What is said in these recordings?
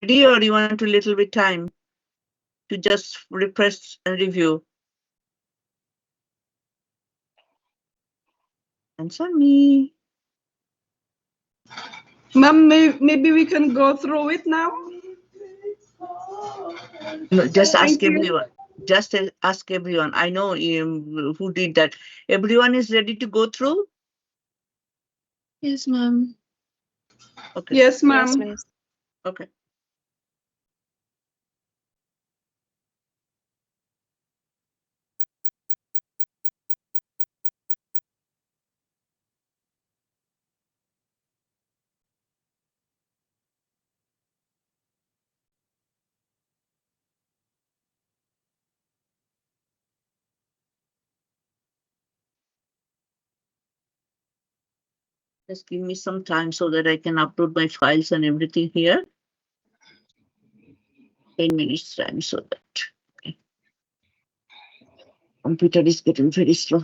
Ready, or you want a little bit time to just refresh and review? Answer me. Ma'am, maybe we can go through it now. No, just Thank ask you. everyone. Just ask everyone. I know who did that. Everyone is ready to go through? Yes, ma'am. Okay. Yes, Yes, ma'am. miss. Okay. Just give me some time so that I can upload my files and everything here. 10 minutes time so that okay. Computer is getting very slow.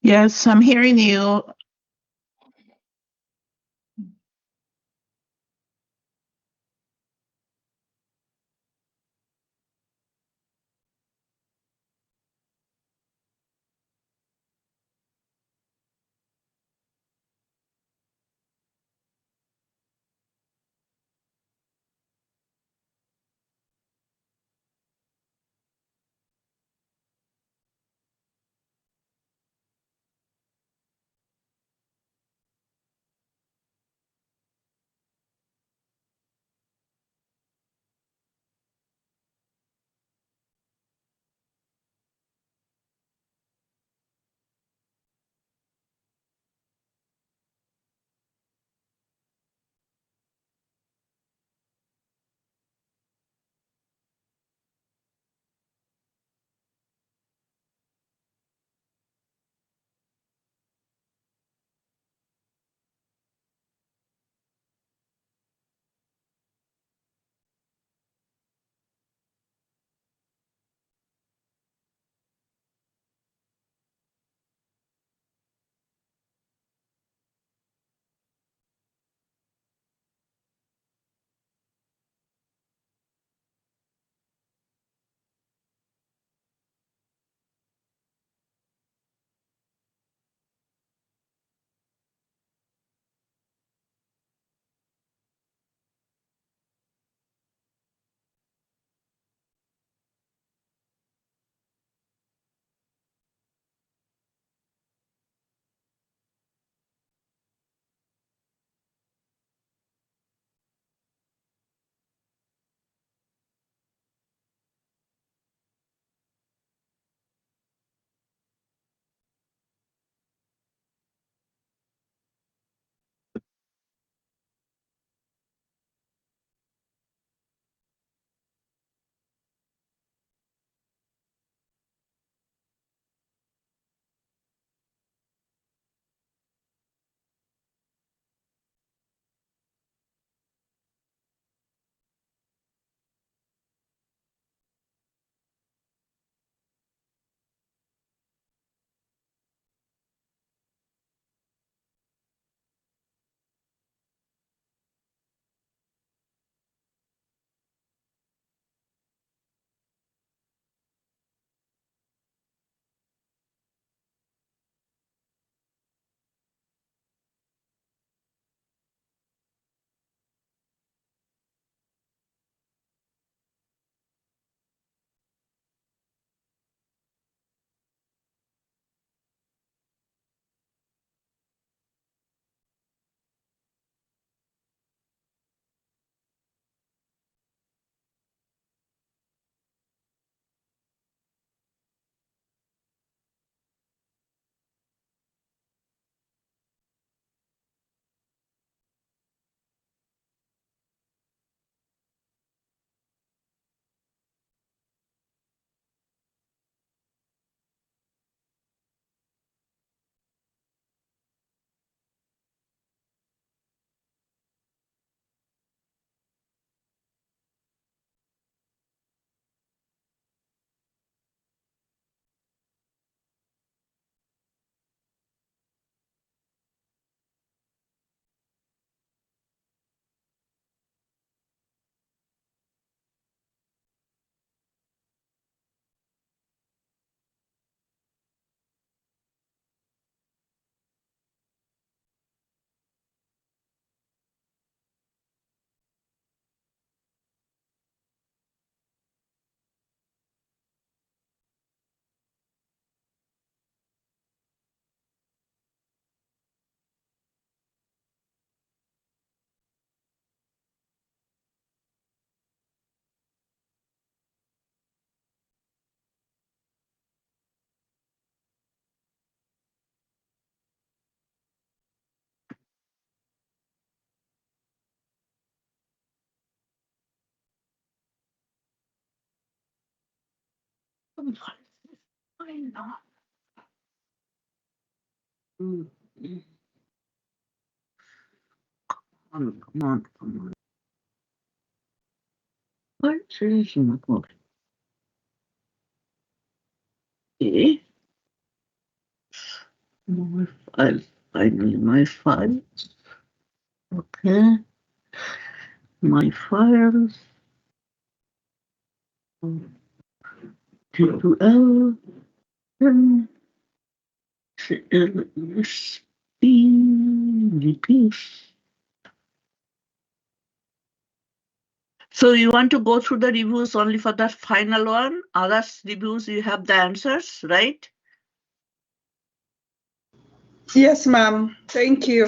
Yes, I'm hearing you. I know. Mm, mm. Come on, come on. What is my book? Okay. My file. Finally, my file. Okay. My files. T2L. And CLSP. GPs. So you want to go through the reviews only for the final one? Other reviews, you have the answers, right? Yes, ma'am. Thank you.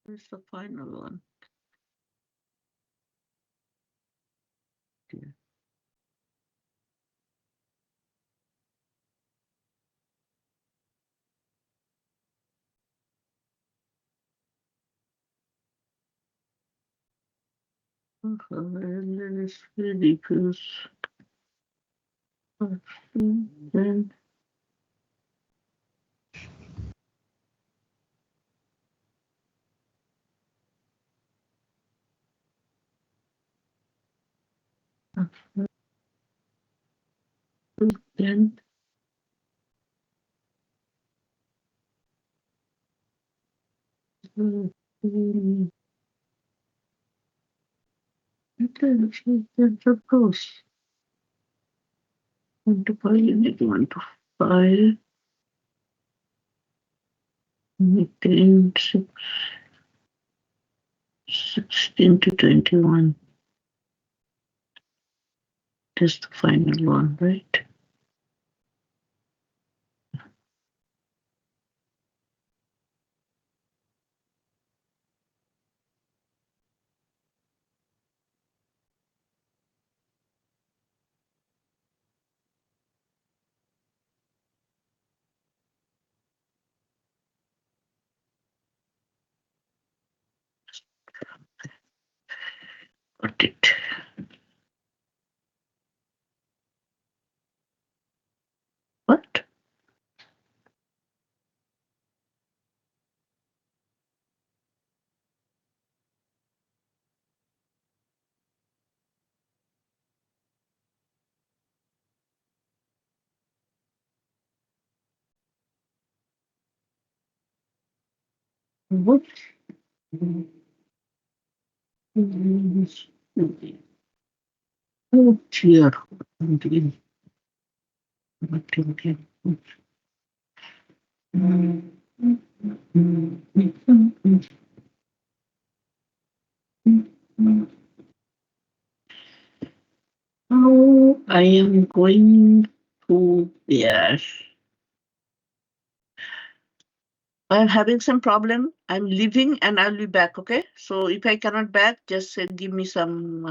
Where's the final one? Okay. And then it's reviews. Then then of course, want to file unit, want to file meeting 16 to 21. That's the final one, right? Got it. What? What? Oh dear. How I am going to, yes. I'm having some problem. I'm leaving and I'll be back, okay? So if I cannot back, just give me some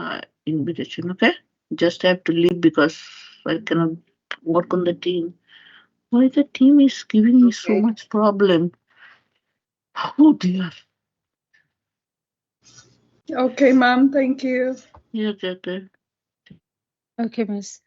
invitation, okay? Just have to leave because I cannot work on the team. Why the team is giving me so Okay. much problem? Oh dear. Okay, ma'am. Thank you. Yeah, okay, okay. Okay, miss.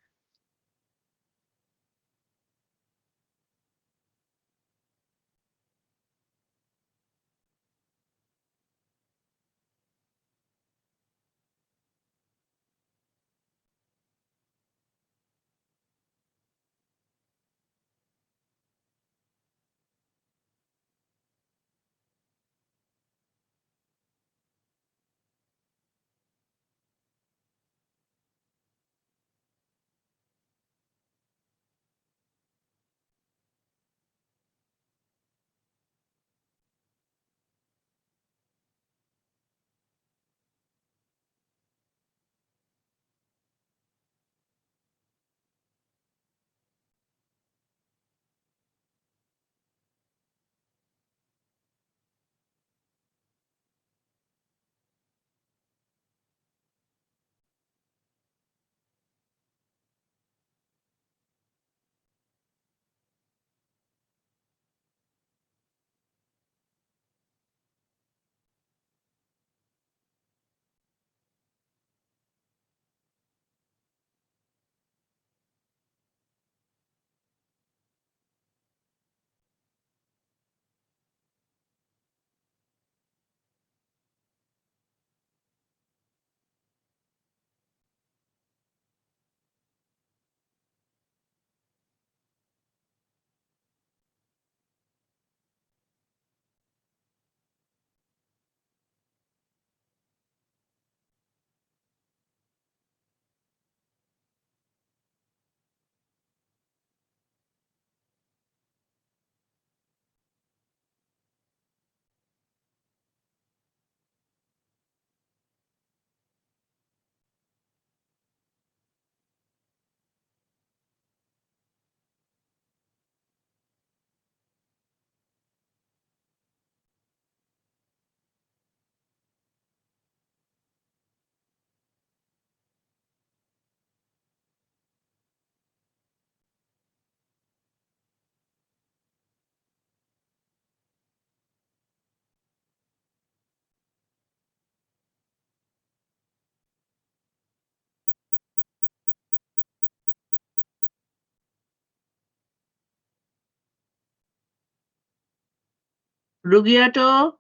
Rugiato?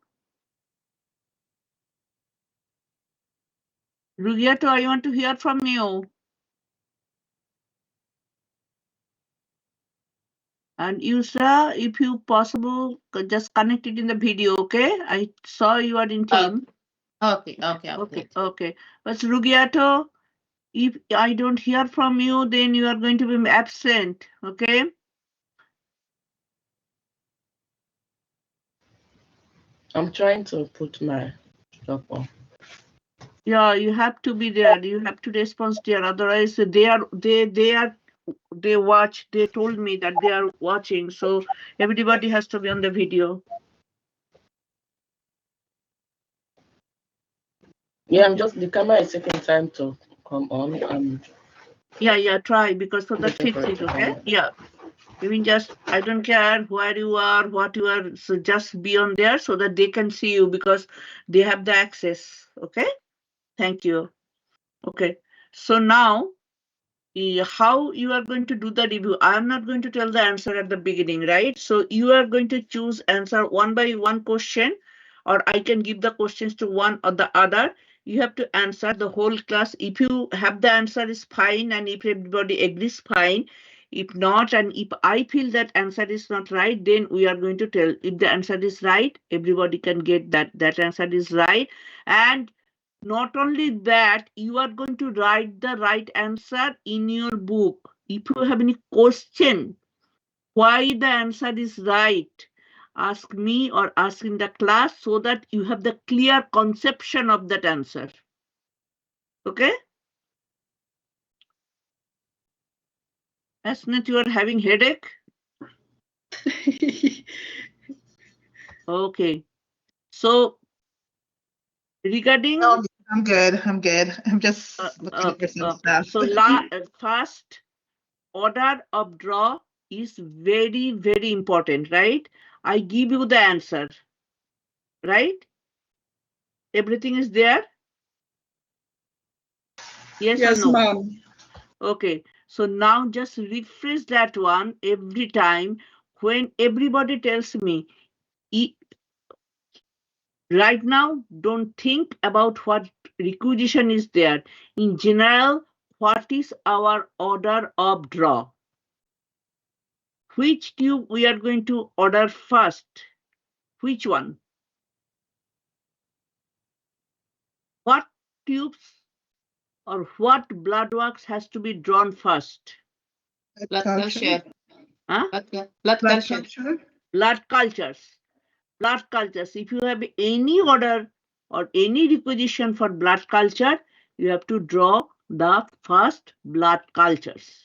Rugiato, I want to hear from you. And Yusra, if you possible, just connect it in the video, okay? I saw you are in team. Okay. Okay. But Rugiato, if I don't hear from you, then you are going to be absent, okay? I'm trying to put my stuff on. Yeah, you have to be there. You have to respond there. Otherwise, they watch. They told me that they are watching. So everybody has to be on the video. Yeah, I'm just, the camera is taking time to come on. Yeah, try because so that Waiting for fix it it, to okay? come on. Yeah. Even just, I don't care where you are, what you are, so just be on there so that they can see you because they have the access, okay? Thank you. Okay. So now, how you are going to do the review? I'm not going to tell the answer at the beginning, right? So you are going to choose answer one by one question, or I can give the questions to one or the other. You have to answer the whole class. If you have the answer is fine, and if everybody agrees, fine. If not, and if I feel that answer is not right, then we are going to tell. If the answer is right, everybody can get that answer is right. And not only that, you are going to write the right answer in your book. If you have any question, why the answer is right, ask me or ask in the class so that you have the clear conception of that answer. Okay? Asnat, you are having headache? Okay. So regarding No, I'm good. I'm just looking for some okay. stuff. So first order of draw is very, very important, right? I give you the answer, right? Everything is there? Yes or Yes, no? ma'am. Okay. So now just refresh that one every time when everybody tells me, right now, don't think about what requisition is there. In general, what is our order of draw? Which tube we are going to order first? Which one? What tubes or what blood works has to be drawn first? Blood culture. Huh? Blood culture. Blood cultures. Blood cultures. If you have any order or any requisition for blood culture, you have to draw the first blood cultures.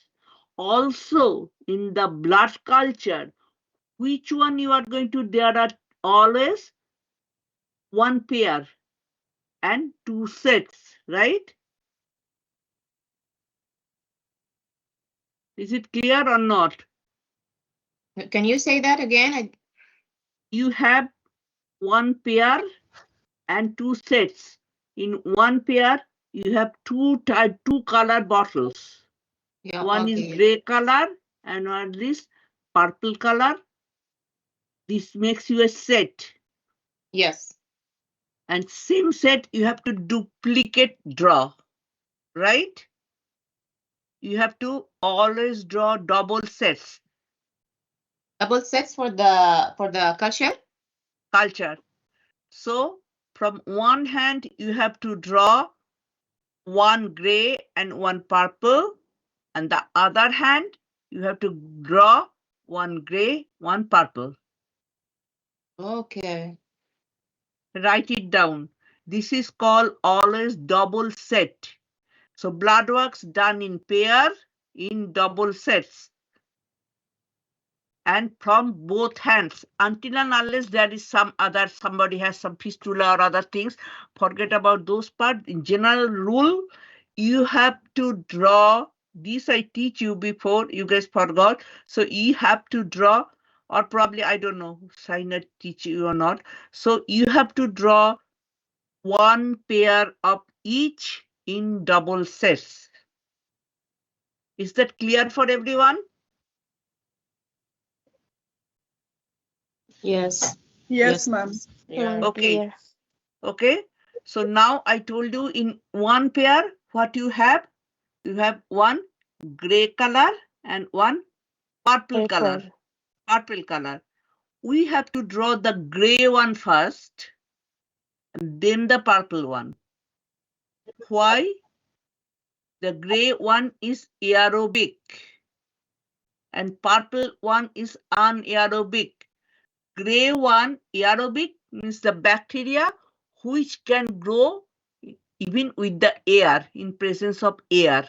Also, in the blood culture, which one you are going to, there are always one pair and two sets, right? Is it clear or not? Can you say that again? You have one pair and two sets. In one pair, you have two color bottles. Yeah, One is gray color and one is purple color. This makes you a set. Yes. And same set, you have to duplicate draw, right? You have to always draw double sets. Double sets for the Culture. So from one hand, you have to draw one gray and one purple. And the other hand, you have to draw one gray, one purple. Okay. Write it down. This is called always double set. So blood works done in pair in double sets. And from both hands, until and unless there is somebody has some fistula or other things, forget about those parts. In general rule, you have to draw, this I teach you before, you guys forgot. So you have to draw, or probably, I don't know, Saina teach you or not. So you have to draw one pair of each in double sets. Is that clear for everyone? Yes. Yes, ma'am. Yeah. Okay. Clear. Okay. So now I told you in one pair what you have. You have one gray color and one purple color. Purple. Purple color. We have to draw the gray one first and then the purple one. Why? The gray one is aerobic and purple one is anaerobic. Gray one, aerobic, means the bacteria which can grow even with the air, in presence of air.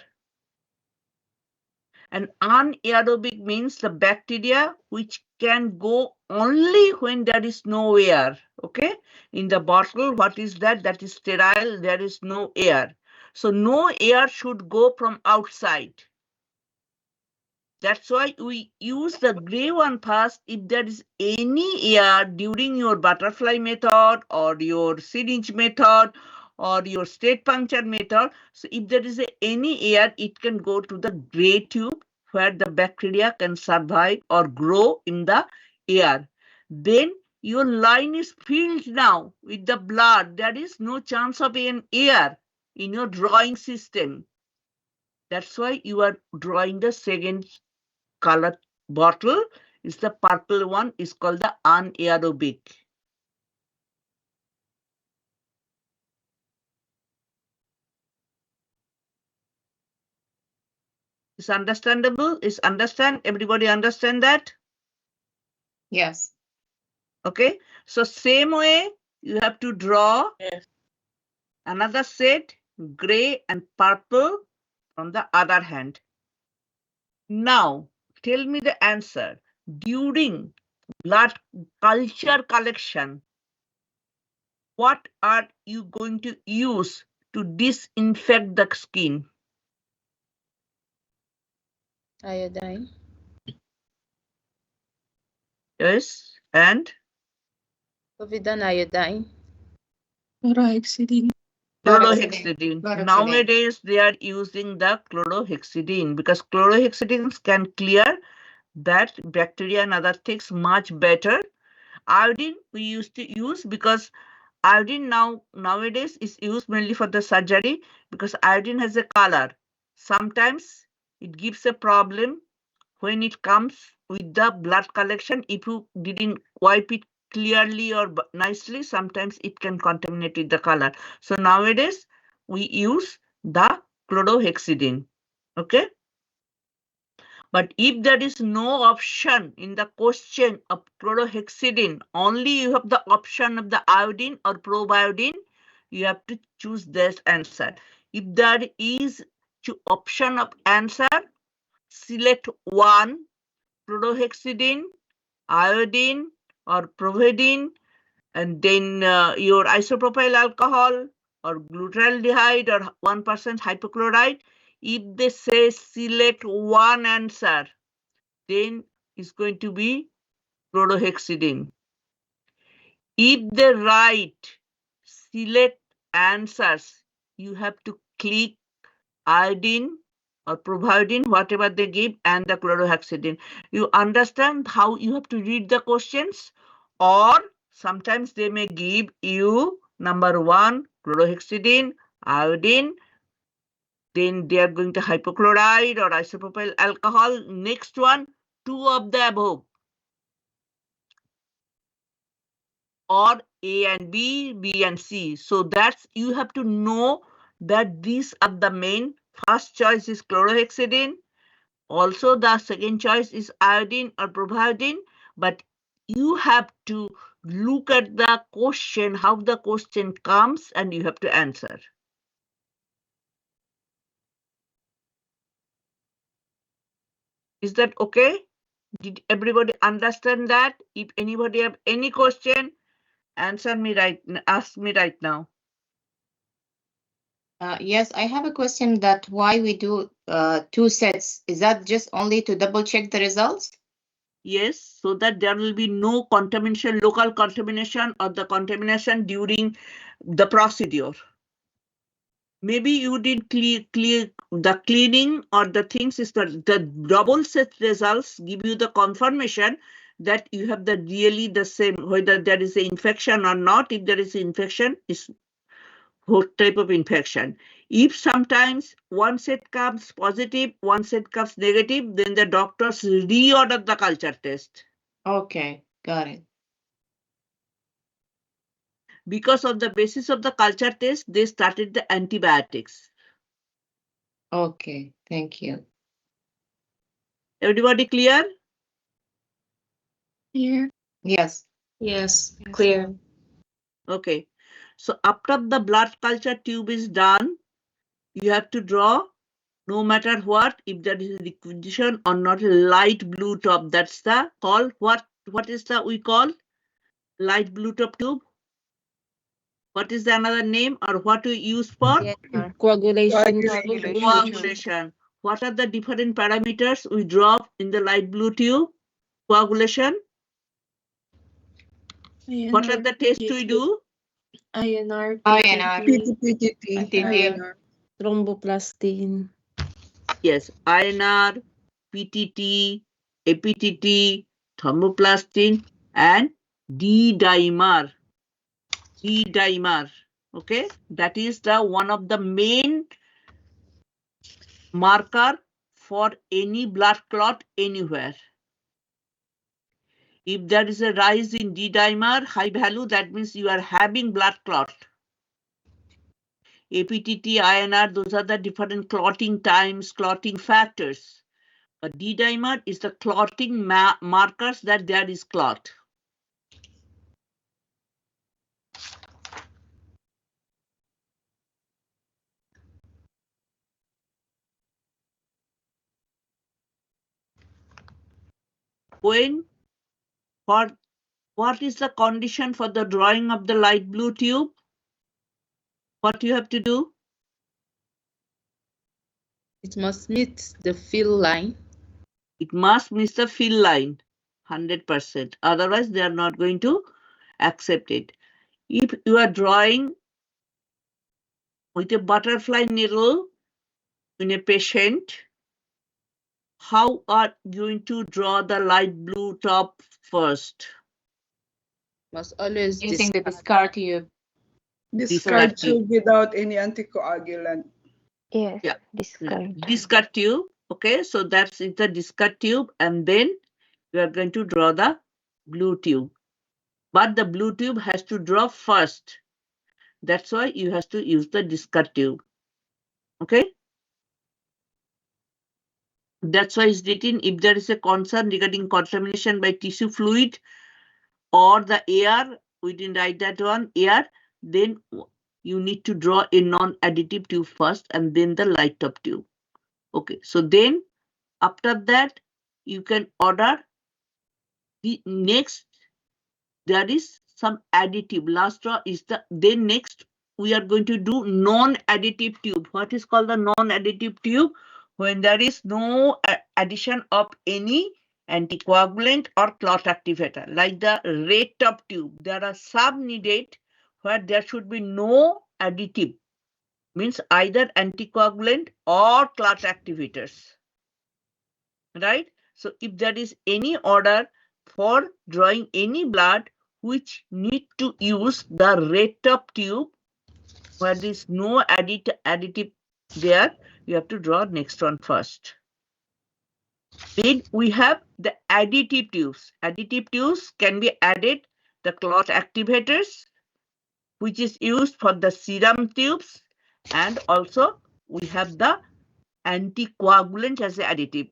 And anaerobic means the bacteria which can go only when there is no air. Okay, in the bottle, what is that? That is sterile, there is no air. So no air should go from outside. That's why we use the gray one first. If there is any air during your butterfly method or your syringe method or your state puncture method, so if there is any air, it can go to the gray tube where the bacteria can survive or grow in the air. Then your line is filled now with the blood. There is no chance of an air in your drawing system. That's why you are drawing the second colored bottle is the purple one, is called the anaerobic. Is understandable? Is understand? Everybody understand that? Yes. Okay. So same way you have to draw Yes. another set, gray and purple on the other hand. Now tell me the answer. During blood culture collection, what are you going to use to disinfect the skin? Iodine. Yes, and Povidone iodine. Chlorhexidine. chlorhexidine. Chlorhexidine. Nowadays, they are using the chlorhexidine because chlorhexidines can clear that bacteria and other things much better. Iodine we used to use because iodine nowadays is used mainly for the surgery because iodine has a color. Sometimes it gives a problem when it comes with the blood collection. If you didn't wipe it clearly or nicely, sometimes it can contaminate with the color. So nowadays we use the chlorhexidine. Okay. But if there is no option in the question of chlorhexidine, only you have the option of the iodine or probiodine, you have to choose this answer. If there is option of answer, select one, chlorhexidine, iodine or providine, and then your isopropyl alcohol or glutaraldehyde or 1% hypochlorite. If they say select one answer, then it's going to be chlorhexidine. If they write select answers, you have to click iodine or providing whatever they give and the chlorhexidine. You understand how you have to read the questions, or sometimes they may give you number one chlorhexidine, iodine, then they are going to hypochlorite or isopropyl alcohol. Next one, two of the above, or A and B, B and C. So that's, you have to know that these are the main. First choice is chlorhexidine. Also, the second choice is iodine or providine, but you have to look at the question, how the question comes, and you have to answer. Is that okay? Did everybody understand that? If anybody have any question, answer me right, ask me right now. Yes, I have a question that why we do two sets. Is that just only to double check the results? Yes, so that there will be no contamination, local contamination or the contamination during the procedure. Maybe you did clear the cleaning or the things is the double set results give you the confirmation that you have the really the same, whether there is an infection or not. If there is infection, is what type of infection. If sometimes one set comes positive, one set comes negative, then the doctors reorder the culture test. Okay, got it. Because of the basis of the culture test, they started the antibiotics. Okay, thank you. Everybody clear? Here. Yes. Yes, clear. Okay. So after the blood culture tube is done, you have to draw, no matter what, if there is a liquidation or not, a light blue top. That's the call. What is the we call light blue top tube? What is the another name, or what we use for? Coagulation. Coagulation. What are the different parameters we draw in the light blue tube? Coagulation. What are the tests we do? INR. INR. PTT. INR. Thromboplastin. Yes, INR, PTT, APTT, thermoplastin, and D-dimer. D-dimer. Okay, that is the one of the main marker for any blood clot anywhere. If there is a rise in D-dimer, high value, that means you are having blood clot. APTT, INR, those are the different clotting times, clotting factors. A D-dimer is the clotting markers that there is clot. When, what is the condition for the drawing of the light blue tube? What you have to do? It must meet the fill line. It must meet the fill line, 100%. Otherwise, they are not going to accept it. If you are drawing with a butterfly needle in a patient, how are you going to draw the light blue top first? Must always Using the discard tube. Discard tube without any anticoagulant. Yes, Yeah. discard. Discard tube. Okay, so that's it, the discard tube, and then we are going to draw the blue tube. But the blue tube has to draw first. That's why you have to use the discard tube. Okay. That's why it's written, if there is a concern regarding contamination by tissue fluid or the air, we didn't write that one, air, then you need to draw a non-additive tube first and then the light top tube. Okay, so then after that, you can order the next, there is some additive. Last draw is the, then next we are going to do non-additive tube. What is called the non-additive tube? When there is no addition of any anticoagulant or clot activator, like the red top tube. There are some needed where there should be no additive, means either anticoagulant or clot activators, right? So if there is any order for drawing any blood which need to use the red top tube, where there is no additive there, you have to draw next one first. Then we have the additive tubes. Additive tubes can be added the clot activators, which is used for the serum tubes, and also we have the anticoagulant as an additive.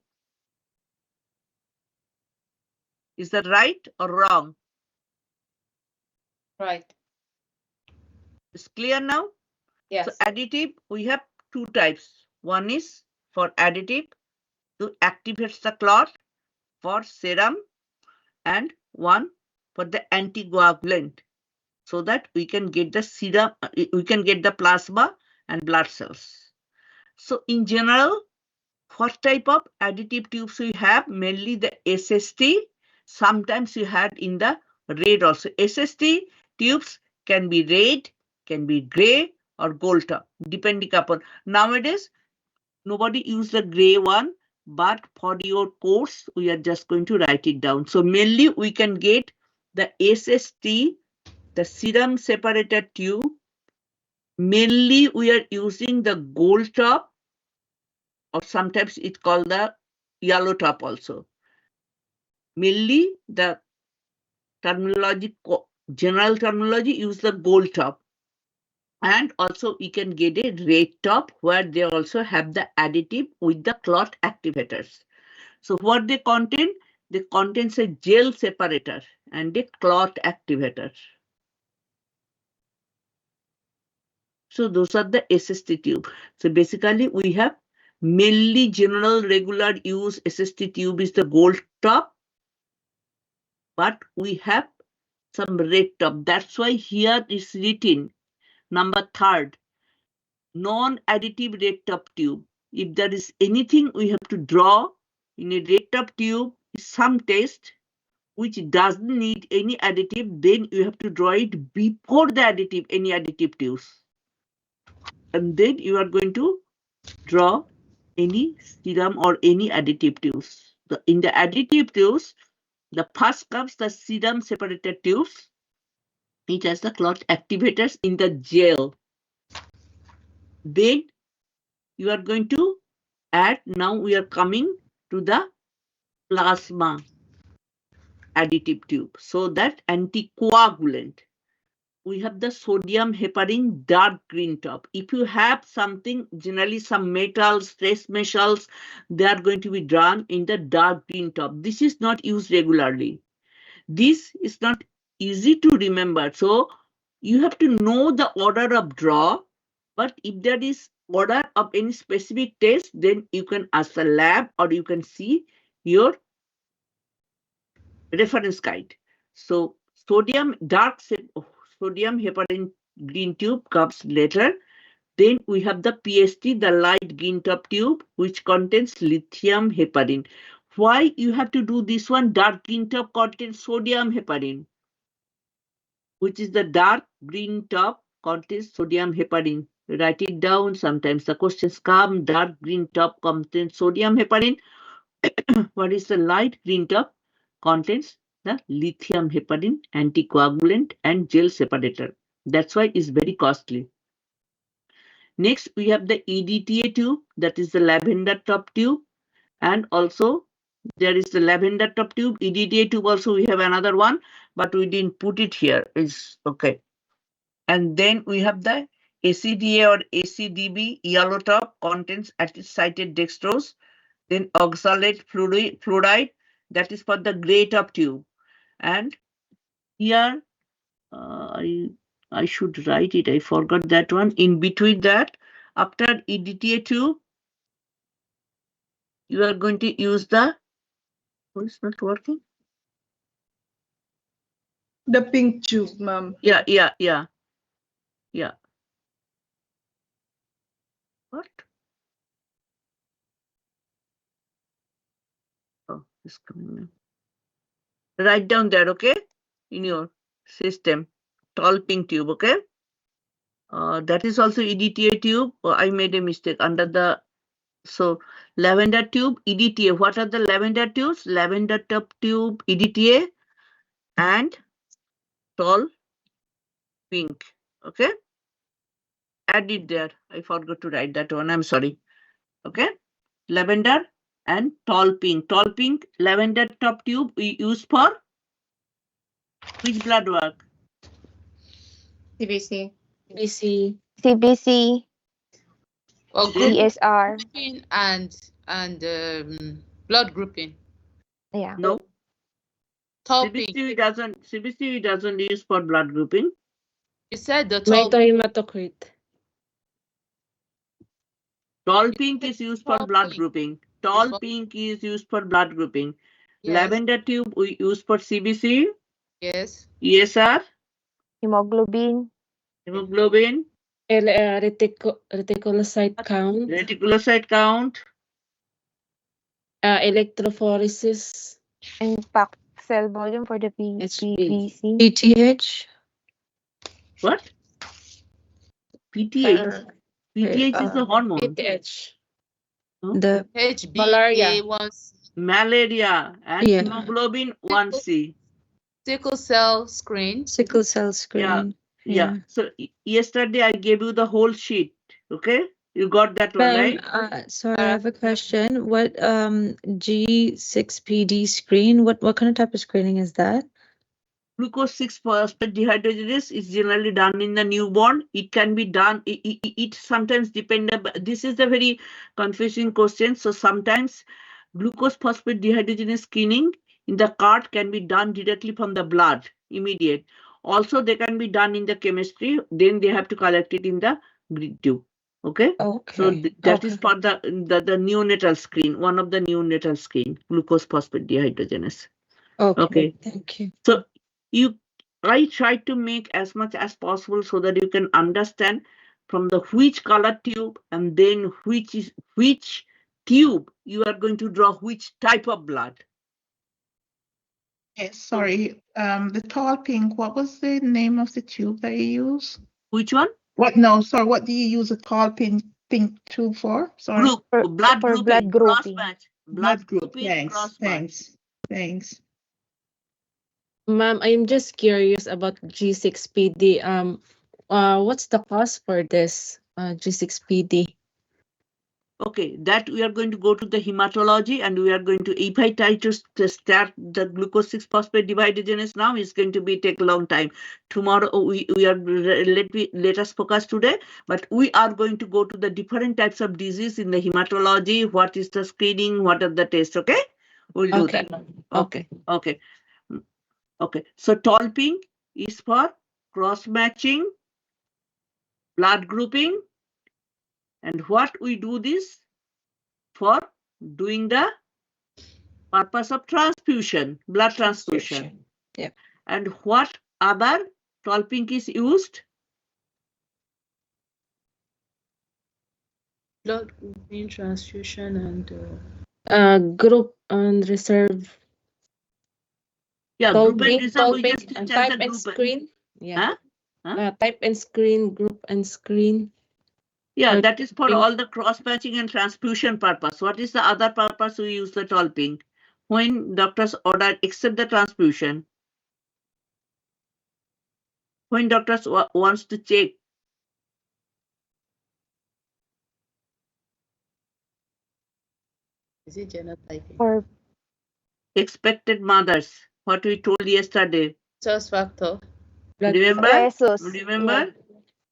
Is that right or wrong? Right. It's clear now? Yes. So additive, we have two types. One is for additive to activate the clot for serum, and one for the anticoagulant, so that we can get the serum, we can get the plasma and blood cells. So in general, what type of additive tubes we have? Mainly the SST. Sometimes you had in the red also. SST tubes can be red, can be gray, or gold top, depending upon. Nowadays, nobody use the gray one. but for your course, we are just going to write it down. So mainly we can get the SST, the serum separator tube. Mainly we are using the gold top, or sometimes it's called the yellow top also. Mainly the terminology, general terminology, use the gold top. And also we can get a red top where they also have the additive with the clot activators. So what they contain? They contain a gel separator and a clot activator. So those are the SST tube. So basically we have mainly general regular use SST tube is the gold top, but we have some red top. That's why here is written number 3rd, non-additive red top tube. If there is anything we have to draw in a red top tube, some test which doesn't need any additive, then you have to draw it before the additive, any additive tubes. And then you are going to draw any serum or any additive tubes. In the additive tubes, the first comes the serum separator tubes. It has the clot activators in the gel. Then you are going to add, now we are coming to the plasma additive tube. So that anticoagulant. We have the sodium heparin dark green top. If you have something, generally some metals, trace metals, they are going to be drawn in the dark green top. This is not used regularly. This is not easy to remember. So you have to know the order of draw. But if there is order of any specific test, then you can ask the lab or you can see your reference guide. So sodium heparin green tube comes later. Then we have the PST, the light green top tube, which contains lithium heparin. Why you have to do this one? Dark green top contains sodium heparin, which is the dark green top contains sodium heparin. Write it down. Sometimes the questions come. Dark green top contains sodium heparin. What is the light green top? Contains the lithium heparin, anticoagulant, and gel separator. That's why it's very costly. Next, we have the EDTA tube, that is the lavender top tube. And also, there is the lavender top tube. EDTA tube also, we have another one, but we didn't put it here. It's okay. And then we have the ACDA or ACDB yellow top, contains cited dextrose. Then oxalate fluoride, that is for the gray top tube. And here, I should write it. I forgot that one. In between that, after EDTA tube, you are going to use the, oh, it's not working. The pink tube, ma'am. Yeah. What? Oh, it's coming now. Write down there, okay? In your system. Tall pink tube, okay? That is also EDTA tube. Oh, I made a mistake under the, so lavender tube, EDTA. What are the lavender tubes? Lavender top tube, EDTA, and tall pink. Okay? Add it there. I forgot to write that one. I'm sorry. Okay? Lavender and tall pink. Tall pink, lavender top tube we use for which blood work? CBC. BC. CBC, Or Then- group ESR. grouping and blood grouping. Yeah. No. Tall pink. CBC doesn't use for blood grouping. You said the tall Hematocrit. Tall pink is used for Tall blood pink. grouping. Tall for- pink is used for blood grouping. Yes. Lavender tube we use for CBC, Yes. ESR, Hemoglobin, hemoglobin, Reticulocyte count. reticulocyte count, Electrophoresis. impact cell volume for the PVC. PTH. what? PTH. PTH is the hormone. PTH. The malaria. HbA1c, Malaria and Yeah. hemoglobin 1c. sickle cell screen. Sickle cell screen. Yeah. So yesterday I gave you the whole sheet. Okay, you got that one, Ma'am, right? sorry, I have a question. What G6PD screen? What kind of type of screening is that? Glucose 6-phosphate dehydrogenase is generally done in the newborn. It can be done. It sometimes depend. This is a very confusing question. So sometimes glucose phosphate dehydrogenase screening in the cart can be done directly from the blood, immediate. Also, they can be done in the chemistry. Then they have to collect it in the grid tube. Okay. Okay. So that is for the neonatal screen. One of the neonatal screen, glucose phosphate dehydrogenase. Okay. Thank you. So I try to make as much as possible so that you can understand from the which color tube and then which tube you are going to draw which type of blood. Yes, sorry. The tall pink, what was the name of the tube that you use? Which one? What? No, sorry. What do you use a tall pink tube for? Sorry. Blood for grouping, blood grouping. cross match. Blood grouping, Thanks. cross match. Thanks. Ma'am, I'm just curious about G6PD. What's the cost for this G6PD? Okay, that we are going to go to the hematology and we are going to, if I try to start the glucose 6-phosphate dehydrogenase now, it's going to take a long time. Tomorrow let us focus today, but we are going to go to the different types of disease in the hematology. What is the screening? What are the tests? Okay, we'll do that. Okay. So tall pink is for cross matching, blood grouping, and what we do this for doing the purpose of transfusion, blood transfusion. Yeah. And what other tall pink is used? Blood grouping, transfusion, and Group and reserve. Yeah, Tall group and pink, reserve. We just and teach type as a and group. screen. Yeah. Huh? Type and screen, group and screen. Yeah, Or that is for pink. all the cross matching and transfusion purpose. What is the other purpose we use the tall pink? When doctors order except the transfusion. When doctors wants to check. is it genotyping? For Expected mothers. What we told yesterday. Source factor. Remember? Rhesus. Remember?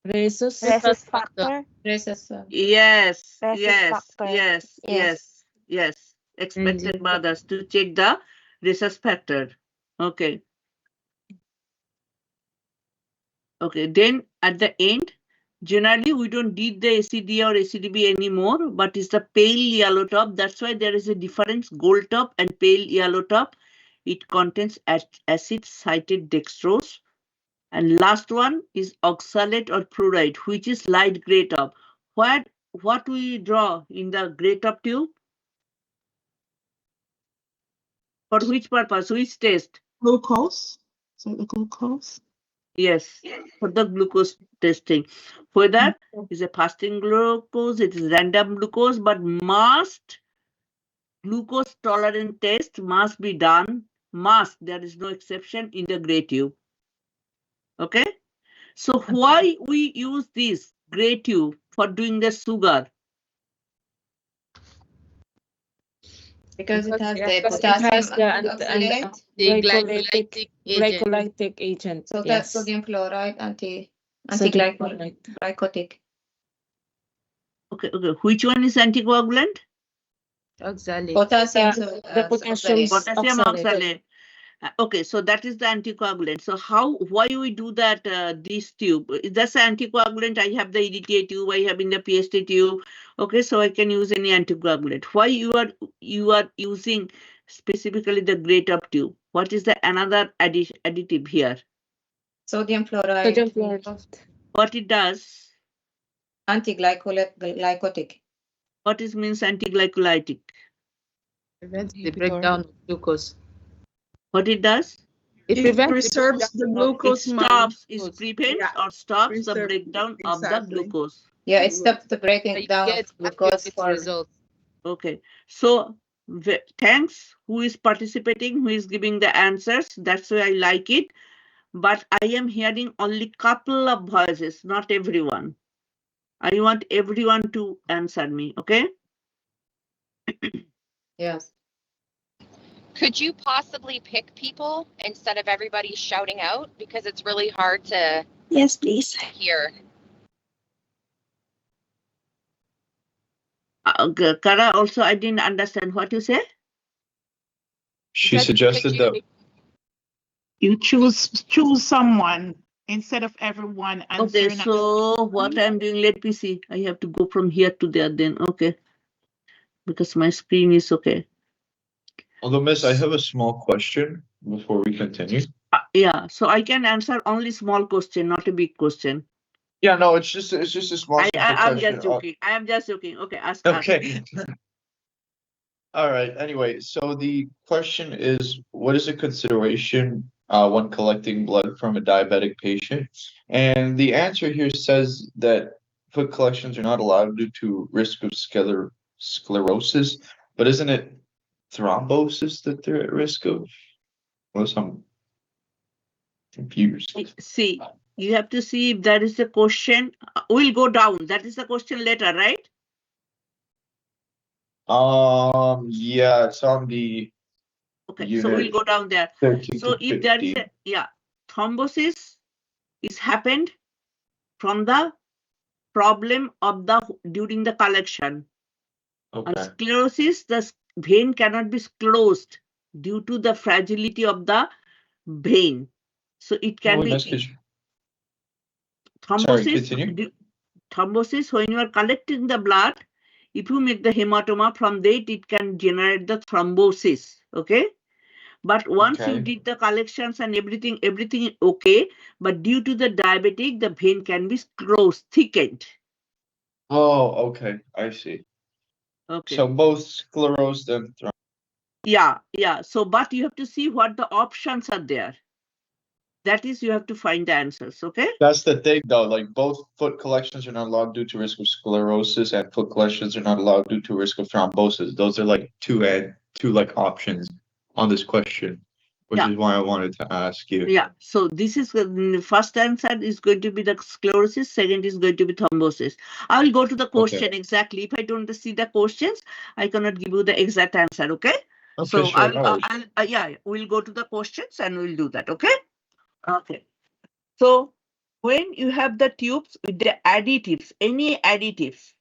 Rhesus. Rhesus factor. Rhesus. Yes, Rhesus factor. yes. Expected mothers to check the rhesus factor. Okay. Then at the end, generally we don't need the ACD or ACDB anymore, but it's the pale yellow top. That's why there is a difference, gold top and pale yellow top. It contains acid cited dextrose. And last one is oxalate or fluoride, which is light gray top. What we draw in the gray top tube? For which purpose? Which test? Glucose. So the glucose. Yes, for the glucose testing. Whether is a fasting glucose, it is random glucose, but glucose tolerant test must be done. There is no exception in the gray tube. Okay. So why we use this gray tube for doing the sugar? Because it has the Because it potassium has the oxalate. The glycolytic agent. glycolytic agent. So yes. that's sodium fluoride, Sodium anti-glycotic. Okay. Which one is anticoagulant? Oxalate. Potassium. The potassium Potassium oxalate. Okay, so that is the anticoagulant. So why we do that, this tube? That's the anticoagulant. I have the EDTA tube, I have in the PST tube. Okay, so I can use any anticoagulant. Why you are using specifically the gray top tube? What is the another additive here? Sodium fluoride. Sodium fluoride. What it does? Anti-glycotic. What is means antiglycolytic? Prevents the breakdown of glucose. What it does? It preserves the glucose. It prevents or stops the breakdown of the glucose. Yeah, it stops the breaking down get of glucose accurate results. Okay. So thanks who is participating, who is giving the answers. That's why I like it. But I am hearing only couple of voices, not everyone. I want everyone to answer me, okay? Yes. Could you possibly pick people instead of everybody shouting out? Because it's really hard to Yes, please. hear. Kara, also I didn't understand what you say. She Could suggested you- that. You choose someone instead of everyone Okay, answering. so what I'm doing, let me see. I have to go from here to there then, okay. Because my screen is okay. Although, Miss, I have a small question before we continue. Yeah, so I can answer only small question, not a big question. Yeah, no, it's just a small simple I'm question. just joking. I am just joking. Okay, ask. Okay. All right. Anyway, so the question is, what is a consideration when collecting blood from a diabetic patient? And the answer here says that foot collections are not allowed due to risk of sclerosis, but isn't it thrombosis that they're at risk of? Unless I'm confused. See, you have to see if there is a question. We'll go down. That is the question later, right? Yeah, it's on the Okay, so we'll go down there. So if there is a thrombosis is happened from the problem of during the collection. Okay. On sclerosis, the vein cannot be closed due to the fragility of the vein. So it can be thrombosis. Continue. Thrombosis, when you are collecting the blood, if you make the hematoma, from that it can generate the thrombosis. Okay. But once you did the collections and everything okay. But due to the diabetic, the vein can be closed, thickened. Oh, okay. I see. Okay. So both sclerosed and Yeah. So, but you have to see what the options are there. That is, you have to find the answers. Okay. That's the thing, though. Like both foot collections are not allowed due to risk of sclerosis, and foot collections are not allowed due to risk of thrombosis. Those are like two like options on this question, which is why I wanted to ask you. Yeah. So this is the first answer is going to be the sclerosis. Second is going to be thrombosis. I will go to the question exactly. If I don't see the questions, I cannot give you the exact answer. Okay. So we'll go to the questions and we'll do that. Okay. Okay. So when you have the tubes with the additives, any additives,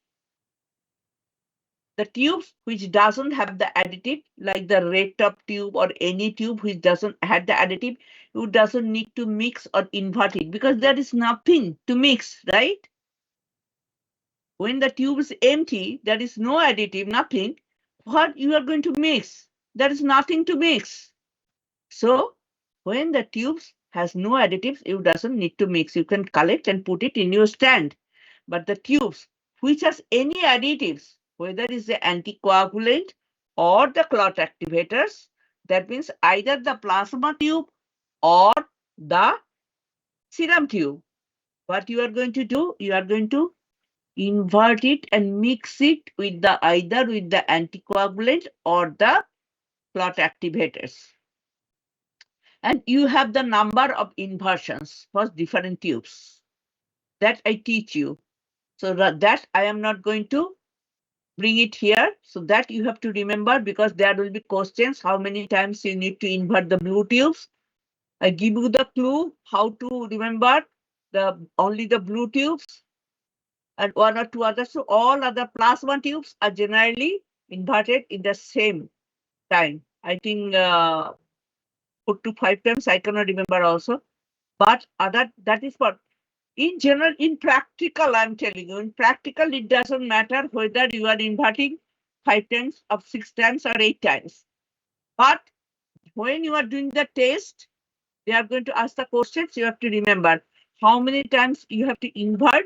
the tubes which doesn't have the additive, like the red top tube or any tube which doesn't have the additive, you doesn't need to mix or invert it because there is nothing to mix, right? When the tube is empty, there is no additive, nothing. What you are going to mix? There is nothing to mix. So when the tubes has no additives, you doesn't need to mix. You can collect and put it in your stand. But the tubes which has any additives, whether it's the anticoagulant or the clot activators, that means either the plasma tube or the serum tube. What you are going to do, you are going to invert it and mix it with either with the anticoagulant or the clot activators. And you have the number of inversions for different tubes that I teach you. So that I am not going to bring it here. So that you have to remember because there will be questions how many times you need to invert the blue tubes. I give you the clue how to remember only the blue tubes and one or two others. So all other plasma tubes are generally inverted in the same time. I think 4 to 5 times. I cannot remember also. But that is what in general, in practical, I'm telling you, in practical, it doesn't matter whether you are inverting 5 times or 6 times or 8 times. But when you are doing the test, they are going to ask the questions. You have to remember how many times you have to invert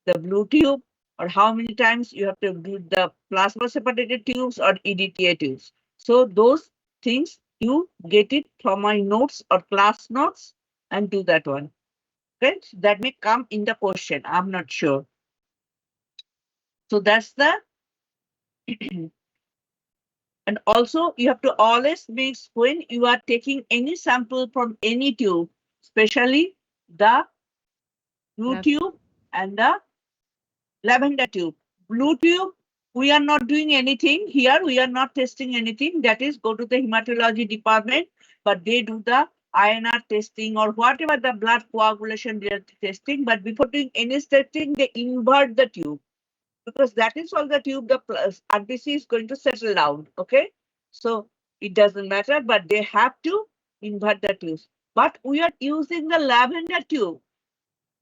the blue tube or how many times you have to do the plasma separated tubes or EDTA tubes. So those things you get it from my notes or class notes and do that one. Okay, that may come in the question. I'm not sure. So that's the And also you have to always mix when you are taking any sample from any tube, especially the blue tube and the lavender tube. Blue tube, we are not doing anything here. We are not testing anything. That is, go to the hematology department, but they do the INR testing or whatever the blood coagulation they are testing. But before doing any testing, they invert the tube, because that is all the tube the RBC is going to settle down. Okay, so it doesn't matter, but they have to invert the tubes. But we are using the lavender tube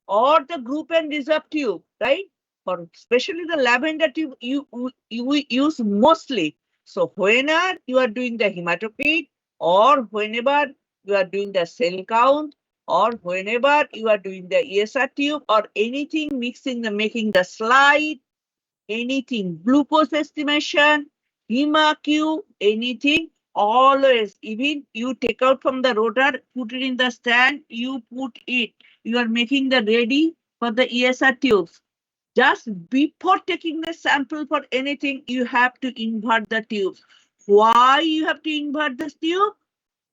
or the group and reserve tube, right? For especially the lavender tube, we use mostly. So whenever you are doing the hematocrit, or whenever you are doing the cell count, or whenever you are doing the ESR tube, or anything mixing the making the slide, anything glucose estimation, HemaQ, anything, always, even you take out from the rotor, put it in the stand, you put it, you are making the ready for the ESR tubes. Just before taking the sample for anything, you have to invert the tubes. Why you have to invert the tube?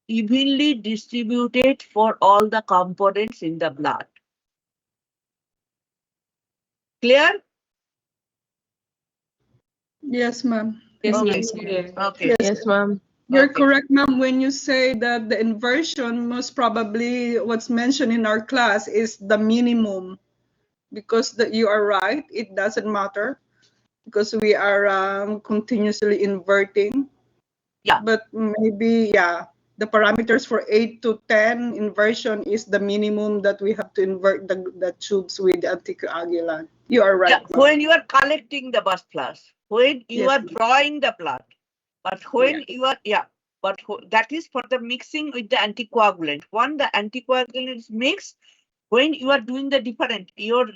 Evenly distributed for all the components in the blood. Clear? Yes, ma'am. Yes, Okay. ma'am. Okay. Yes, ma'am. you're Okay. correct, ma'am, when you say that the inversion, most probably what's mentioned in our class is the minimum, because you are right, it doesn't matter because we are continuously inverting. Yeah. But maybe, yeah, the parameters for 8 to 10 inversion is the minimum that we have to invert the tubes with the anticoagulant. You are right. Yeah, when you are collecting the blood plus, when you Yes, are ma'am. drawing the blood, but when you are, but that is for the mixing with the anticoagulant. When the anticoagulant is mixed, when you are doing the different, your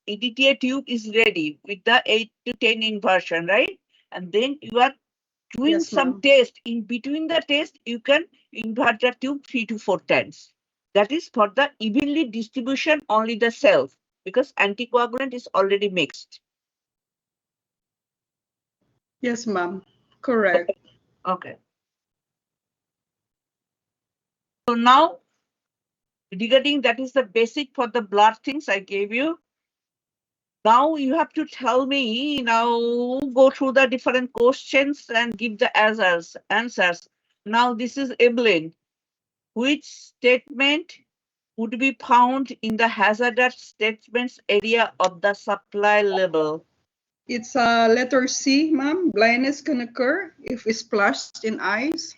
EDTA tube is ready with the 8 to 10 inversion, right? And then you are doing Yes, some ma'am. test. In between the test, you can invert the tube 3 to 4 times. That is for the evenly distribution only the cells, because anticoagulant is already mixed. Yes, ma'am. Correct. Okay. So now, regarding that is the basic for the blood things I gave you. Now you have to tell me, now go through the different questions and give the answers. Now this is Evelyn. Which statement would be found in the hazardous statements area of the supply level? It's letter C, ma'am. Blindness can occur if it's splashed in eyes.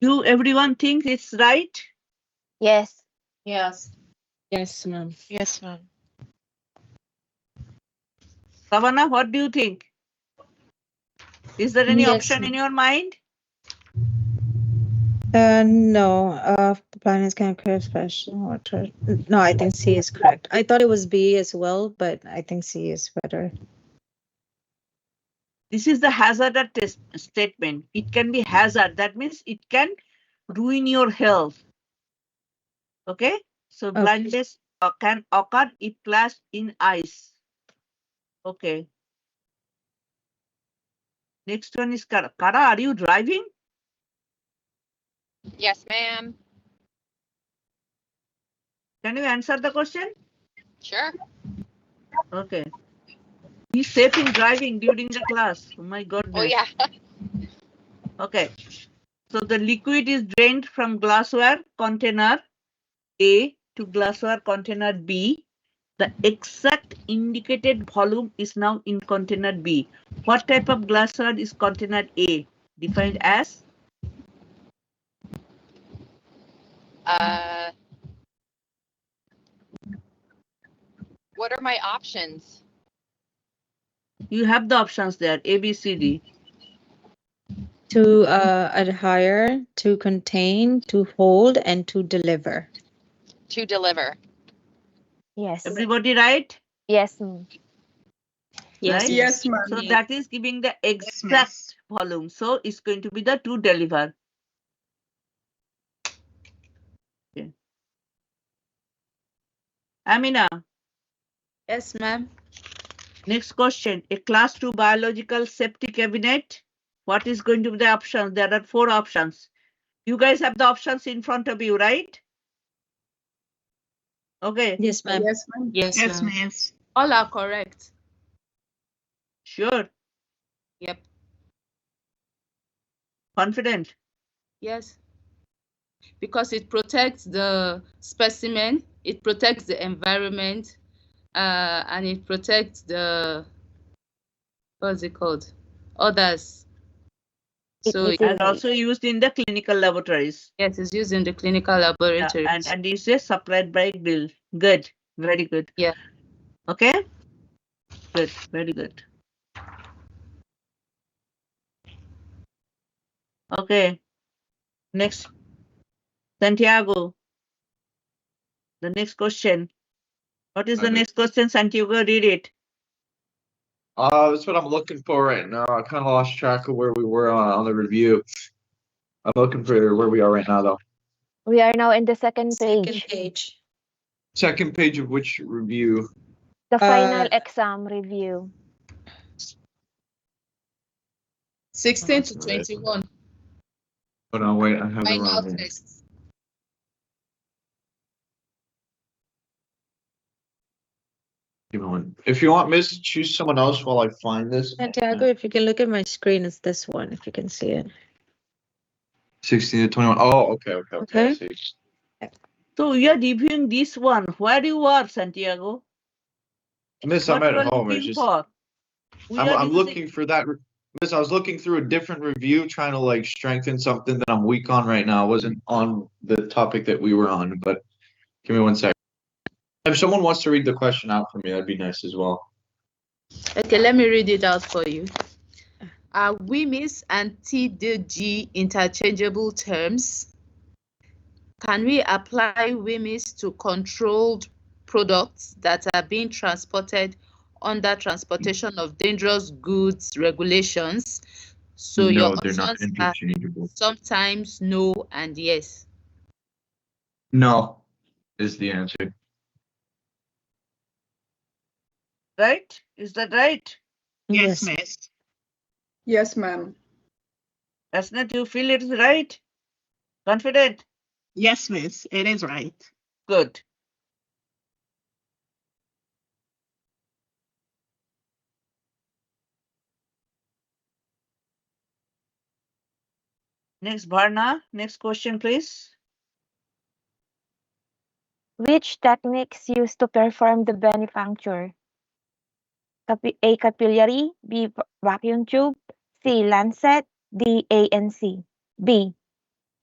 Do everyone think it's right? Yes. Yes. Yes, ma'am. Yes, ma'am. Savannah, what do you think? Is there any Yes, option in your mind? No, planets can occur fresh water. No, I think C is correct. I thought it was B as well, but I think C is better. This is the hazardous statement. It can be hazard. That means it can ruin your health. Okay? So Okay. blindness can occur if flash in eyes. Okay. Next one is Kara. Kara, are you driving? Yes, ma'am. Can you answer the question? Sure. Okay. Be safe in driving during the class. Oh my goodness. Oh, yeah. Okay. So the liquid is drained from glassware container A to glassware container B. The exact indicated volume is now in container B. What type of glassware is container A? Defined as? What are my options? You have the options there, A, B, C, D. To adhere, to contain, to hold, and to deliver. To deliver. Yes. Everybody right? Yes. Mm. yes, Right? Yes, ma'am. So that is giving the exact volume. So it's going to be the to deliver. Okay. Amina, Yes, ma'am. next question. A class 2 biological safety cabinet What is going to be the options? There are 4 options. You guys have the options in front of you, right? Okay. Yes, ma'am. Yes, ma'am. Yes, Yes, ma'am. miss. All are correct. Sure. Yep. Confident. Yes. Because it protects the specimen, it protects the environment, and it protects the, what's it called? Others. So And also used in the clinical laboratories. yes, it's used in the clinical Yeah, laboratories. and it's a supplied by bill. Good. Very good. Yeah. Okay. Good. Very good. Okay. Next. Santiago. The next question. What is the Okay. next question, Santiago? Read it. That's what I'm looking for right now. I kind of lost track of where we were on the review. I'm looking for where we are right now, though. We are now in the second Second page. page. Second page of which review? The final exam review. 16 to 21. Oh no, wait, I have the Final wrong one. tests. Give me one. If you want, Miss, choose someone else while I find this. Santiago, if you can look at my screen, it's this one, if you can see it. 16 to 21. Oh, okay. I see. So you are reviewing this one. Where you are, Santiago? Miss, What I'm you at are home. It's looking just for? We are I'm using- looking for that. Miss, I was looking through a different review, trying to like strengthen something that I'm weak on right now. I wasn't on the topic that we were on, but give me 1 second. If someone wants to read the question out for me, that'd be nice as well. Okay, let me read it out for you. Are WIMIS and TDG interchangeable terms? Can we apply WIMIS to controlled products that are being transported under transportation of dangerous goods regulations? So your No, they're not options are interchangeable. sometimes, no, and yes. No, is the answer. Right? Is that right? Yes, miss. Yes, ma'am. Asnat, you feel it is right? Confident? Yes, miss. It is right. Good. Next, Bharna. Next question, please. Which techniques used to perform the venipuncture? A. Capillary. B. Vacuum tube. C. Lancet. D. ANC. B.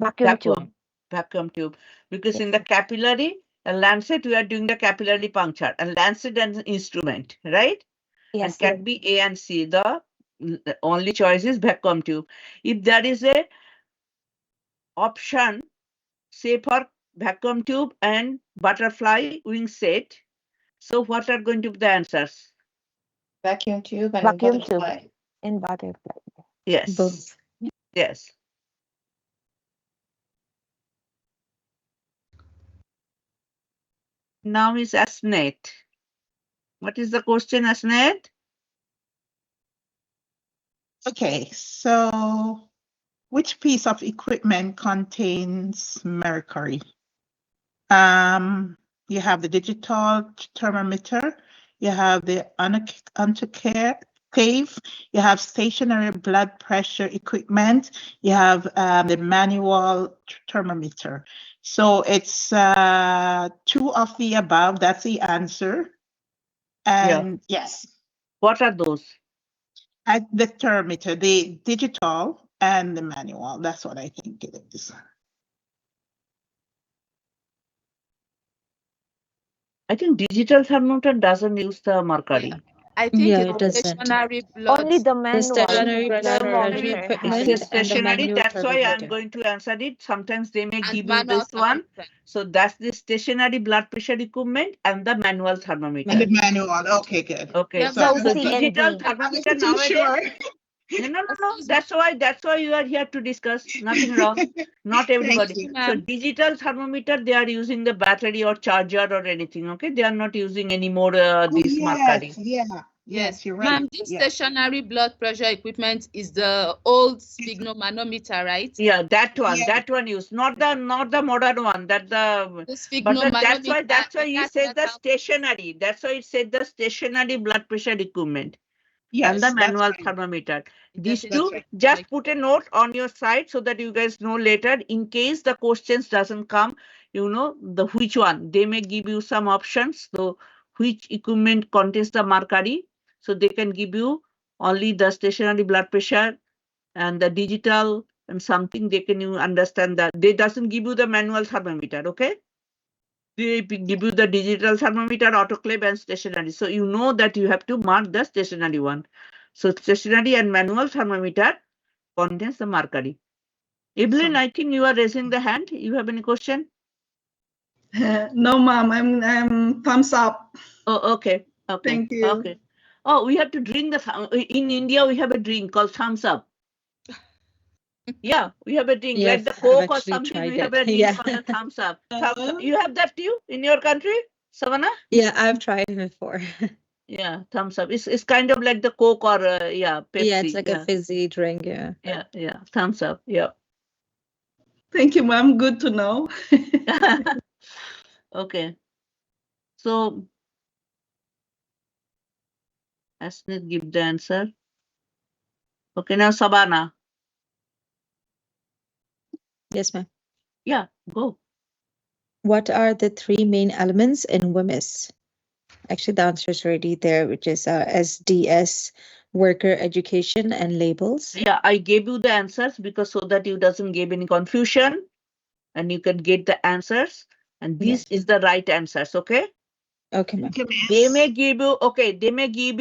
Vacuum tube. Vacuum tube. Because in the capillary, a lancet, we are doing the capillary puncture. A lancet and an instrument, right? Yes. And can be A and C. The only choice is vacuum tube. If there is a option, say for vacuum tube and butterfly wing set, so what are going to be the answers? Vacuum tube and Vacuum butterfly. tube and butterfly. Yes. Both. Yes. Now is Asnet. What is the question, Asnet? Okay, so which piece of equipment contains mercury? You have the digital thermometer, you have the autoclave, you have stationary blood pressure equipment, you have the manual thermometer. So it's 2 of the above. That's the answer. And yes. What are those? At the thermometer, the digital and the manual. That's what I think it is. I think digital thermometer doesn't use the mercury. Yeah. I think Yeah, it's it doesn't. stationary blood. Only the The manual stationary blood pressure thermometer equipment It's has. and the stationary. manual That's why I'm thermometer. going to answer it. Sometimes they may And give you manual this one. thermometer. So that's the stationary blood pressure equipment and the manual thermometer. And the manual. Okay, good. Okay. Yeah, So So the C and digital D. thermometer I'm too nowadays. sure. No. Excuse me. That's why you are here to discuss. Nothing wrong. Not everybody. you, So ma'am. digital thermometer, they are using the battery or charger or anything. Okay, they are not using any more Oh, this mercury. yes, yeah. Yes, you're right. Ma'am, this stationary blood pressure equipment is the old sphygmomanometer, right? Yeah, that one. Yeah. That one used, not the modern one. That the The but sphygmomanometer. that's why he that's said what the helps. stationary. That's why it said the stationary blood pressure equipment. Yes, And the that's manual right. thermometer. It These doesn't two, check just like- put a note on your side so that you guys know later in case the questions doesn't come, you know, the which one. They may give you some options. So which equipment contains the mercury. So they can give you only the stationary blood pressure and the digital and something they can you understand that. They doesn't give you the manual thermometer, okay? They give you the digital thermometer, autoclave, and stationary. So you know that you have to mark the stationary one. So stationary and manual thermometer contains the mercury. Evelyn, I think you are raising the hand. You have any question? No, ma'am, I'm thumbs up. Oh, okay. Okay. Thank you. Okay. Oh, we have to drink in India, we have a drink called thumbs up. Yeah, we have a drink Yeah, like the I've Coke or actually something. tried We have it. a drink Yeah. called the thumbs up. You have that too in your country, Savannah? Yeah, I've tried it before. Yeah, thumbs up. It's kind of like the Coke or Yeah, Pepsi. it's like a fizzy drink. Yeah. Yeah, thumbs up. Yeah. Thank you, ma'am. Good to know. Okay. So, Asnit give the answer. Okay, now Sabana. Yes, ma'am. Yeah, go. What are the three main elements in WMIS? Actually, the answer is already there, which is SDS, worker education and labels. Yeah, I gave you the answers because so that you doesn't give any confusion and you can get the answers. And this is the right answers, okay? Okay, ma'am. They may give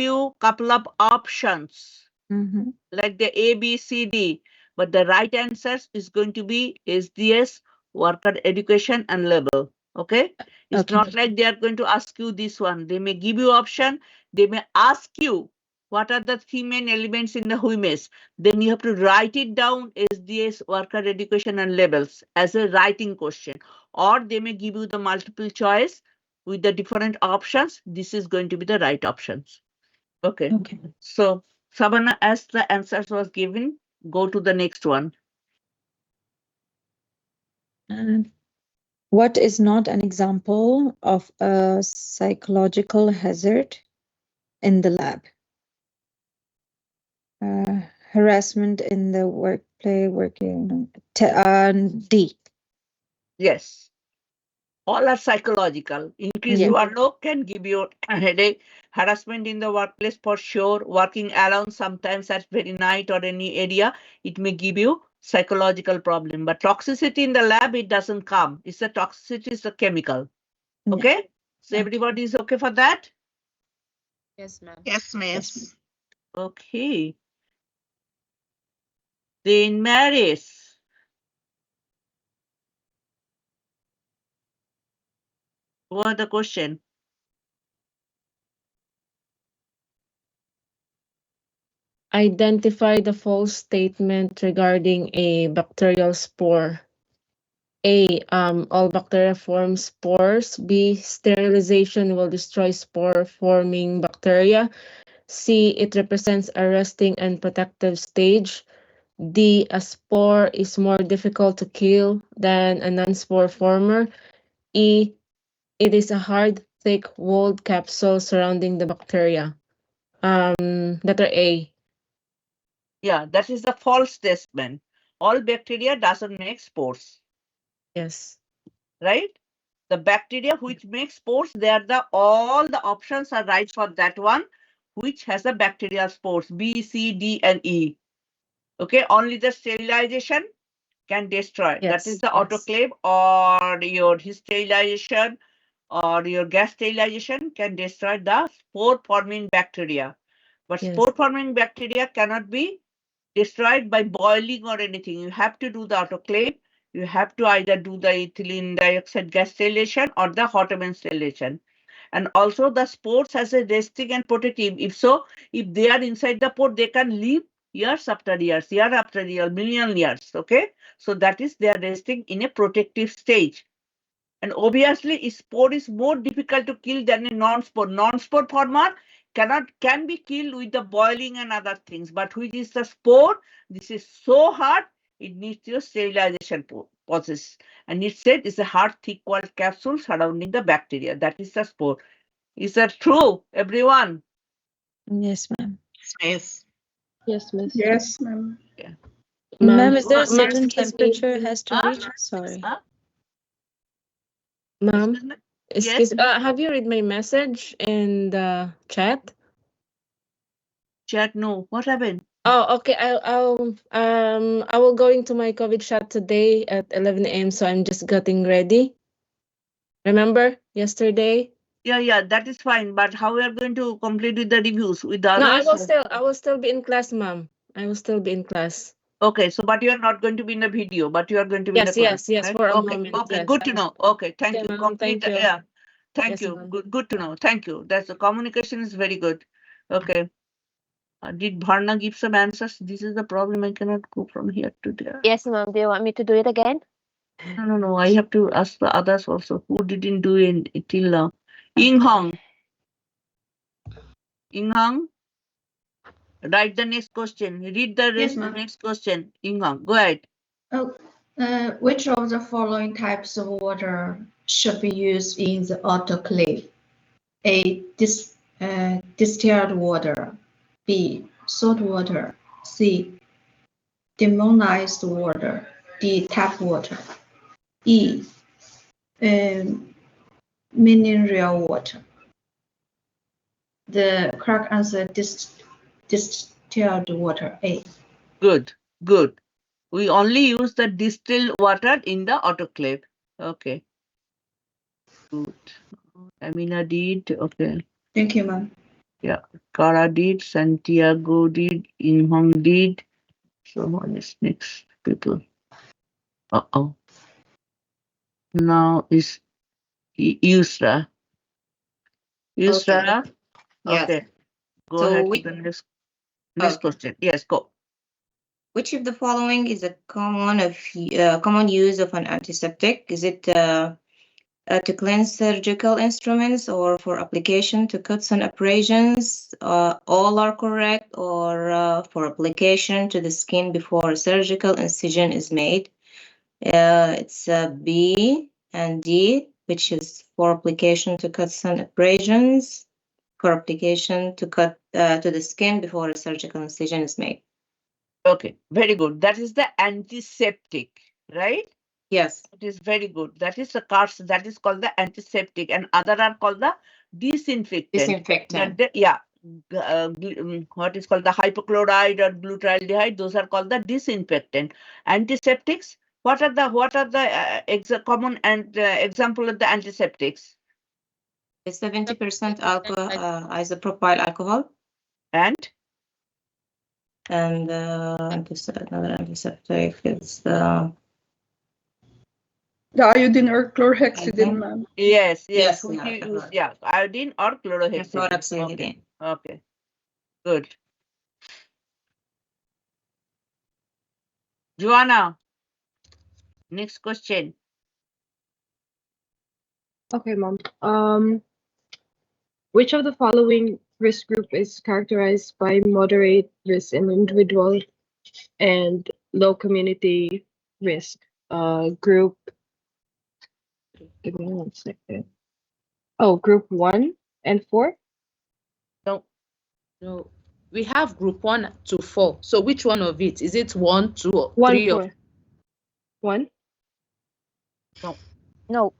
you couple of options Mm-hmm. like the A, B, C, D, but the right answers is going to be SDS, worker education and label. Okay? It's Okay. not like they are going to ask you this one. They may give you option. They may ask you what are the three main elements in the WMS. Then you have to write it down SDS, worker education and labels as a writing question. Or they may give you the multiple choice with the different options. This is going to be the right options. Okay. Okay. So, Savannah, as the answers was given, go to the next one. And what is not an example of a psychological hazard in the lab? Harassment in the workplace, working. D. Yes. All are psychological. Increase Yeah. workload can give you a headache. Harassment in the workplace for sure. Working alone sometimes at very night or any area, it may give you psychological problem. But toxicity in the lab, it doesn't come. It's a toxicity, is a chemical. Yeah. Okay? So Okay. everybody is okay for that? Yes, ma'am. Yes, miss. Yes. Okay. Then Maris. What the question? Identify the false statement regarding a bacterial spore. A. All bacteria form spores. B. Sterilization will destroy spore-forming bacteria. C. It represents a resting and protective stage. D. A spore is more difficult to kill than a non-spore former. E. It is a hard, thick, walled capsule surrounding the bacteria. Letter A. Yeah, that is the false statement. All bacteria doesn't make spores, Yes. right? The bacteria which make spores, they are all the options are right for that one, which has the bacterial spores, B, C, D, and E. Okay, only the sterilization can destroy. That is Yes. the autoclave or your sterilization or your gas sterilization can destroy the spore-forming bacteria. But Yes. spore-forming bacteria cannot be destroyed by boiling or anything. You have to do the autoclave. You have to either do the ethylene dioxide gas sterilization or the hot oven sterilization. And also the spores has a resting and protective. If so, if they are inside the pore, they can live years after years, year after year, million years. Okay. So that is they are resting in a protective stage. And obviously, a spore is more difficult to kill than a non-spore. Non-spore former can be killed with the boiling and other things, but which is the spore? This is so hard, it needs your sterilization process. And it said it's a hard, thick walled capsule surrounding the bacteria. That is the spore. Is that true, everyone? Yes, ma'am. Yes. Yes, miss. Yes, ma'am. Yeah. Ma'am, is there a Ma'am, certain excuse me. temperature has to Huh? reach? Sorry. Huh? Ma'am, Excuse me? excuse. Yes. Have you read my message in the chat? Chat, no. What happened? Oh, okay. I will go into my COVID shot today at 11 a.m. So I'm just getting ready. Remember yesterday? Yeah, that is fine. But how we are going to complete with the reviews with the No, others? I will still be in class, ma'am. I will still be in class. Okay, so but you are not going to be in the video, but you are going to be in the class. Yes, Right? for a Okay, moment. okay, Yes. good to know. Okay, thank Okay, you. ma'am. Thank you. Yeah, thank Yes, you. ma'am. Good to know. Thank you. That's the communication is very good. Okay. Did Bharna give some answers? This is the problem. I cannot go from here to there. Yes, ma'am. Do you want me to do it again? No. I have to ask the others also who didn't do it till now. Ying Hong. Write the next question. Read the Yes, ma'am. next question. Ying Hong, go ahead. Oh, which of the following types of water should be used in the autoclave? A. Distilled water. B. Salt water. C. Demonized water. D. Tap water. E. Mineral water. The correct answer distilled water. A. Good. We only use the distilled water in the autoclave. Okay. Good. Amina did. Okay. Thank you, ma'am. Yeah. Kara did. Santiago did. Inhong did. So what is next, people? Uh-oh. Now is Yusra. Yusra? Yes. Okay. Go So ahead we- with the next Okay. question. Yes, go. Which of the following is a common use of an antiseptic? Is it to cleanse surgical instruments or for application to cuts and abrasions? All are correct, or for application to the skin before a surgical incision is made. It's B and D, which is for application to cuts and abrasions, for application to cut to the skin before a surgical incision is made. Okay, very good. That is the antiseptic, right? Yes. It is very good. That is the cards. That is called the antiseptic, and other are called the disinfectant. Disinfectant. What is called the hypochlorite or glutaraldehyde? Those are called the disinfectant. Antiseptics. What are the common and example of the antiseptics? 70% alcohol, isopropyl alcohol, And another antiseptic is The iodine or chlorhexidine, ma'am. yes, Yes, which yeah, you use, iodine or chlorhexidine. chlorhexidine. Okay, good. Joanna, next question. Okay, mom. Which of the following risk group is characterized by moderate risk in individual and low community risk? Group. Give me 1 second. Oh, group 1 and 4. No, we have group 1 to 4. So which one of it? Is it 1, 2, or 1, 3 or 4. 1. No.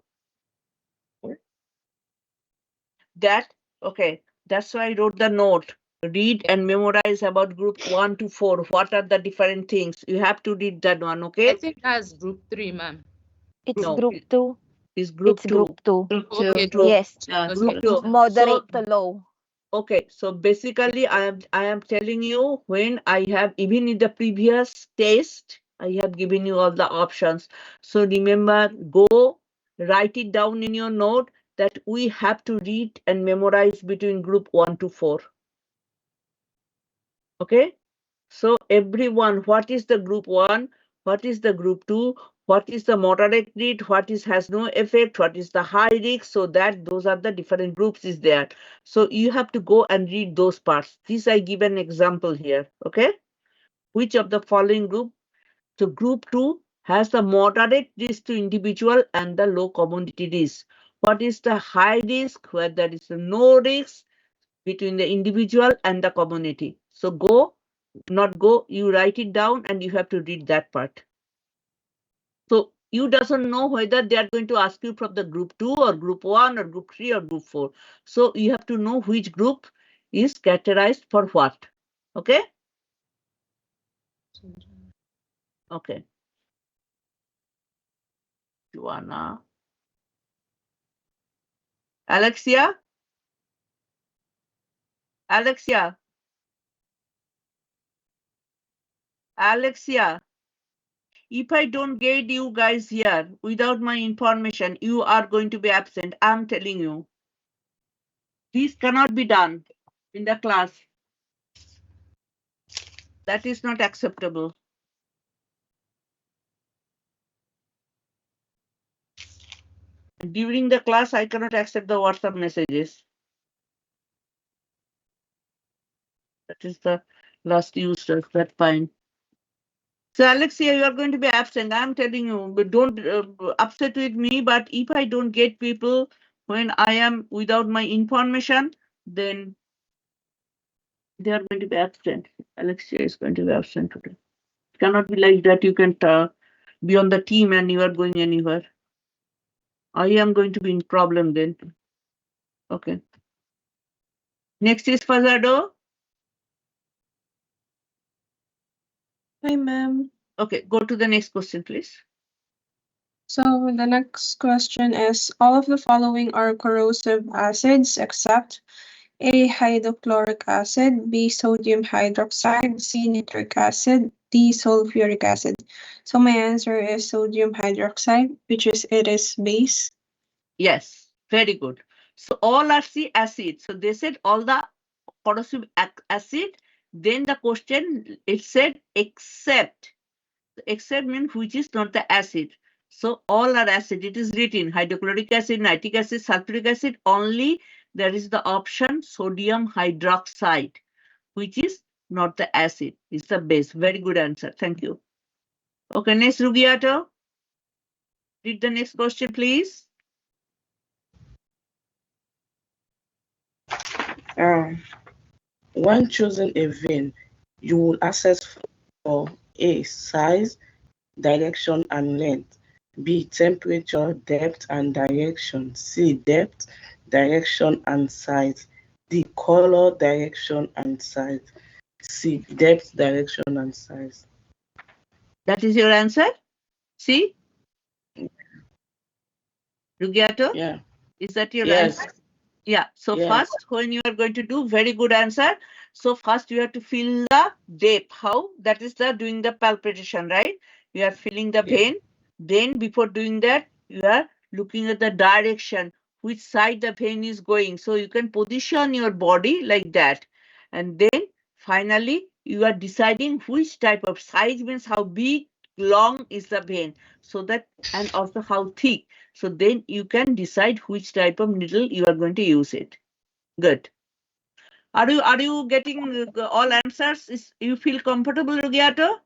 That's why I wrote the note. Read and memorize about group 1 to 4. What are the different things? You have to read that one, okay? I think that's group 3, ma'am. It's No. group 2. It's group 2. Group 2. Okay. Yes. Group 2. Moderate to low. Okay, so basically I am telling you, when I have, even in the previous test, I have given you all the options. So remember, go write it down in your note that we have to read and memorize between group 1 to 4. Okay, so everyone, what is the group 1? What is the group 2? what is the moderate rate, what is has no effect, what is the high risk, so that those are the different groups is there. So you have to go and read those parts. This I give an example here, okay? Which of the following group? So group 2 has the moderate risk to individual and the low commodity risk. What is the high risk, where there is no risk between the individual and the community? So go, not go, you write it down and you have to read that part. So you doesn't know whether they are going to ask you from the group 2 or group 1 or group 3 or group 4. So you have to know which group is categorized for what. Okay? Okay. Joanna. Alexia? Alexia? Alexia? If I don't get you guys here without my information, you are going to be absent. I'm telling you. This cannot be done in the class. That is not acceptable. During the class, I cannot accept the WhatsApp messages. That is the last use. That's fine. So Alexia, you are going to be absent. I'm telling you, but don't upset with me. But if I don't get people when I am without my information, then they are going to be absent. Alexia is going to be absent today. It cannot be like that. You can be on the team and you are going anywhere. I am going to be in problem then. Okay. Next is Fazado. Hi, ma'am. Okay, go to the next question, please. So the next question is, all of the following are corrosive acids except A. Hydrochloric acid, B. Sodium hydroxide, C. Nitric acid, D. Sulfuric acid. So my answer is sodium hydroxide, which is it is base. Yes, very good. So all are C acids. So they said all the corrosive acid. Then the question, it said except. Except means which is not the acid. So all are acid. It is written hydrochloric acid, nitric acid, sulfuric acid. Only there is the option sodium hydroxide, which is not the acid. It's the base. Very good answer. Thank you. Okay, next Rugiato. Read the next question, please. When choosing a vein, you will assess for A. Size, direction and length, B. Temperature, depth and direction, C. Depth, direction and size, D. Color, direction and size, C. Depth, direction and size. That is your answer? See? Rugiato? Yeah. Is that your Yes. answer? Yeah. So Yes. first, when you are going to do, very good answer. So first you have to feel the depth. How? That is the doing the palpitation, right? You are feeling the vein. Then before doing that, you are looking at the direction, which side the vein is going. So you can position your body like that. And then finally, you are deciding which type of size, means how big, long is the vein. So that, and also how thick. So then you can decide which type of needle you are going to use it. Good. Are you getting all answers? You feel comfortable, Rugiato?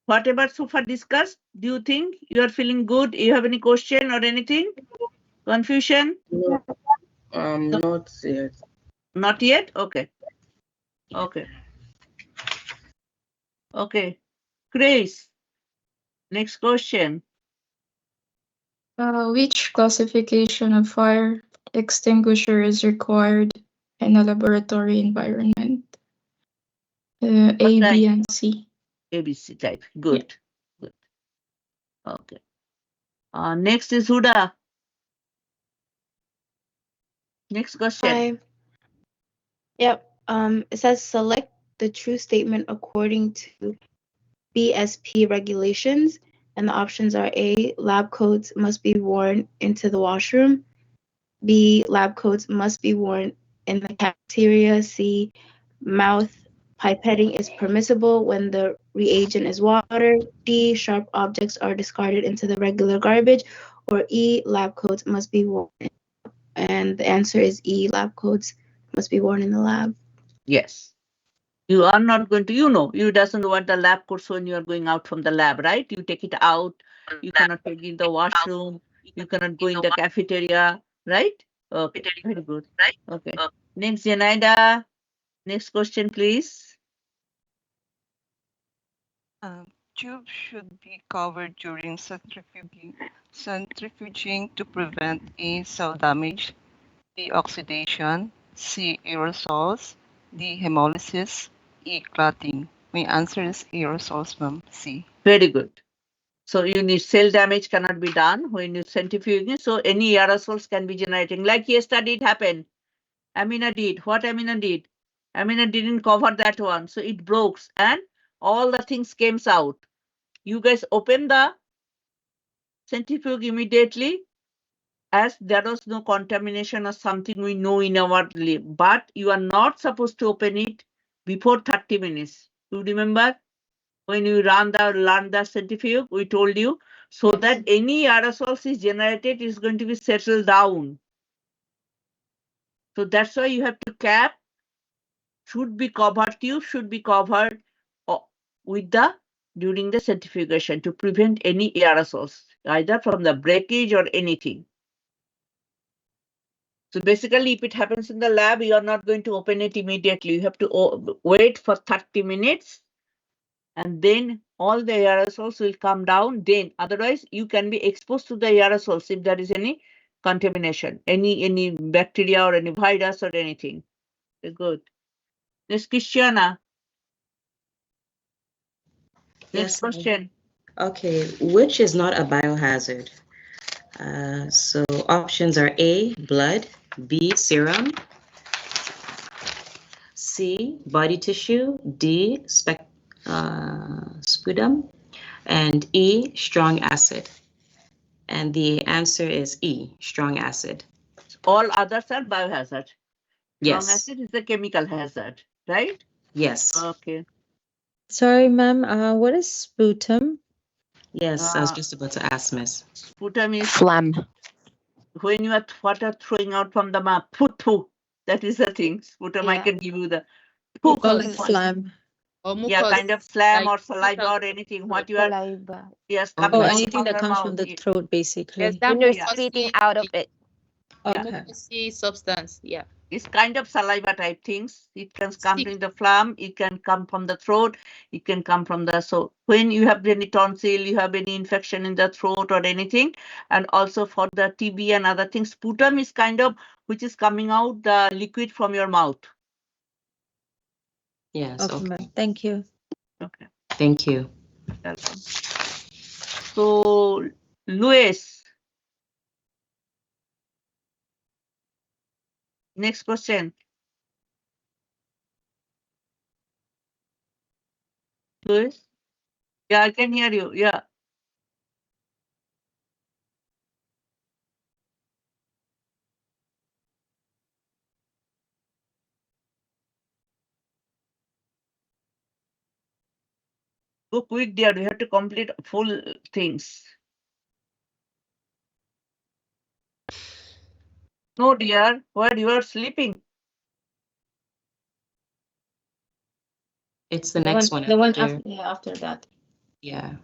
Whatever so far discussed, do you think you are feeling good? You have any question or anything? Confusion? No, not yet. Not yet? Okay. Okay. Okay. Chris, next question. Which classification of fire extinguisher is required in a laboratory environment? A, B, and C. ABC type. Good. Yeah. Good. Okay. Next is Huda. Next question. Hi. Yep. It says select the true statement according to BSP regulations, and the options are A, lab coats must be worn into the washroom, B, lab coats must be worn in the cafeteria, C, mouth Pipetting is permissible when the reagent is water. D. Sharp objects are discarded into the regular garbage. Or E. Lab coats must be worn. And the answer is E. Lab coats must be worn in the lab. Yes. You are not going to, you doesn't want the lab coats when you are going out from the lab, right? You take it out. You cannot take it in the washroom. You cannot go in the cafeteria, right? Okay, very good. Okay. Next, Zenaida. Next question, please. Tubes should be covered during centrifuging to prevent A. Cell damage, B. Oxidation, C. Aerosols, D. Hemolysis, E. Clotting. My answer is aerosols, ma'am. C. Very good. So you need cell damage cannot be done when you centrifuging. So any aerosols can be generating. Like yesterday it happened. Amina did. What Amina did? Amina didn't cover that one. So it broke and all the things came out. You guys open the centrifuge immediately as there was no contamination or something we know in our lab. But you are not supposed to open it before 30 minutes. You remember? When you learn the centrifuge, we told you, so that any aerosols is generated is going to be settled down. So that's why you have to cap, should be covered, tube should be covered with during the centrifugation to prevent any aerosols, either from the breakage or anything. So basically, if it happens in the lab, you are not going to open it immediately. You have to wait for 30 minutes and then all the aerosols will come down. Then otherwise you can be exposed to the aerosols if there is any contamination, any bacteria or any virus or anything. Okay, good. Next, Christiana. Next Yes. question. Okay, which is not a biohazard? So options are A, blood, B, serum, C, body tissue, D, sputum, and E, strong acid. And the answer is E, strong acid. All others are biohazard. Strong Yes. acid is a chemical hazard, right? Yes. Okay. Sorry, ma'am. What is sputum? Yes, I was just about to ask, Miss. Sputum is Phlegm. when you are water throwing out from the mouth. Poo. That is the thing. Sputum, I can give you the poo. Oh, like phlegm. Or Yeah, mucus, kind of phlegm like or saliva or anything. What you are, Saliva. yes, Oh, coming out anything from that your comes from mouth. the throat, yes, basically. that When you're Yeah. spitting mucousy, out of it. the Okay. mucousy substance. Yeah. It's kind of saliva type things. It can come Stick. from the phlegm, it can come from the throat, it can come from the, so when you have any tonsil, you have any infection in the throat or anything, and also for the TB and other things, sputum is kind of which is coming out the liquid from your mouth. Yes. Okay, Okay. ma'am. Thank you. Okay. Thank you. Welcome. So, Louis. Next question. Louis? Yeah, I can hear you. Yeah. Go quick, dear. We have to complete full things. No, dear. Where you are sleeping? It's the next one. The one after. after, yeah, after that. Yeah.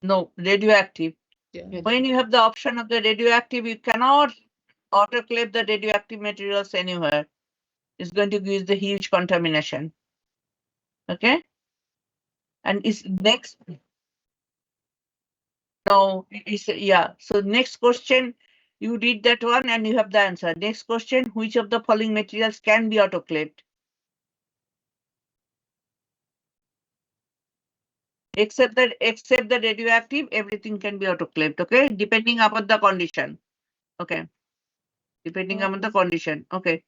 No, radioactive. Yeah. When you have the option of the radioactive, you cannot autoclave the radioactive materials anywhere. It's going to give the huge contamination. Okay? And it's next. No, it's, yeah. So next question, you read that one and you have the answer. Next question, which of the following materials can be autoclaved? Except the radioactive, everything can be autoclaved, okay? Depending upon the condition. Okay. Depending upon the condition. Okay.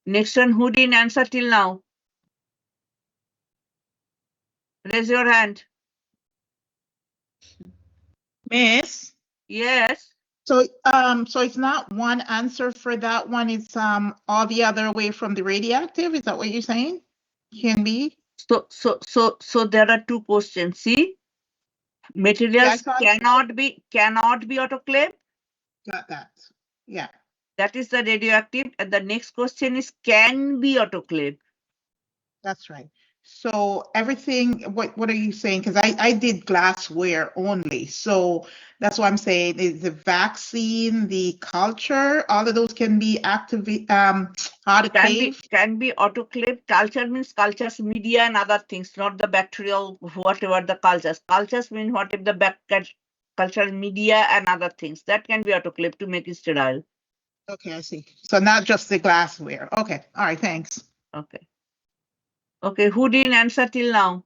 Next one, who didn't answer till now? Raise your hand. Miss. Yes. So it's not one answer for that one. It's all the other way from the radioactive. Is that what you're saying? Can be. So there are two questions. See, materials cannot be autoclave. Got that. Yeah. That is the radioactive, and the next question is can be autoclave. That's right. So everything, what are you saying? Because I did glassware only. So that's what I'm saying is the vaccine, the culture, all of those can be autoclave. Can be autoclave. Culture means cultures, media and other things, not the bacterial, whatever the cultures. Cultures mean whatever the cultural media and other things. That can be autoclave to make it sterile. Okay, I see. So not just the glassware. Okay. All right, thanks. Okay. Okay, who didn't answer till now?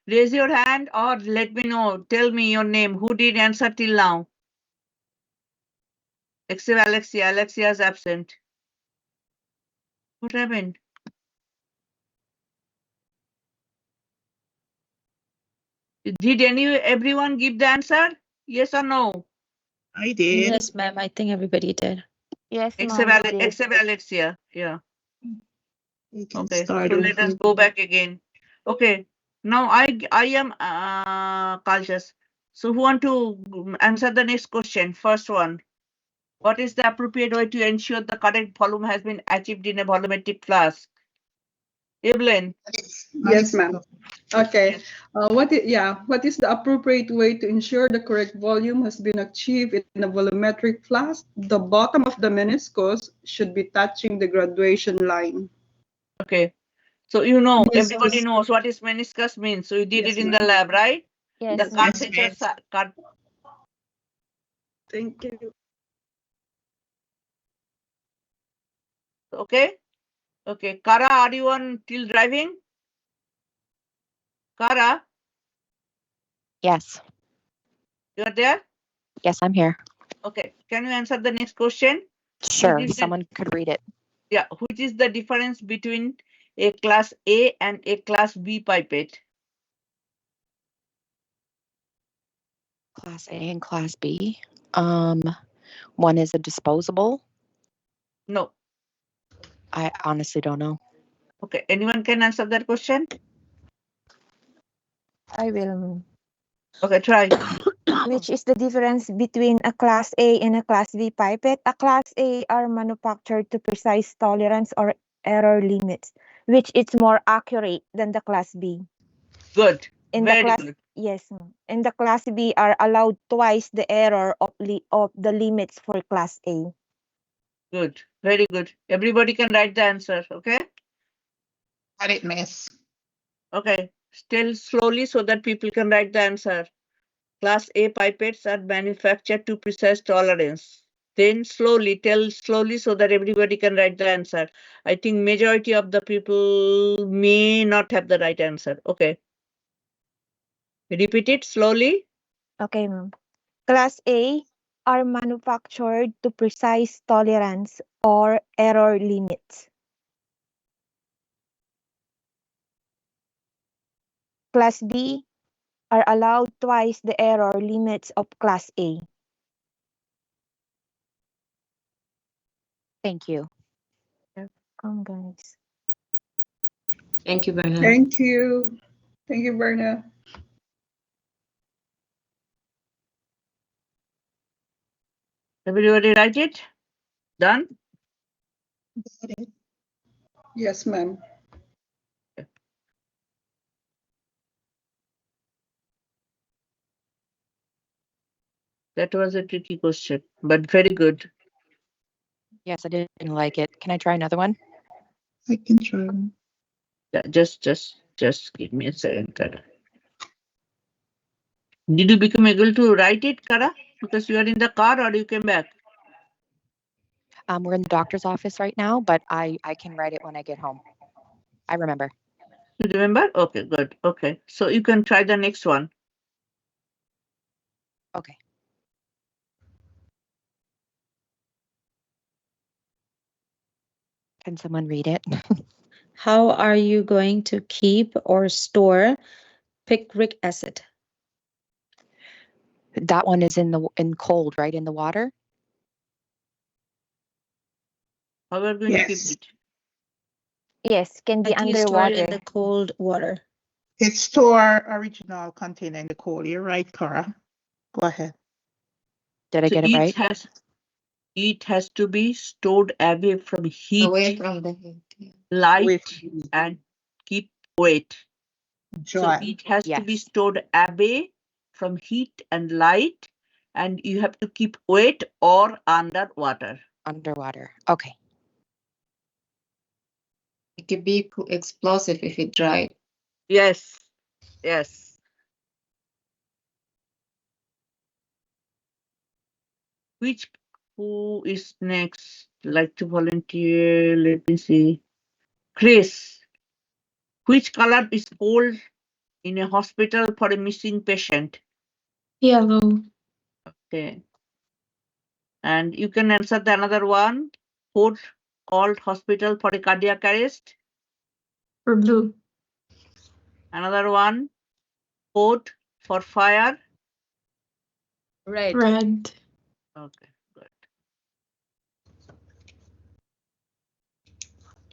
Raise your hand or let me know. Tell me your name. Who did answer till now? Except Alexia. Alexia is absent. What happened? Did everyone give the answer? Yes or no? I did. Yes, ma'am. I think everybody did. Yes, Except, ma'am, we did. except Alexia. Yeah. Okay. So start let us over. go back again. Okay. Now I am cautious. So who want to answer the next question? First one. What is the appropriate way to ensure the correct volume has been achieved in a volumetric flask? Evelyn. Yes, ma'am. Okay. What is the appropriate way to ensure the correct volume has been achieved in a volumetric flask? The bottom of the meniscus should be touching the graduation line. Okay. So you know, Meniscus. everybody knows what is meniscus means. So you did Yes, it in ma'am. the lab, right? Yes, The ma'am. curvature Thank you. Okay. Okay. Kara, are you on till driving? Kara, Yes. you are there? Yes, I'm here. Okay. Can you answer the next question? Sure. Someone could read it. Yeah. Which is the difference between a class A and a class B pipette? Class A and Class B. One is a disposable. No. I honestly don't know. Okay. Anyone can answer that question? I will. Okay, try. Which is the difference between a Class A and a Class B pipette? A Class A are manufactured to precise tolerance or error limits, which is more accurate than the Class B. Good. In Very the class, good. yes, in the Class B are allowed twice the error of the limits for Class A. Good. Very good. Everybody can write the answer. Okay. Got it, miss. Okay. Still slowly so that people can write the answer. Class A pipettes are manufactured to precise tolerance. Then tell slowly so that everybody can write the answer. I think majority of the people may not have the right answer. Okay. Repeat it slowly. Okay, ma'am. Class A are manufactured to precise tolerance or error limits. Class B are allowed twice the error limits of Class A. Thank you. Welcome, guys. Thank you, Berna. Thank you. Thank you, Berna. Everybody write it? Done? Yes, ma'am. That was a tricky question, but very good. Yes, I didn't like it. Can I try another one? I can try. Yeah, just give me a second, Kara. Did you become able to write it, Kara? Because you are in the car or you came back? We're in the doctor's office right now, but I can write it when I get home. I remember. You remember? Okay, good. Okay. So you can try the next one. Okay. Can someone read it? How are you going to keep or store picric acid? That one is in cold, right? In the water? How are we going to keep Yes. it? Yes, can be I think you store it in underwater. the cold water. It's store original container in the cold. You're right, Cora. Go ahead. Did I So get it right? it has to be stored away from heat, Away from the heat. Yeah. light, With and keep wet. So Joy. it has to be Yes. stored away from heat and light, and you have to keep wet or underwater. Underwater. Okay. It could be explosive if it dried. Yes, yes. Who is next? Like to volunteer? Let me see. Chris, which color is called in a hospital for a missing patient? Yellow. Okay. And you can answer the another one. Code called hospital for a cardiac arrest. For blue. Another one. Code for fire. Red. Red. Okay, good.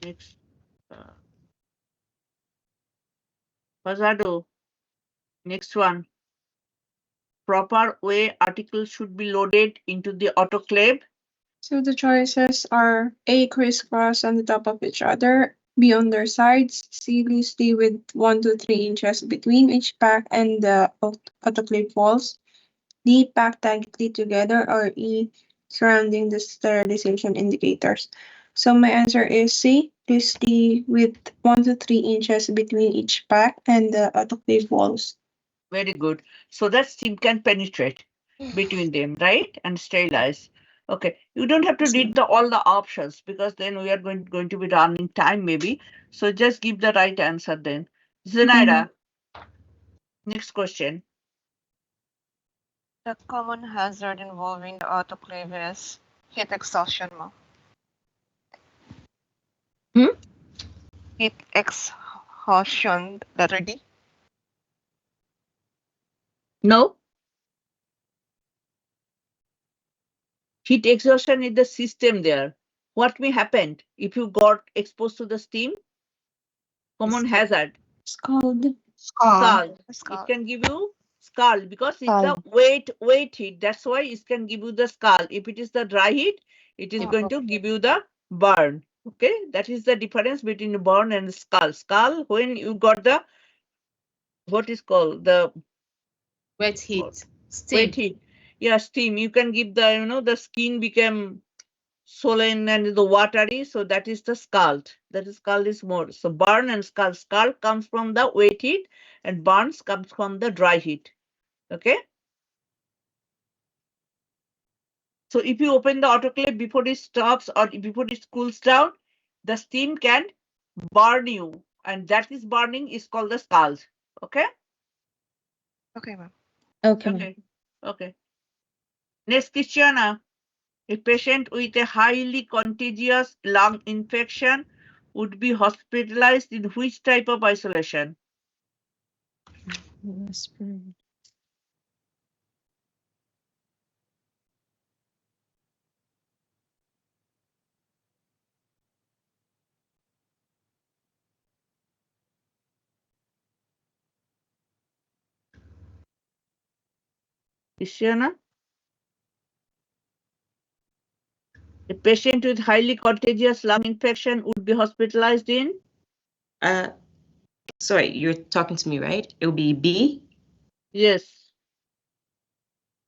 Next. Fazado. Next one. Proper way articles should be loaded into the autoclave. So the choices are A, crisscross on the top of each other, B, on their sides, C, loosely with 1 to 3 inches between each pack and the autoclave walls, D, packed tightly together, or E, surrounding the sterilization indicators. So my answer is C, loosely with 1 to 3 inches between each pack and the autoclave walls. Very good. So that steam can penetrate between them, right? And sterilize. Okay. You don't have to read all the options because then we are going to be running time maybe. So just give the right answer then. Zenaida, next question. The common hazard involving the autoclave is heat exhaustion mo. Heat exhaustion, letter D. No. Heat exhaustion is the system there. What may happen if you got exposed to the steam? Common hazard. Scald. Scald. It Scald. can give you scald because it's the Scald. weight heat. That's why it can give you the scald. If it is the dry heat, it is going to give you the burn. Okay, that is the difference between burn and scald. Scald when you got the what is called the Wet heat. Steam. wet heat. Yeah, steam. You can give the the skin become swollen and the watery. So that is the scald. That is scald is more. So burn and scald. Scald comes from the wet heat and burns comes from the dry heat. Okay. So if you open the autoclave before it stops or before it cools down, the steam can burn you. And that is burning is called the scald. Okay? Okay, ma'am. Okay, ma'am. Okay. Okay. Next question. A patient with a highly contagious lung infection would be hospitalized in which type of isolation? Christiana? A patient with highly contagious lung infection would be hospitalized in? Sorry, you're talking to me, right? It will be B? Yes.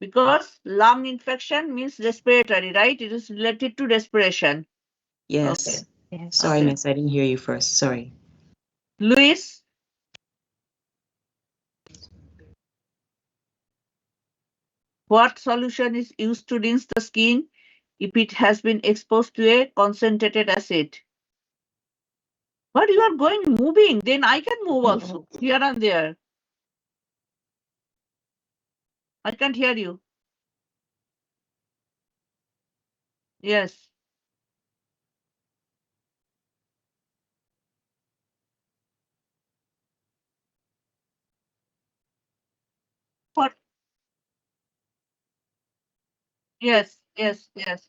Because lung infection means respiratory, right? It is related to respiration. Yes. Okay. Sorry, Okay. miss, I didn't hear you first. Sorry. Luis? What solution is used to rinse the skin if it has been exposed to a concentrated acid? But you are going moving, then I can move also here and there. I can't hear you. Yes. For yes, yes, yes,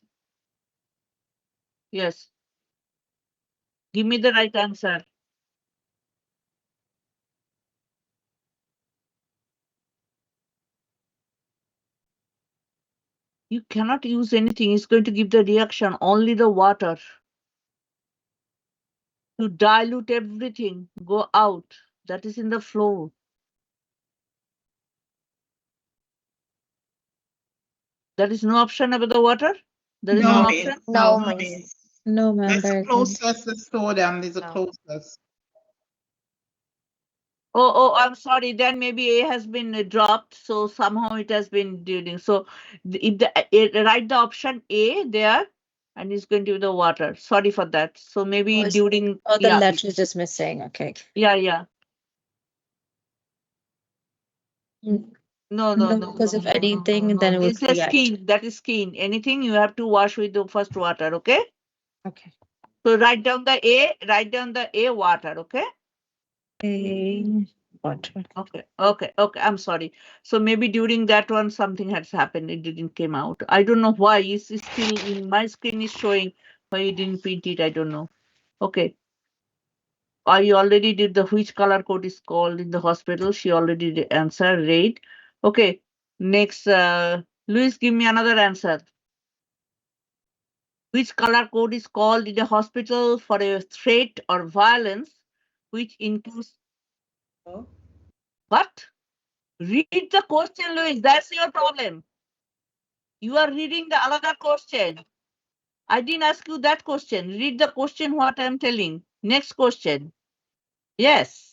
yes. Give me the right answer. You cannot use anything. It's going to give the reaction, only the water. To dilute everything, go out. That is in the flow. There is no option about the water? There is no No, option? No, no, miss. No, ma'am, That's the there isn't. closest, the sodium is the No. closest. Oh, I'm sorry. Then maybe A has been dropped, so somehow it has been dealing. So if write the option A there, and it's going to be the water. Sorry for that. So maybe Oh, during Oh, the yeah, letter is just missing. Okay. yeah. Mm, No, No, because if anything, then it would It's a react. skin. That is skin. Anything you have to wash with the first water. Okay. Okay. So write down the A. Write down the A water. Okay. A water. Okay. I'm sorry. So maybe during that one something has happened. It didn't came out. I don't know why. It's still in my screen is showing why you didn't print it. I don't know. Okay. I already did the which color code is called in the hospital. She already did answer red. Okay. Next, Luis, give me another answer. Which color code is called in the hospital for a threat or violence, which includes what? Read the question, Louis. That's your problem. You are reading the another question. I didn't ask you that question. Read the question what I'm telling. Next question. Yes.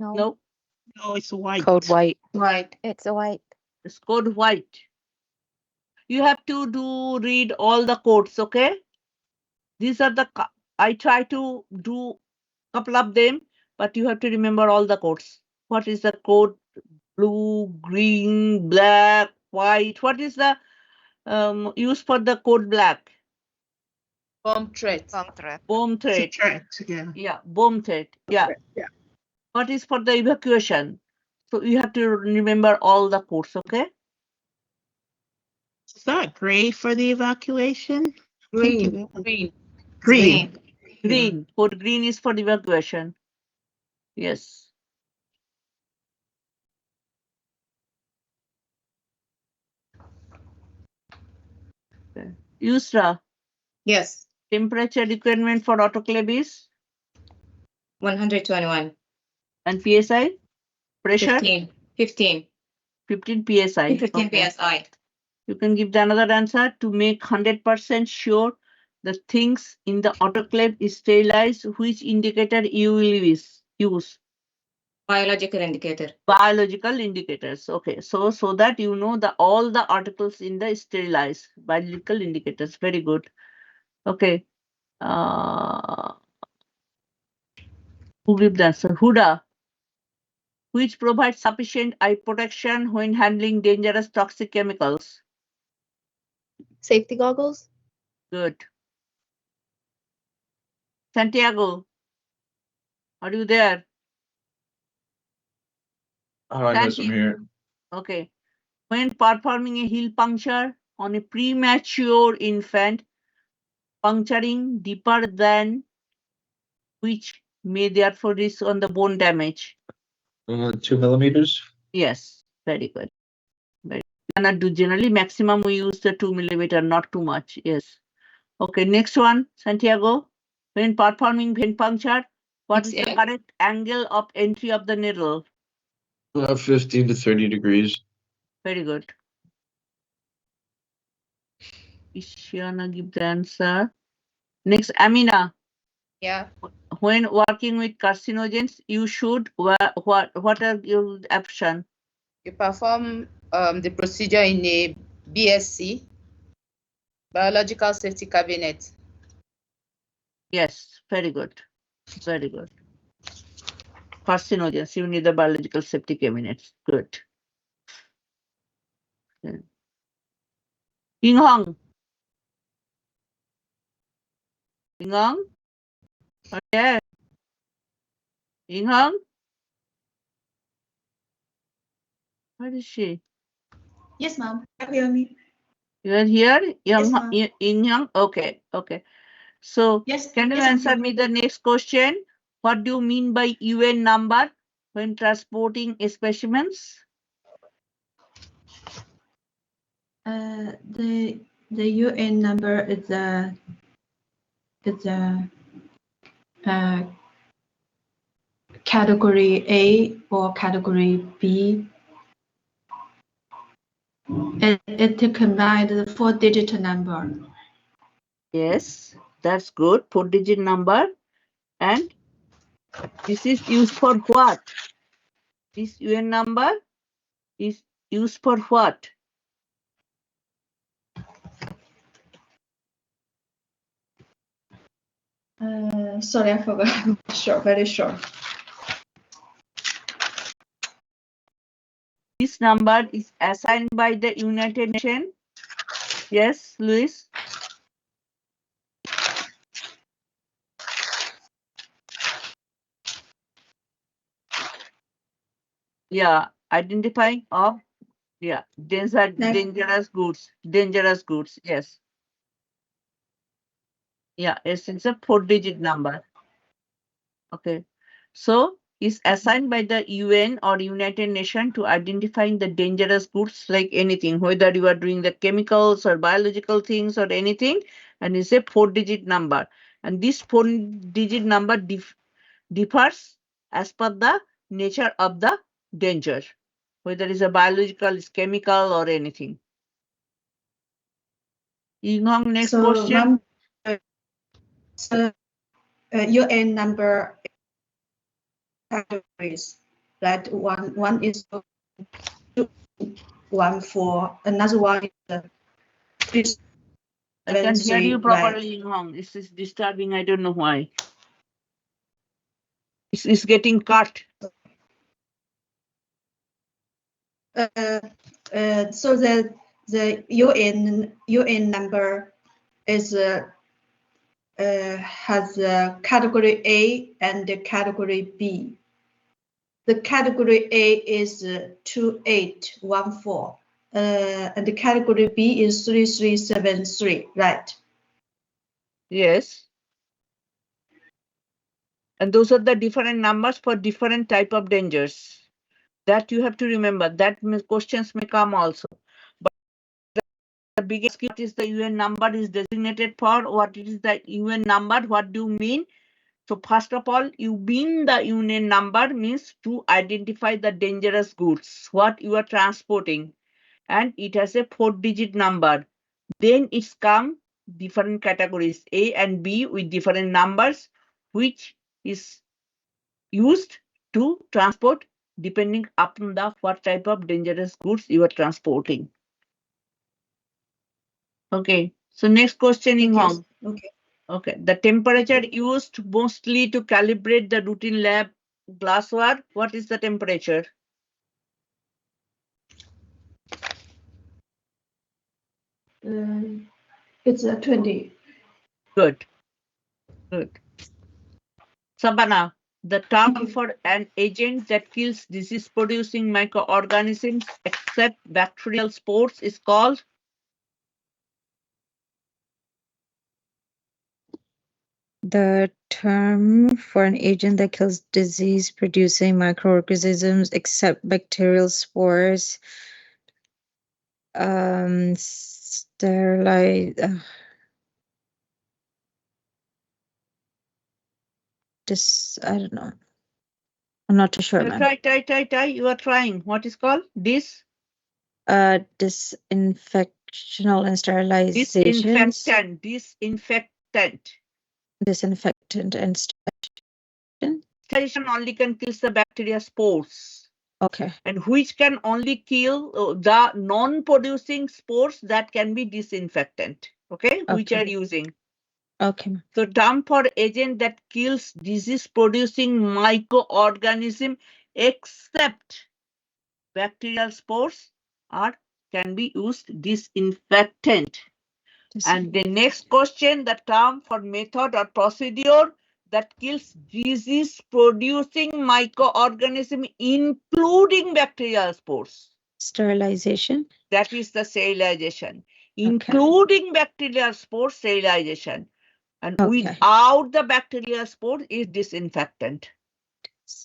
No. No. No, it's white. Code white. White. It's white. It's code white. You have to read all the codes, okay? These are the I try to do couple of them, but you have to remember all the codes. What is the code? Blue, green, black, white. What is the use for the code black? Bomb threat. Bomb threat. Bomb threat. Yeah, bomb threat. Yeah. Yeah. What is for the evacuation? So you have to remember all the codes, okay? Is that gray for the evacuation? Green. Green. Code green is for the evacuation. Yes. Okay. Yusra. Yes. Temperature requirement for autoclave is 121. and PSI? Pressure? 15. 15 PSI. 15 Okay. PSI. You can give the another answer to make 100% sure the things in the autoclave is sterilized. Which indicator you will use? Biological indicator. Biological indicators. Okay. So that you know all the articles in the sterilized biological indicators. Very good. Okay. Who give the answer? Huda. Which provides sufficient eye protection when handling dangerous toxic chemicals? Safety goggles? Good. Santiago, are you there? I miss him here. Okay. When performing a heel puncture on a premature infant, puncturing deeper than which may therefore risk on the bone damage. 2 millimeters. Yes, very good. Very. Cannot do generally. Maximum we use the 2 millimeter, not too much. Yes. Okay. Next one, Santiago. When performing vein puncture, what is the correct angle of entry of the needle? 15 to 30 degrees. Very good. Ishiana give the answer. Next, Amina. Yeah. When working with carcinogens, you should what are your option? You perform the procedure in a BSC, biological safety cabinet. Yes, very good. Very good. carcinogens. You need the biological safety cabinets. Good. Okay. Ying Hong. Ying Hong? Okay. Ying Hong? Where is she? Yes, ma'am. Can you hear me? You are here? Yes, ma'am. Ying Hong? Okay. Okay. So Yes. can you yes, answer ma'am. me the next question? What do you mean by UN number when transporting specimens? The UN number is a category A or category B. It combines the 4-digit number. Yes, that's good. 4-digit number. And this is used for what? This UN number is used for what? Sorry, I forgot. Sure, very sure. This number is assigned by the United Nations. Yes, Luis? Yeah, identifying of, yeah, dangerous goods. Dangerous goods, yes. Yeah, it's a 4-digit number. Okay. So is assigned by the UN or United Nations to identifying the dangerous goods like anything, whether you are doing the chemicals or biological things or anything, and it's a 4-digit number. And this 4-digit number differs as per the nature of the danger, whether it's a biological, it's chemical or anything. Next So, question. ma'am, UN number categories. That one is 214, another one is 3, I can't hear you 7, 3, properly, Yinghong. This is disturbing. I don't know why. It's getting cut. So the UN number is has category A and the category B. The category A is 2814, and the category B is 3373, right? Yes. And those are the different numbers for different type of dangers. That you have to remember. That questions may come also. But the biggest what is the UN number is designated for, what is the UN number, what do you mean? So first of all, you mean the UN number means to identify the dangerous goods, what you are transporting. And it has a 4-digit number. Then it's come different categories A and B with different numbers, which is used to transport depending upon the what type of dangerous goods you are transporting. Okay, so next question in Hong. Okay. Okay, the temperature used mostly to calibrate the routine lab glassware. What is the temperature? It's 20. Good. Good. Sabana, the term for an agent that kills disease-producing microorganisms except bacterial spores is called? The term for an agent that kills disease-producing microorganisms except bacterial spores, sterilize. I don't know. I'm not too sure, ma'am. Try. You are trying. What is called? Disinfectional and sterilization. Disinfectant. Disinfectant and sterilization. Sterilization only can kill the bacteria spores. Okay. And which can only kill the non-producing spores that can be disinfectant. Okay, which are using. Okay. So term for agent that kills disease-producing microorganism except bacterial spores or can be used disinfectant. And the next question, the term for method or procedure that kills disease-producing microorganism including bacterial spores. Sterilization. That is the sterilization, including bacterial spores, sterilization. And without the bacterial spores is disinfectant.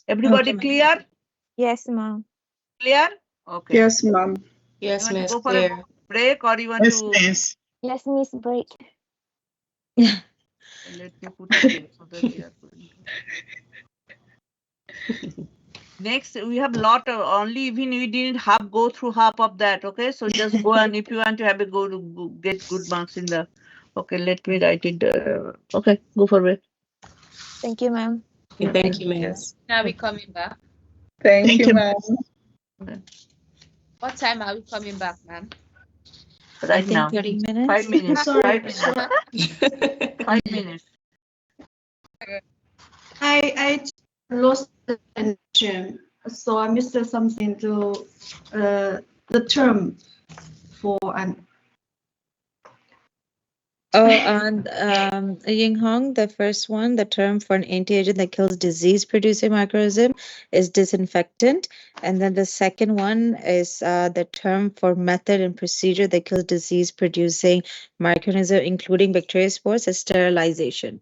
Everybody clear? Yes, ma'am. Clear? Okay. Yes, ma'am. Yes, You want to miss, go for clear. a break or you want Yes, to? miss. Yes, Miss Break. Let me put here so that we are going to. Next, we have lot of only even we didn't half go through half of that. Okay, so just go and if you want to have a go to get good marks in the. Okay, let me write it. Okay, go for it. Thank you, ma'am. Thank you, miss. Now we coming back. Thank you, ma'am. What time are we coming back, ma'am? Right I think now. 30 minutes. 5 minutes. Sorry, 5 minutes. 5 minutes. I lost the connection, so I missed something to the term for an. Oh, and Ying Hong, the first one, the term for an anti-agent that kills disease-producing microorganism is disinfectant. And then the second one is the term for method and procedure that kills disease-producing microorganism, including bacteria spores, is sterilization.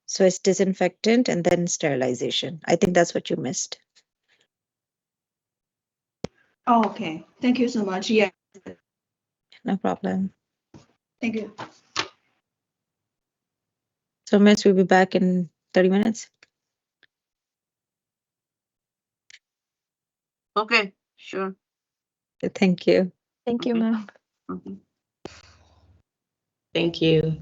So it's disinfectant and then sterilization. I think that's what you missed. Oh, okay. Thank you so much. Yeah. No problem. Thank you. So, Miss, we'll be back in 30 minutes. Okay, sure. Thank you. Thank you, ma'am. Thank you.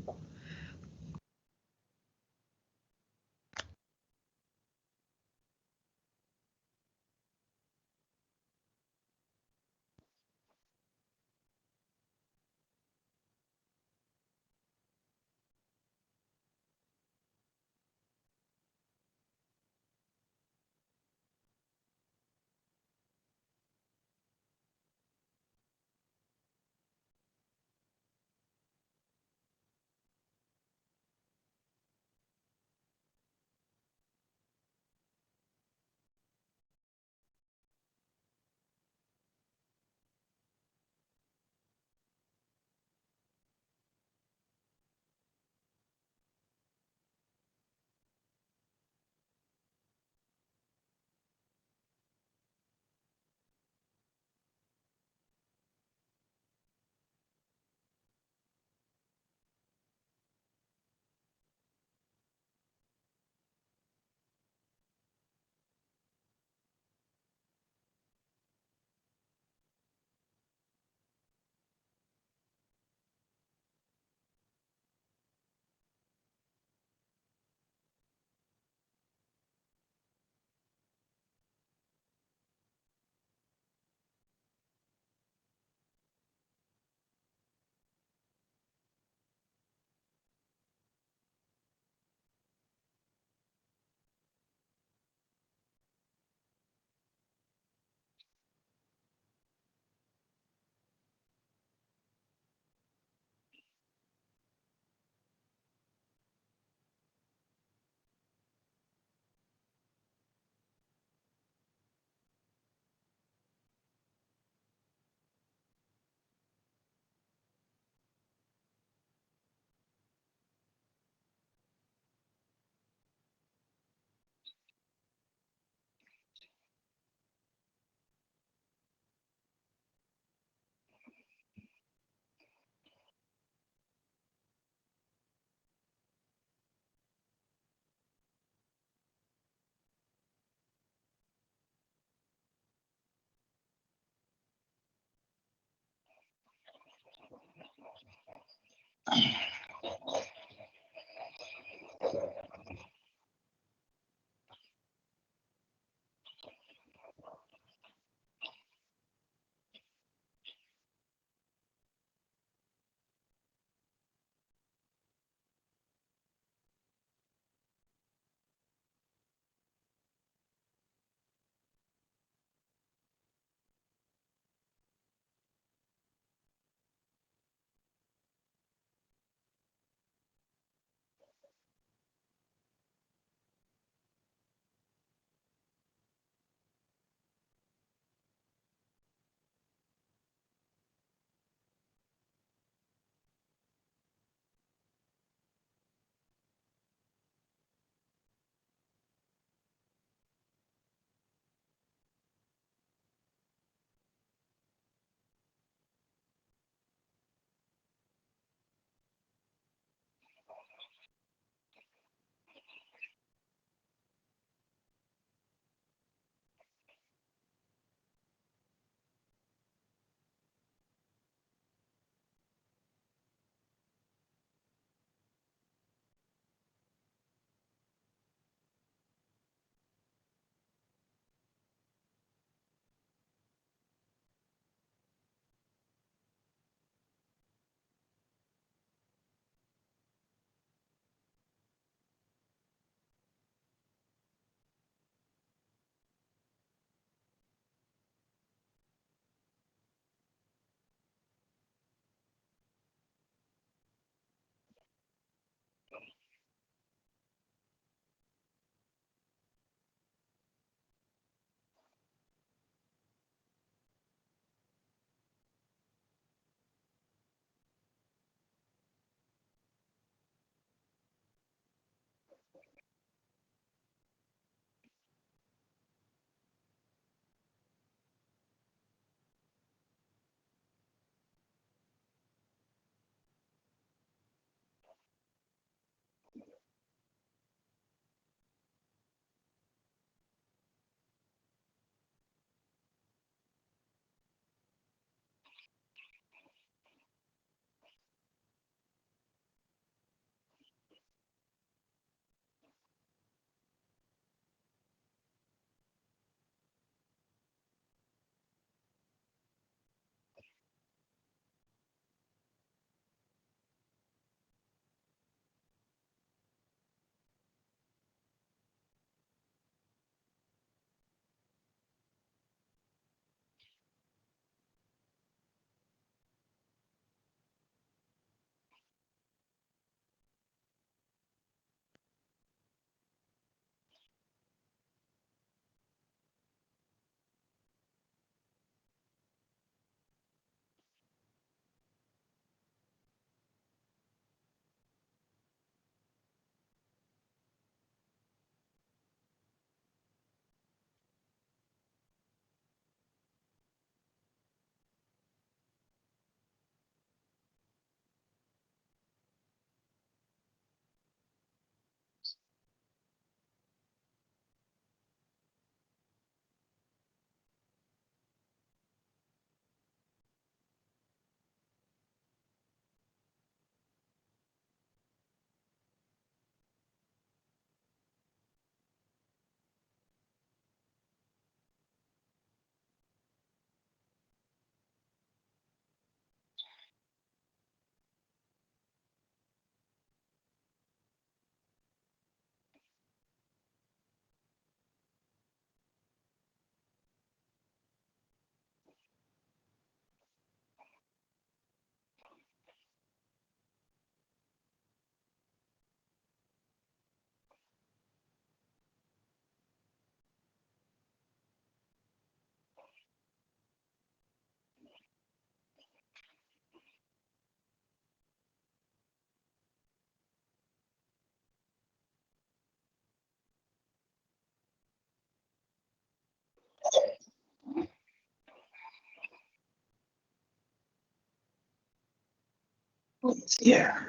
Yeah.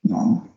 No.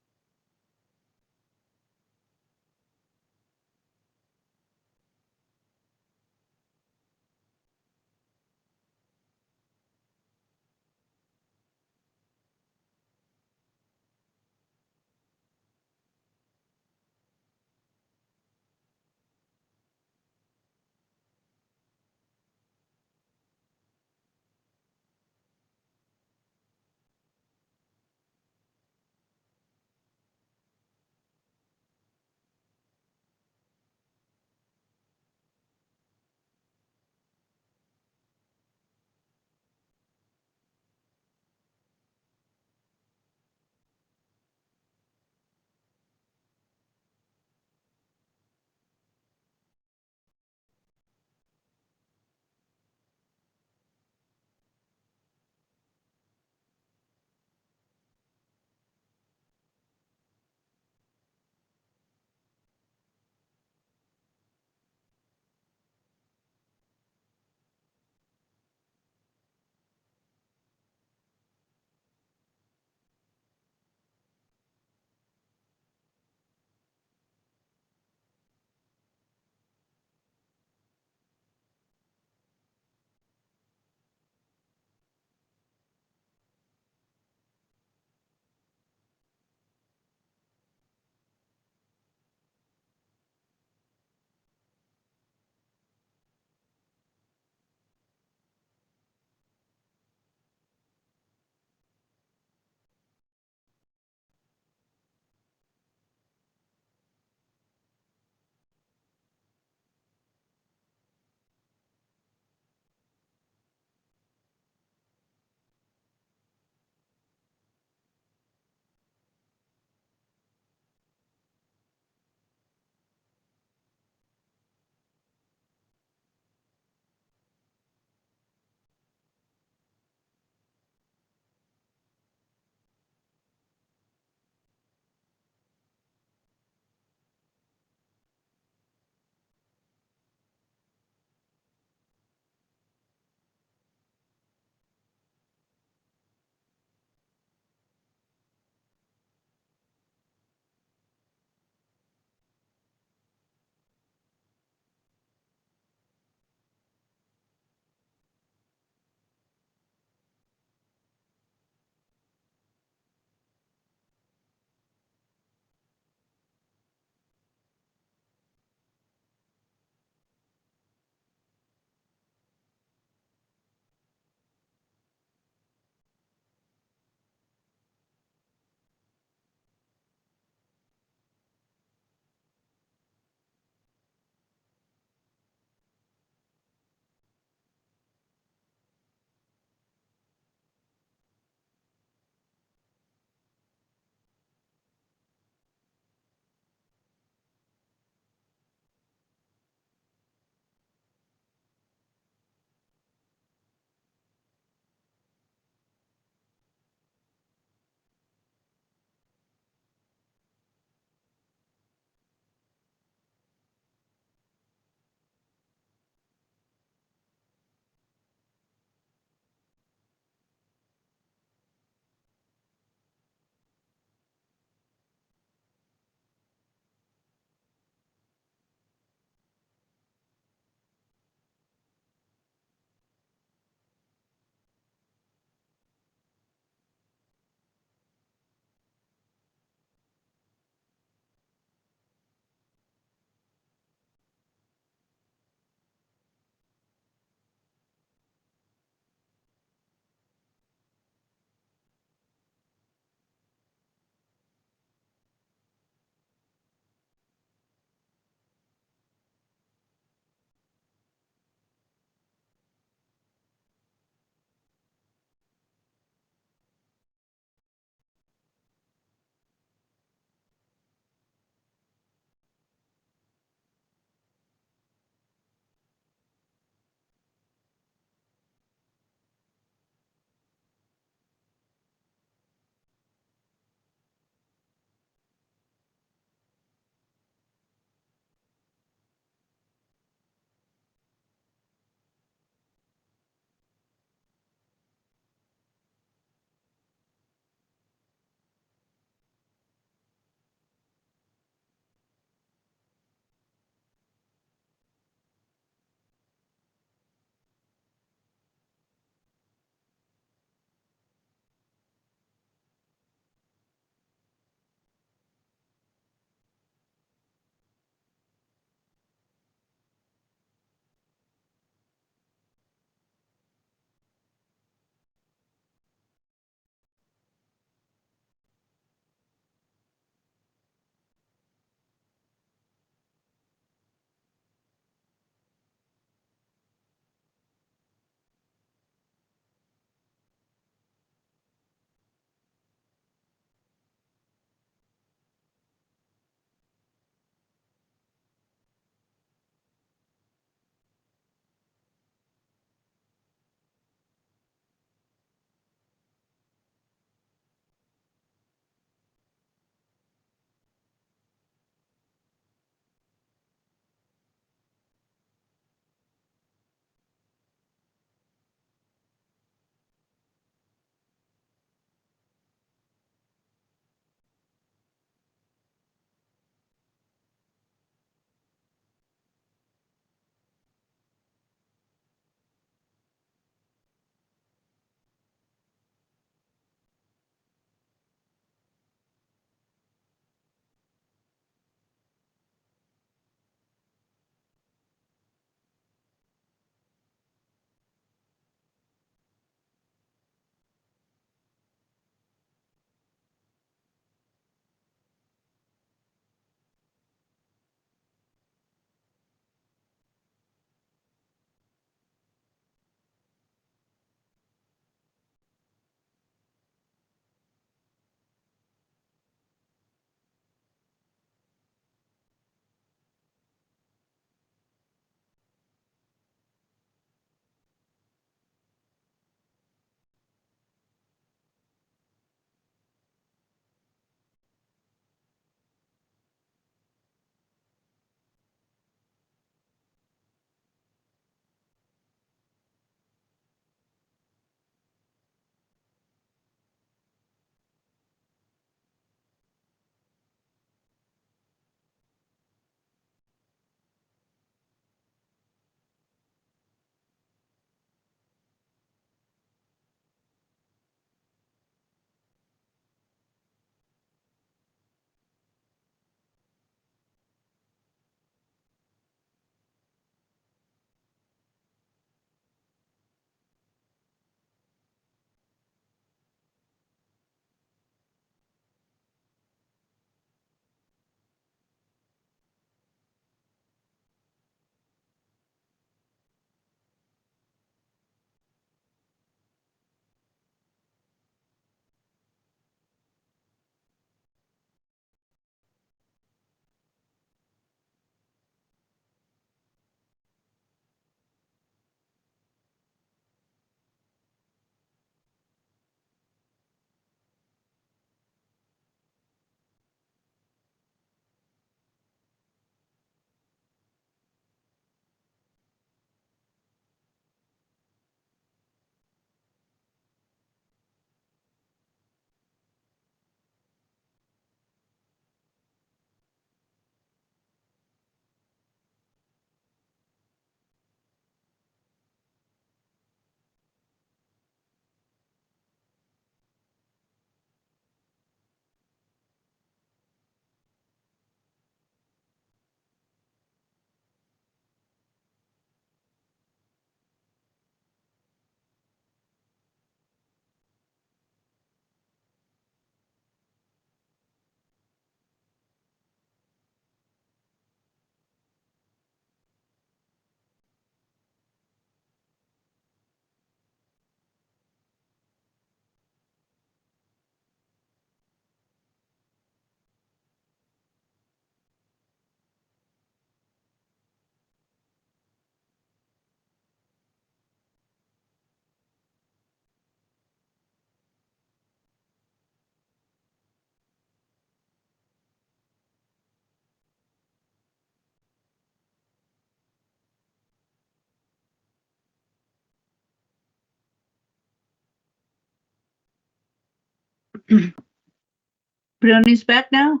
Everyone is back now?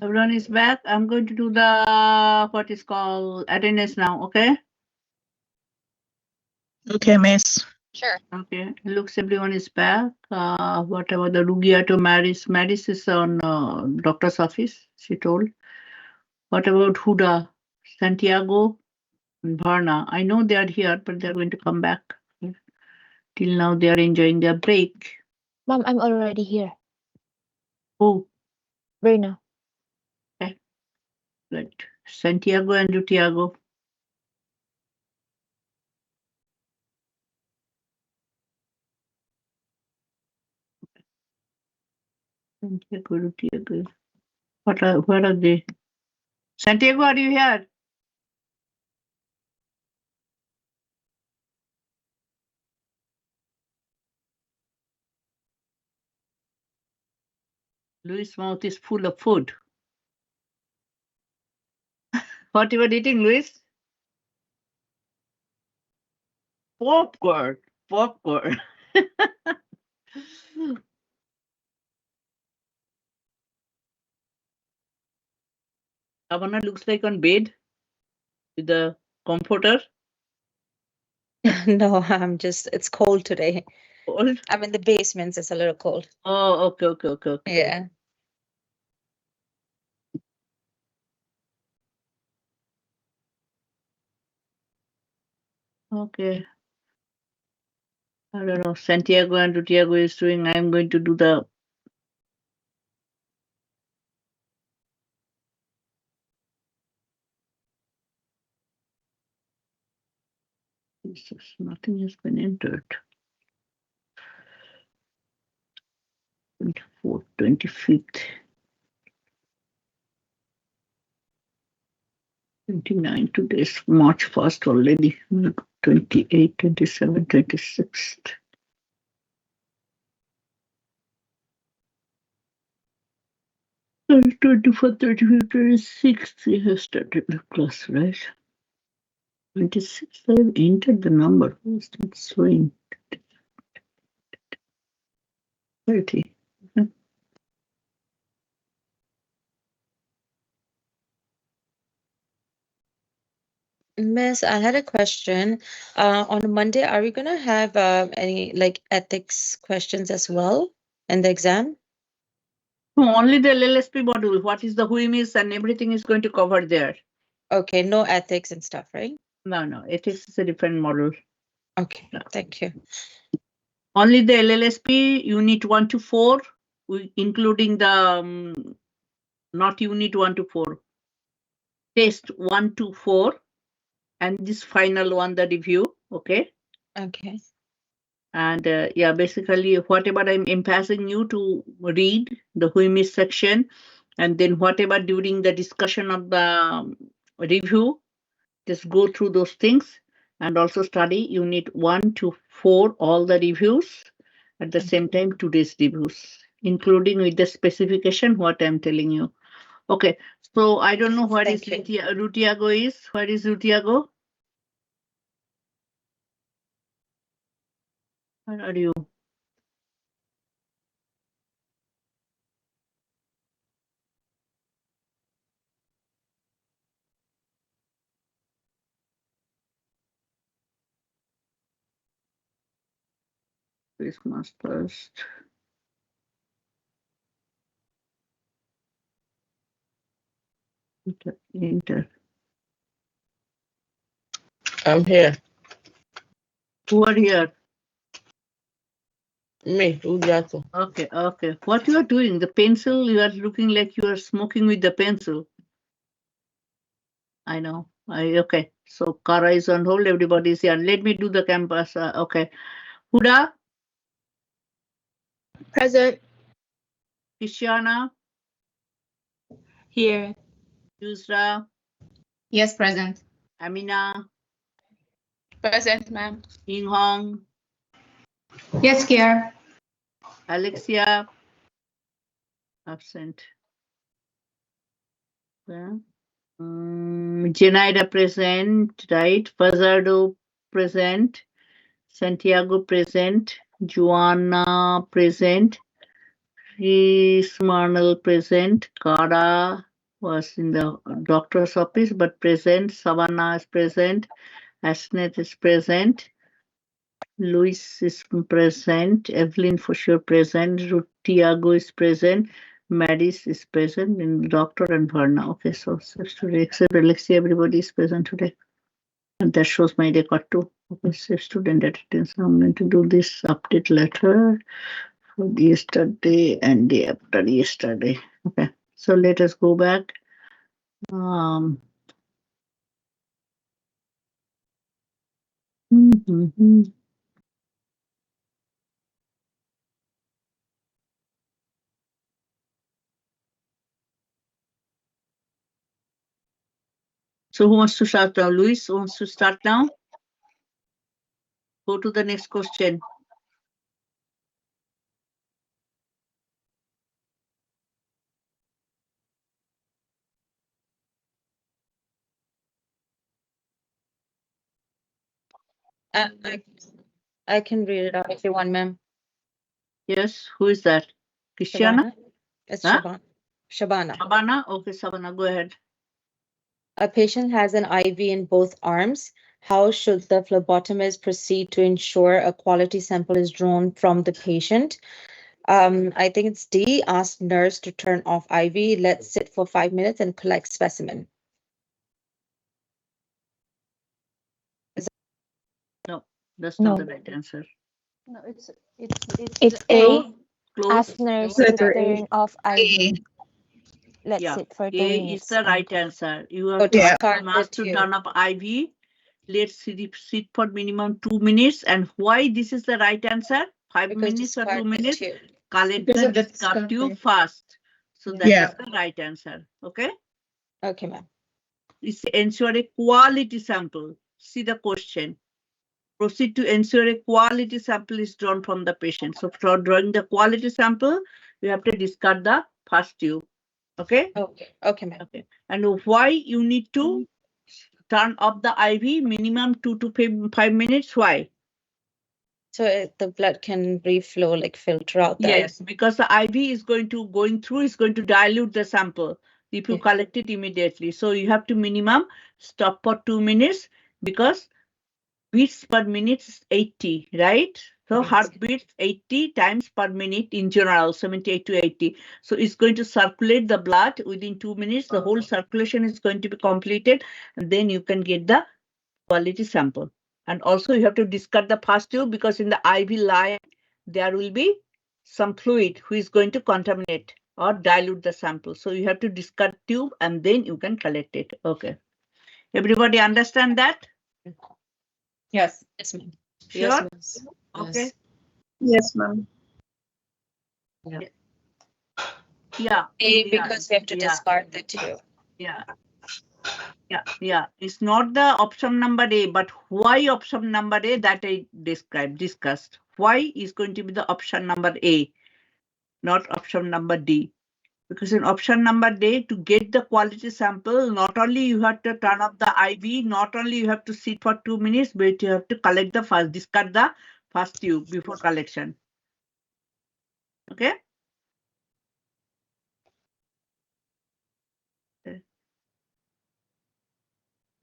Everyone is back. I'm going to do the, what is called, attendance now, okay? Okay, Miss. Sure. Okay, looks everyone is back. Whatever the Rugiato Maris is on doctor's office, she told. What about Huda, Santiago, and Varna? I know they are here, but they're going to come back. Till now, they are enjoying their break. Mom, I'm already here. Oh, Brina. okay. Good. Santiago and Lutiago. Santiago, Lutiago. Where are they? Santiago, are you here? Louis' mouth is full of food. What you were eating, Louis? Popcorn. Popcorn. Avana looks like on bed with the comforter. No, it's cold today. Cold? I'm in the basement, it's a little cold. Oh, okay. Yeah. Okay. I don't know. Santiago and Lutiago is doing. I'm going to do the. Jesus, nothing has been entered. 24th, 25th, 29. Today's March 1st already. 28, 27, 26th. 24, 35, 26th. We have started the class, right? 26th, I've entered the number. Why is that showing? 30. Miss, I had a question. On Monday, are we gonna have any like ethics questions as well in the exam? No, only the LLSP module. What is the WHIMIS and everything is going to cover there. Okay, no ethics and stuff, right? No. Ethics is a different module. Okay, thank you. Only the LLSP unit 1 to 4, including the not unit 1 to 4. Test 1 to 4, and this final one, the review. Okay. Okay. And yeah, basically whatever I'm passing you to read the WHIMIS section, and then whatever during the discussion of the review, just go through those things and also study unit 1 to 4, all the reviews at the same time, today's reviews, including with the specification, what I'm telling you. Okay, so I don't know where is Rutiago is. Where is Rutiago? Where are you? Christmas first. Enter. I'm here. Who are here? Me, Udiato. Okay. What you are doing? The pencil, you are looking like you are smoking with the pencil. I know. Okay. So Kara is on hold. Everybody is here. Let me do the campus. Okay. Huda, Present. Kishiana, Here. Yusra, Yes, present. Amina, Present, ma'am. Ying Hong, Yes, Kier. Alexia, absent. Yeah. Jenaida present, right? Fazardo present. Santiago present. Joanna present. Ismail present. Cara was in the doctor's office but present. Savannah is present. Asnet is present. Luis is present. Evelyn for sure present. Tiago is present. Maris is present. And doctor and Verna. Okay, so today except Alexia, everybody is present today. And that shows my record too. Okay, so student attendance. I'm going to do this update letter for yesterday and day after yesterday. Okay, so let us go back. So who wants to start now? Luis wants to start now? Go to the next question. I can read it out if you want, ma'am. Yes, who is that? Christiana? It's Huh? Shabana. Shabana? Okay, Shabana, go ahead. A patient has an IV in both arms. How should the phlebotomist proceed to ensure a quality sample is drawn from the patient? I think it's D. Ask nurse to turn off IV. Let sit for 5 minutes and collect specimen. No, that's No. not the right answer. No, it's It's A. Close. Ask nurse to Letter A. turn off IV. Let's Yeah, sit for 2 A minutes. is the right and- answer. You So have to ask discard nurse the to two. turn up IV. Let's sit for minimum 2 minutes. And why this is the right answer? 5 Because minutes or 2 discard the minutes? two. Collect Because the of the discard tube discard. first. So that Yeah. is the right answer. Okay. Okay, ma'am. It's ensure a quality sample. See the question. Proceed to ensure a quality sample is drawn from the patient. So for drawing the quality sample, you have to discard the first tube. Okay? Okay, ma'am. Okay. And why you need to turn off the IV minimum 2 to 5 minutes? Why? So the blood can reflow, like filter out the Yes, because the IV is going to dilute the sample if you Yeah. collect it immediately. So you have to minimum stop for 2 minutes because beats per minute is 80, right? So Yes. heartbeats 80 times per minute in general, 78 to 80. So it's going to circulate the blood within 2 minutes. The whole circulation is going to be completed, and then you can get the quality sample. And also you have to discard the first tube because in the IV line, there will be some fluid which is going to contaminate or dilute the sample. So you have to discard tube and then you can collect it. Okay. Everybody understand that? Yes. Yes, ma'am. Sure? Yes. Okay. Yes, ma'am. Yeah. Because we have to discard the two. Yeah. It's not the option number A, but why option number A that I discussed. Why is going to be the option number A, not option number D. Because in option number D, to get the quality sample, not only you have to turn off the IV, not only you have to sit for 2 minutes, but you have to discard the first tube before collection. Okay?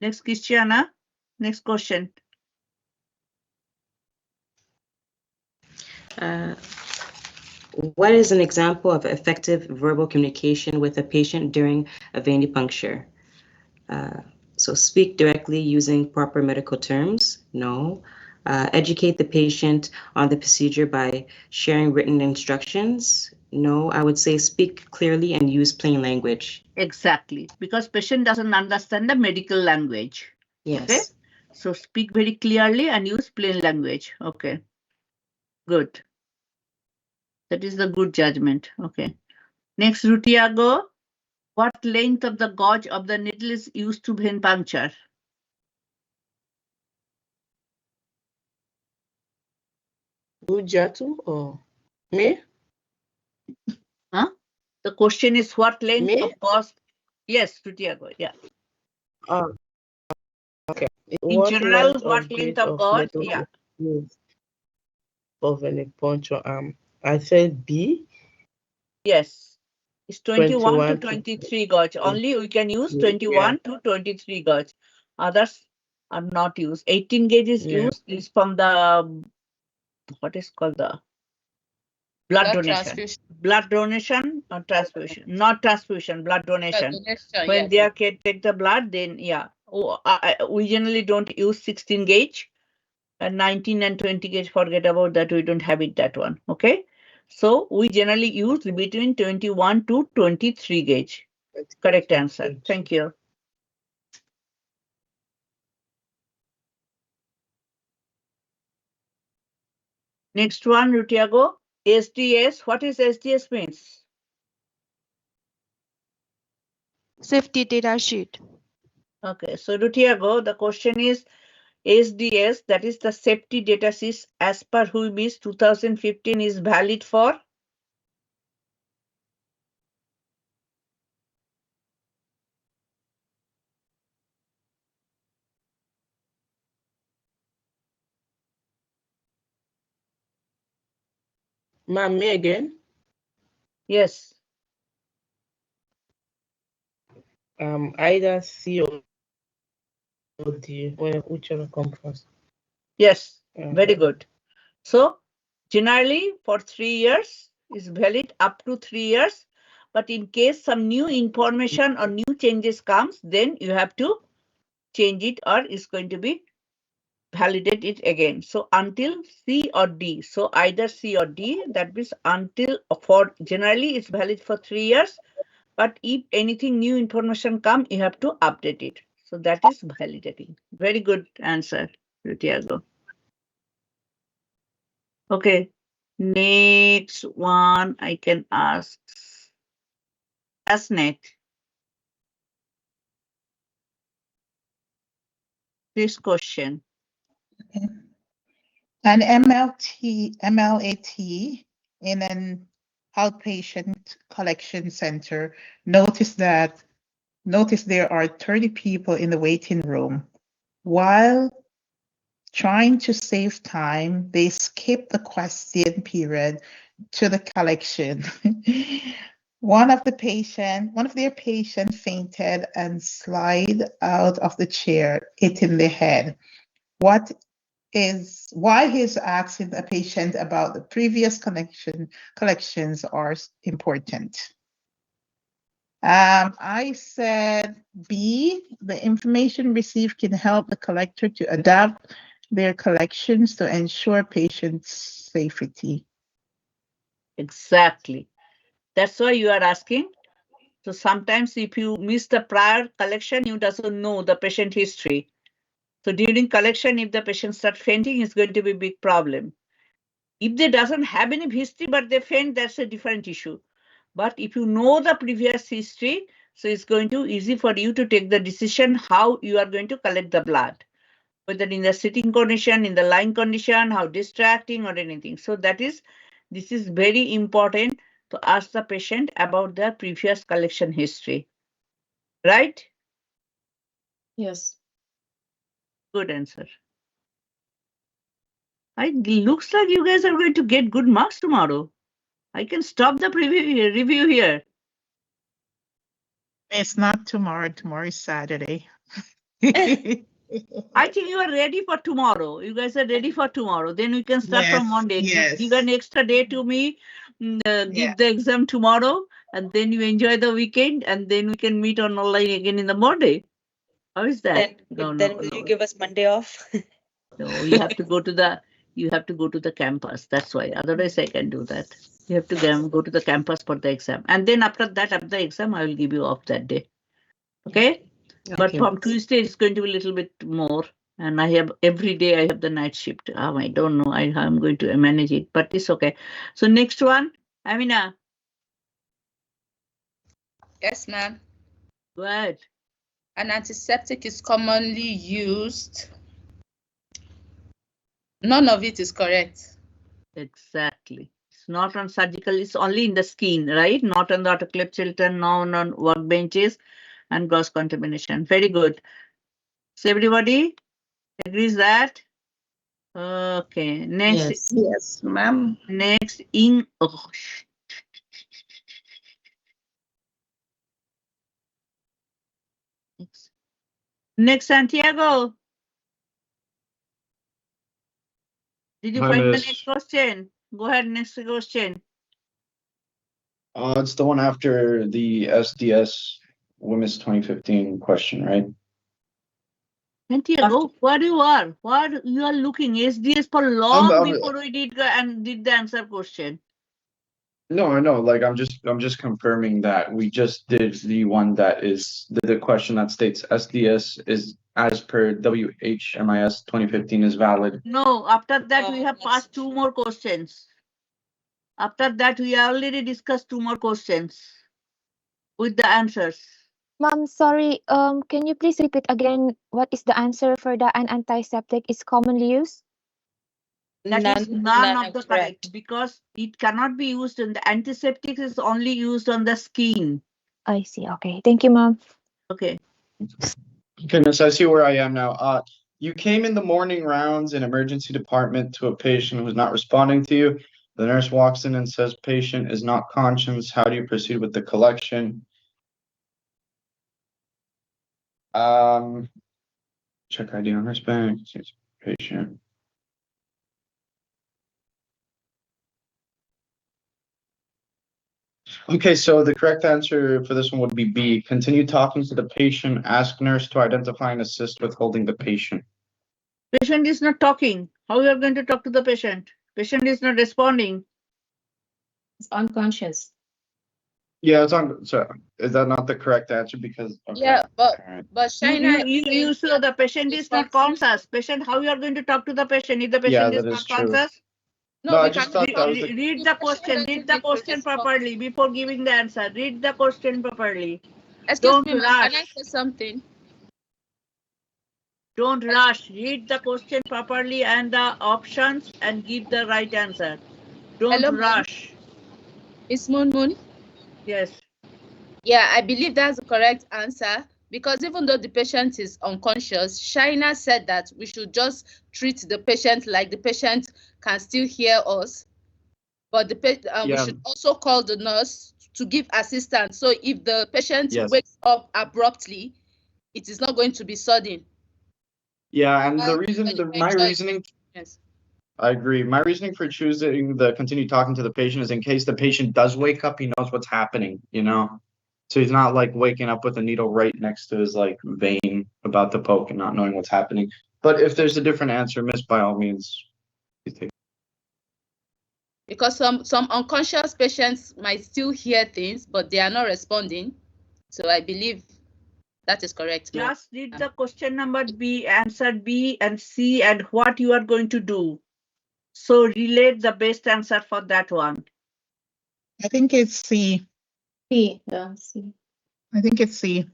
Next, Christiana. Next question. What is an example of effective verbal communication with a patient during a venipuncture? So speak directly using proper medical terms? No. Educate the patient on the procedure by sharing written instructions? No. I would say speak clearly and use plain language. Exactly, because patient doesn't understand the medical language. Yes. Okay? So speak very clearly and use plain language. Okay. Good. That is the good judgment. Okay. Next, Rutiago. What length of the gauge of the needle is used to vein puncture? Ujatu or me? Huh? The question is what length Me? of gauge? Yes, Rutiago. Yeah. Okay. In What general, length what of length gauge of of gauge? needle Yeah. is used? of venipuncture. I said B. Yes. It's 21 to 21 to 23 gauge. Only we can use 21 to 23 gauge. Others are not used. 18 gauge is used is from the what is called the blood donation. transfusion. Blood donation or transfusion. Not transfusion, blood donation. Donation, When yes. they are take the blood, then yeah. We generally don't use 16 gauge. And 19 and 20 gauge, forget about that. We don't have it that one. Okay. So we generally use between 21 to 23 gauge. Correct answer. Thank you. Next one, Rutiago. SDS. What is SDS means? Safety data sheet. Okay. So Rutiago, the question is SDS, that is the safety data sheet as per WHOIS 2015 is valid for? Ma'am, me again? Yes. Either C or D, whichever comes first. Yes. Very good. So generally for 3 years is valid up to 3 years. But in case some new information or new changes comes, then you have to change it or it's going to be validate it again. So until C or D. So either C or D, that means until for generally it's valid for 3 years. But if anything new information come, you have to update it. So that is validating. Very good answer, Rutiago. Okay. Next one I can ask. ASNET. This question. Okay. An MLAT in an outpatient collection center noticed there are 30 people in the waiting room. While trying to save time, they skip the question period to the collection. One of their patients fainted and slid out of the chair, hitting the head. Why he's asking a patient about the previous collections are important. I said B, the information received can help the collector to adapt their collections to ensure patient safety. Exactly. That's why you are asking. So sometimes if you miss the prior collection, you doesn't know the patient history. So during collection, if the patient starts fainting, it's going to be a big problem. If they doesn't have any history, but they faint, that's a different issue. But if you know the previous history, so it's going to easy for you to take the decision how you are going to collect the blood, whether in the sitting condition, in the lying condition, how distracting or anything. So this is very important to ask the patient about their previous collection history. Right? Yes. Good answer. It looks like you guys are going to get good marks tomorrow. I can stop the review here. It's not tomorrow. Tomorrow is Saturday. I think you are ready for tomorrow. You guys are ready for tomorrow. Then we can start from Monday. Give an extra day to me. Give the exam tomorrow, and then you enjoy the weekend, and then we can meet on online again in the Monday. How is that? Then will you give us Monday off? No, you have to go to the campus. That's why. Otherwise, I can do that. You have to go to the campus for the exam, and then after the exam, I will give you off that day. Okay. But from Tuesday, it's going to be a little bit more. And I have every day I have the night shift. I don't know how I'm going to manage it, but it's okay. So next one, Amina. Yes, ma'am. Go ahead. An antiseptic is commonly used. None of it is correct. Exactly. It's not on surgical, it's only in the skin, right? Not on the autoclave chilton, not on workbenches and gross contamination. Very good. So everybody agrees that? Okay. Next. Yes, ma'am. Next in. Oh. Next, Santiago. Did you Hi, find the Miss. next question? Go ahead, next question. It's the one after the SDS Women's 2015 question, right? Santiago, where you are? Where you are looking? SDS for long before we did the answer question. No, I know. Like I'm just confirming that we just did the one that is the question that states SDS is as per WHMIS 2015 is valid. No, after that we have passed 2 more questions. After that we already discussed 2 more questions with the answers. Ma'am, sorry, can you please repeat again what is the answer for the an antiseptic is commonly used? That is none of the correct because it cannot be used in the antiseptic is only used on the skin. I see. Okay. Thank you, ma'am. Okay. Goodness, I see where I am now. You came in the morning rounds in emergency department to a patient who's not responding to you. The nurse walks in and says patient is not conscious. How do you proceed with the collection? Check ID on nurse bank. Patient. Okay, so the correct answer for this one would be B. Continue talking to the patient. Ask nurse to identify and assist with holding the patient. Patient is not talking. How you are going to talk to the patient? Patient is not responding. It's unconscious. Yeah, it's on. So is that not the correct answer? Because okay. Yeah, but You, China you, you, you saw the patient is not conscious. Patient, how you are going to talk to the patient if the patient is not conscious? No, I just thought that was the. Read the question. Read the question properly before giving the answer. Read the question properly. Excuse me, Don't ma'am. Can I rush. say something? Don't rush. Read the question properly and the options and give the right answer. Don't Hello, rush. It's Moon Moon. Yes. Yeah, I believe that's the correct answer because even though the patient is unconscious, China said that we should just treat the patient like the patient can still hear us, but we should also call the nurse to give assistance. So if the patient wakes up abruptly, it is not going to be sudden. Yeah, and the reason, my reasoning. Yes. I agree. My reasoning for choosing the continue talking to the patient is in case the patient does wake up, he knows what's happening, you know? So he's not like waking up with a needle right next to his like vein about to poke and not knowing what's happening. But if there's a different answer, miss, by all means. Because some unconscious patients might still hear things, but they are not responding. So I believe that is correct. Just read the question number B, answer B and C and what you are going to do. So relate the best answer for that one. I think it's C. C. Yeah, C. I think it's C.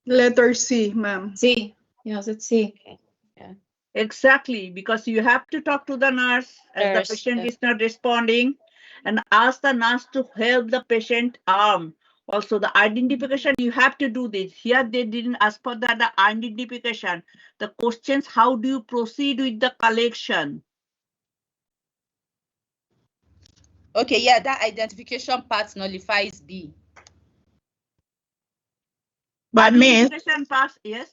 Letter C, ma'am. C. Yes, it's C. Yeah. Exactly, because you have to talk to the nurse as the patient is not responding and ask the nurse to help the patient arm. Also, the identification, you have to do this. Here, they didn't ask for the identification. The questions, how do you proceed with the collection? Okay, yeah, that identification part nullifies B. But identification part, yes.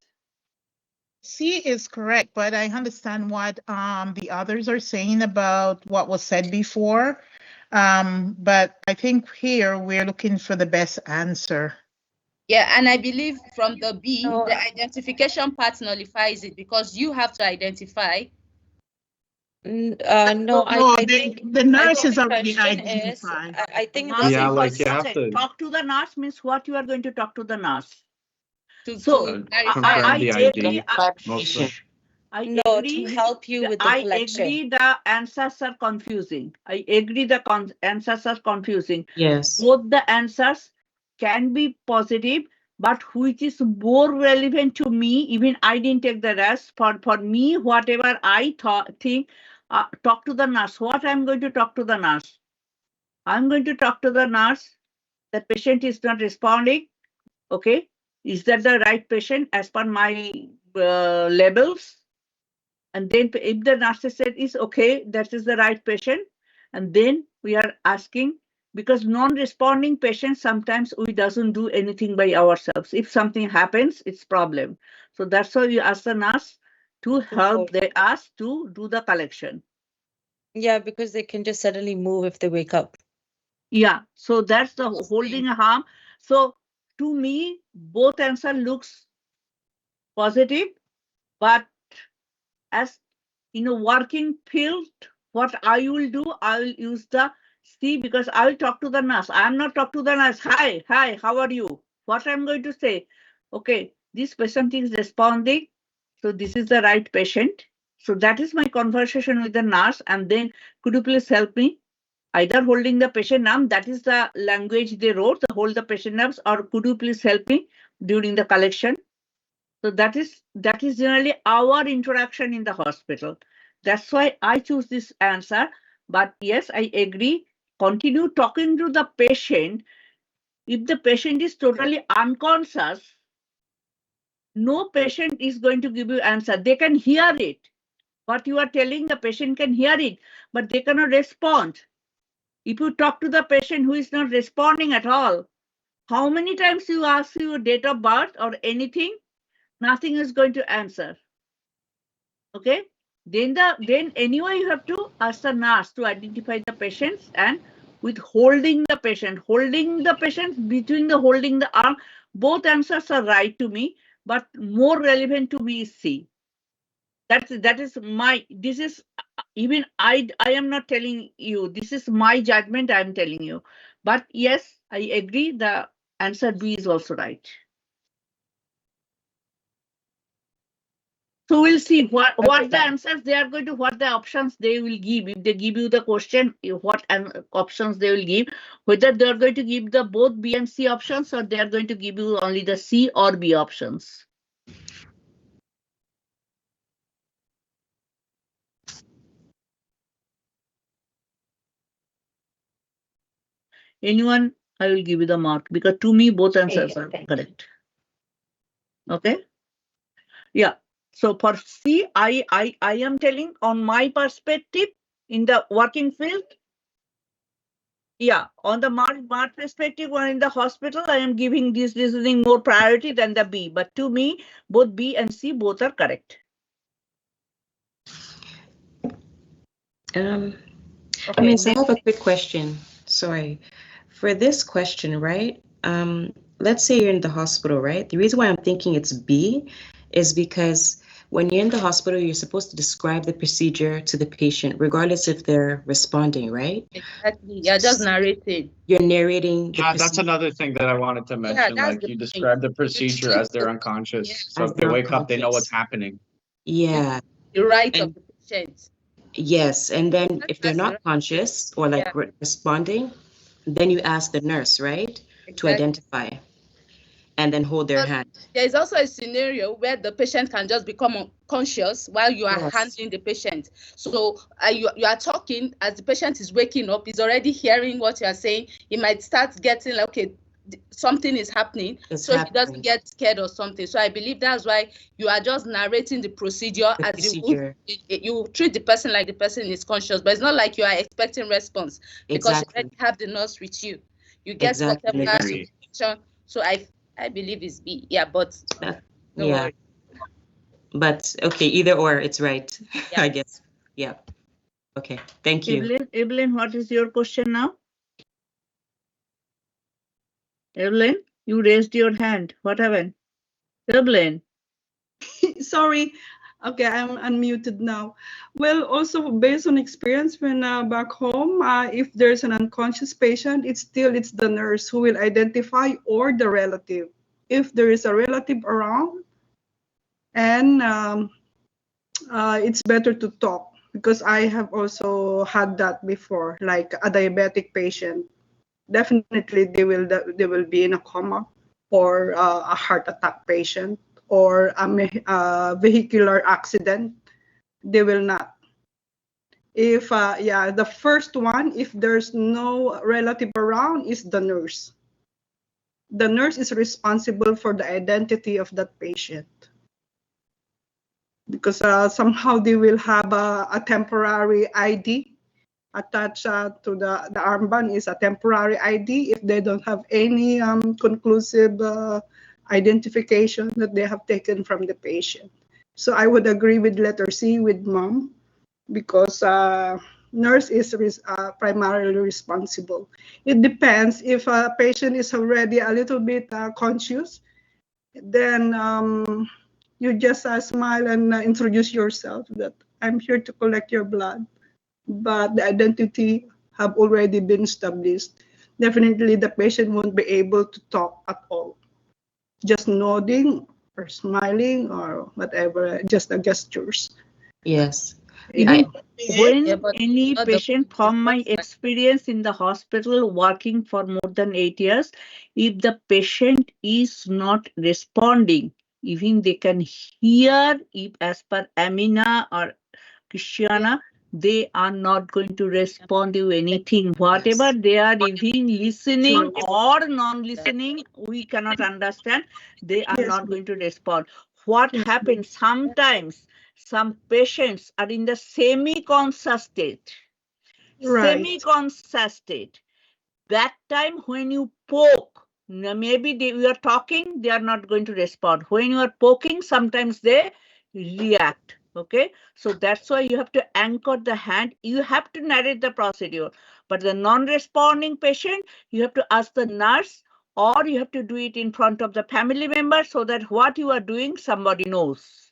C is correct, but I understand what the others are saying about what was said before. But I think here we're looking for the best answer. Yeah, and I believe from the B, the identification part nullifies it because you have to identify. No, I think the nurse is the already question is, identified. I think Nurse Yeah, is like you have important. to Talk to the nurse means what you are going to talk to the nurse. So I agree. mostly. I No, agree. to help you with the I collection. agree the answers are confusing. I agree the answers are confusing. Yes. Both the answers can be positive, but which is more relevant to me, even I didn't take the rest. For me, whatever I think, talk to the nurse. What I'm going to talk to the nurse? I'm going to talk to the nurse. The patient is not responding. Okay. Is that the right patient as per my labels? And then if the nurse said is okay, that is the right patient, and then we are asking, because non-responding patients sometimes we doesn't do anything by ourselves. If something happens, it's problem. So that's why we ask the nurse to help us to do the collection. Yeah, because they can just suddenly move if they wake up. Yeah, so that's the holding a harm. So to me, both answer looks positive, but as in a working field, what I will do, I will use the C, because I will talk to the nurse. I am not talk to the nurse. Hi, how are you? What I'm going to say? Okay, this patient is responding. So this is the right patient. So that is my conversation with the nurse. And then could you please help me? Either holding the patient arm, that is the language they wrote, the hold the patient arms, or could you please help me during the collection? So that is generally our interaction in the hospital. That's why I choose this answer. But yes, I agree. Continue talking to the patient. If the patient is totally unconscious, no patient is going to give you answer. They can hear it. What you are telling, the patient can hear it, but they cannot respond. If you talk to the patient who is not responding at all, how many times you ask your date of birth or anything, nothing is going to answer. Okay, then anyway you have to ask the nurse to identify the patients, and with holding the patient between the holding the arm, both answers are right to me, but more relevant to me is C. That is my, this is, even I am not telling you, this is my judgment I am telling you. But yes, I agree the answer B is also right. So we'll see what the answers they are going to, what the options they will give. If they give you the question, what options they will give, whether they are going to give the both B and C options, or they are going to give you only the C or B options. Anyone, I will give you the mark, because to me both answers are correct. Okay. Yeah. So for C, I am telling on my perspective in the working field. Yeah, on the mark perspective, or in the hospital, I am giving this reasoning more priority than the B. But to me, both B and C both are correct. Okay, Miss, I have a quick question. Sorry. For this question, right? Let's say you're in the hospital, right? The reason why I'm thinking it's B is because when you're in the hospital, you're supposed to describe the procedure to the patient, regardless if they're responding, right? Exactly. You're just narrating. You're narrating the Yeah, that's procedure another thing that I wanted to mention. that's Like the you point. describe the procedure as they're unconscious. So as if they they're wake up, they know what's unconscious. happening. Yeah. The right And of the patient. yes, and then if they're That's the not right. conscious or like Yeah, responding, then you ask the nurse, right, to exactly. identify and then hold their But hand. there is also a scenario where the patient can just become unconscious while you are Yes. handling the patient. So you are talking as the patient is waking up, he's already hearing what you are saying. He might start getting like, okay, something is happening. So he doesn't get scared or something. So I believe that's why you are just narrating the procedure The as procedure. you treat the person like the person is conscious, but it's not like you are expecting response because you Exactly. already have the nurse with you. You get Exactly. whatever Agree. information. So I believe it's B. Yeah, but no Yeah. worry. But okay, either or, it's right, Yeah. I guess. Yeah. Okay. Thank you. Evelyn, what is your question now? Evelyn, you raised your hand. What happened? Evelyn. Sorry. Okay, I'm unmuted now. Well, also based on experience when back home, if there's an unconscious patient, it's the nurse who will identify or the relative. If there is a relative around, and it's better to talk because I have also had that before, like a diabetic patient. Definitely, they will be in a coma, or a heart attack patient, or a vehicular accident. They will not. If the first one, if there's no relative around, is the nurse. The nurse is responsible for the identity of that patient. because somehow they will have a temporary ID attached to the armband is a temporary ID if they don't have any conclusive identification that they have taken from the patient. So I would agree with letter C with mom, because nurse is primarily responsible. It depends if a patient is already a little bit conscious, then you just smile and introduce yourself that I'm here to collect your blood, but the identity have already been established. Definitely the patient won't be able to talk at all. Just nodding or smiling or whatever, just the gestures. Yes. Even when Yeah, but any not the patient, from my experience in the hospital working for more than 8 years, if the patient is not responding, even they can hear, if as per Amina or Christiana, they are not going to respond to anything. Whatever they are even listening or non-listening, we cannot understand. They are Yes, not going to respond. What yes, happens sometimes, some patients are in the semi-conscious state. right. Semi-conscious state. That time when you poke, maybe we are talking, they are not going to respond. When you are poking, sometimes they react. Okay, so that's why you have to anchor the hand. You have to narrate the procedure. But the non-responding patient, you have to ask the nurse, or you have to do it in front of the family member so that what you are doing, somebody knows.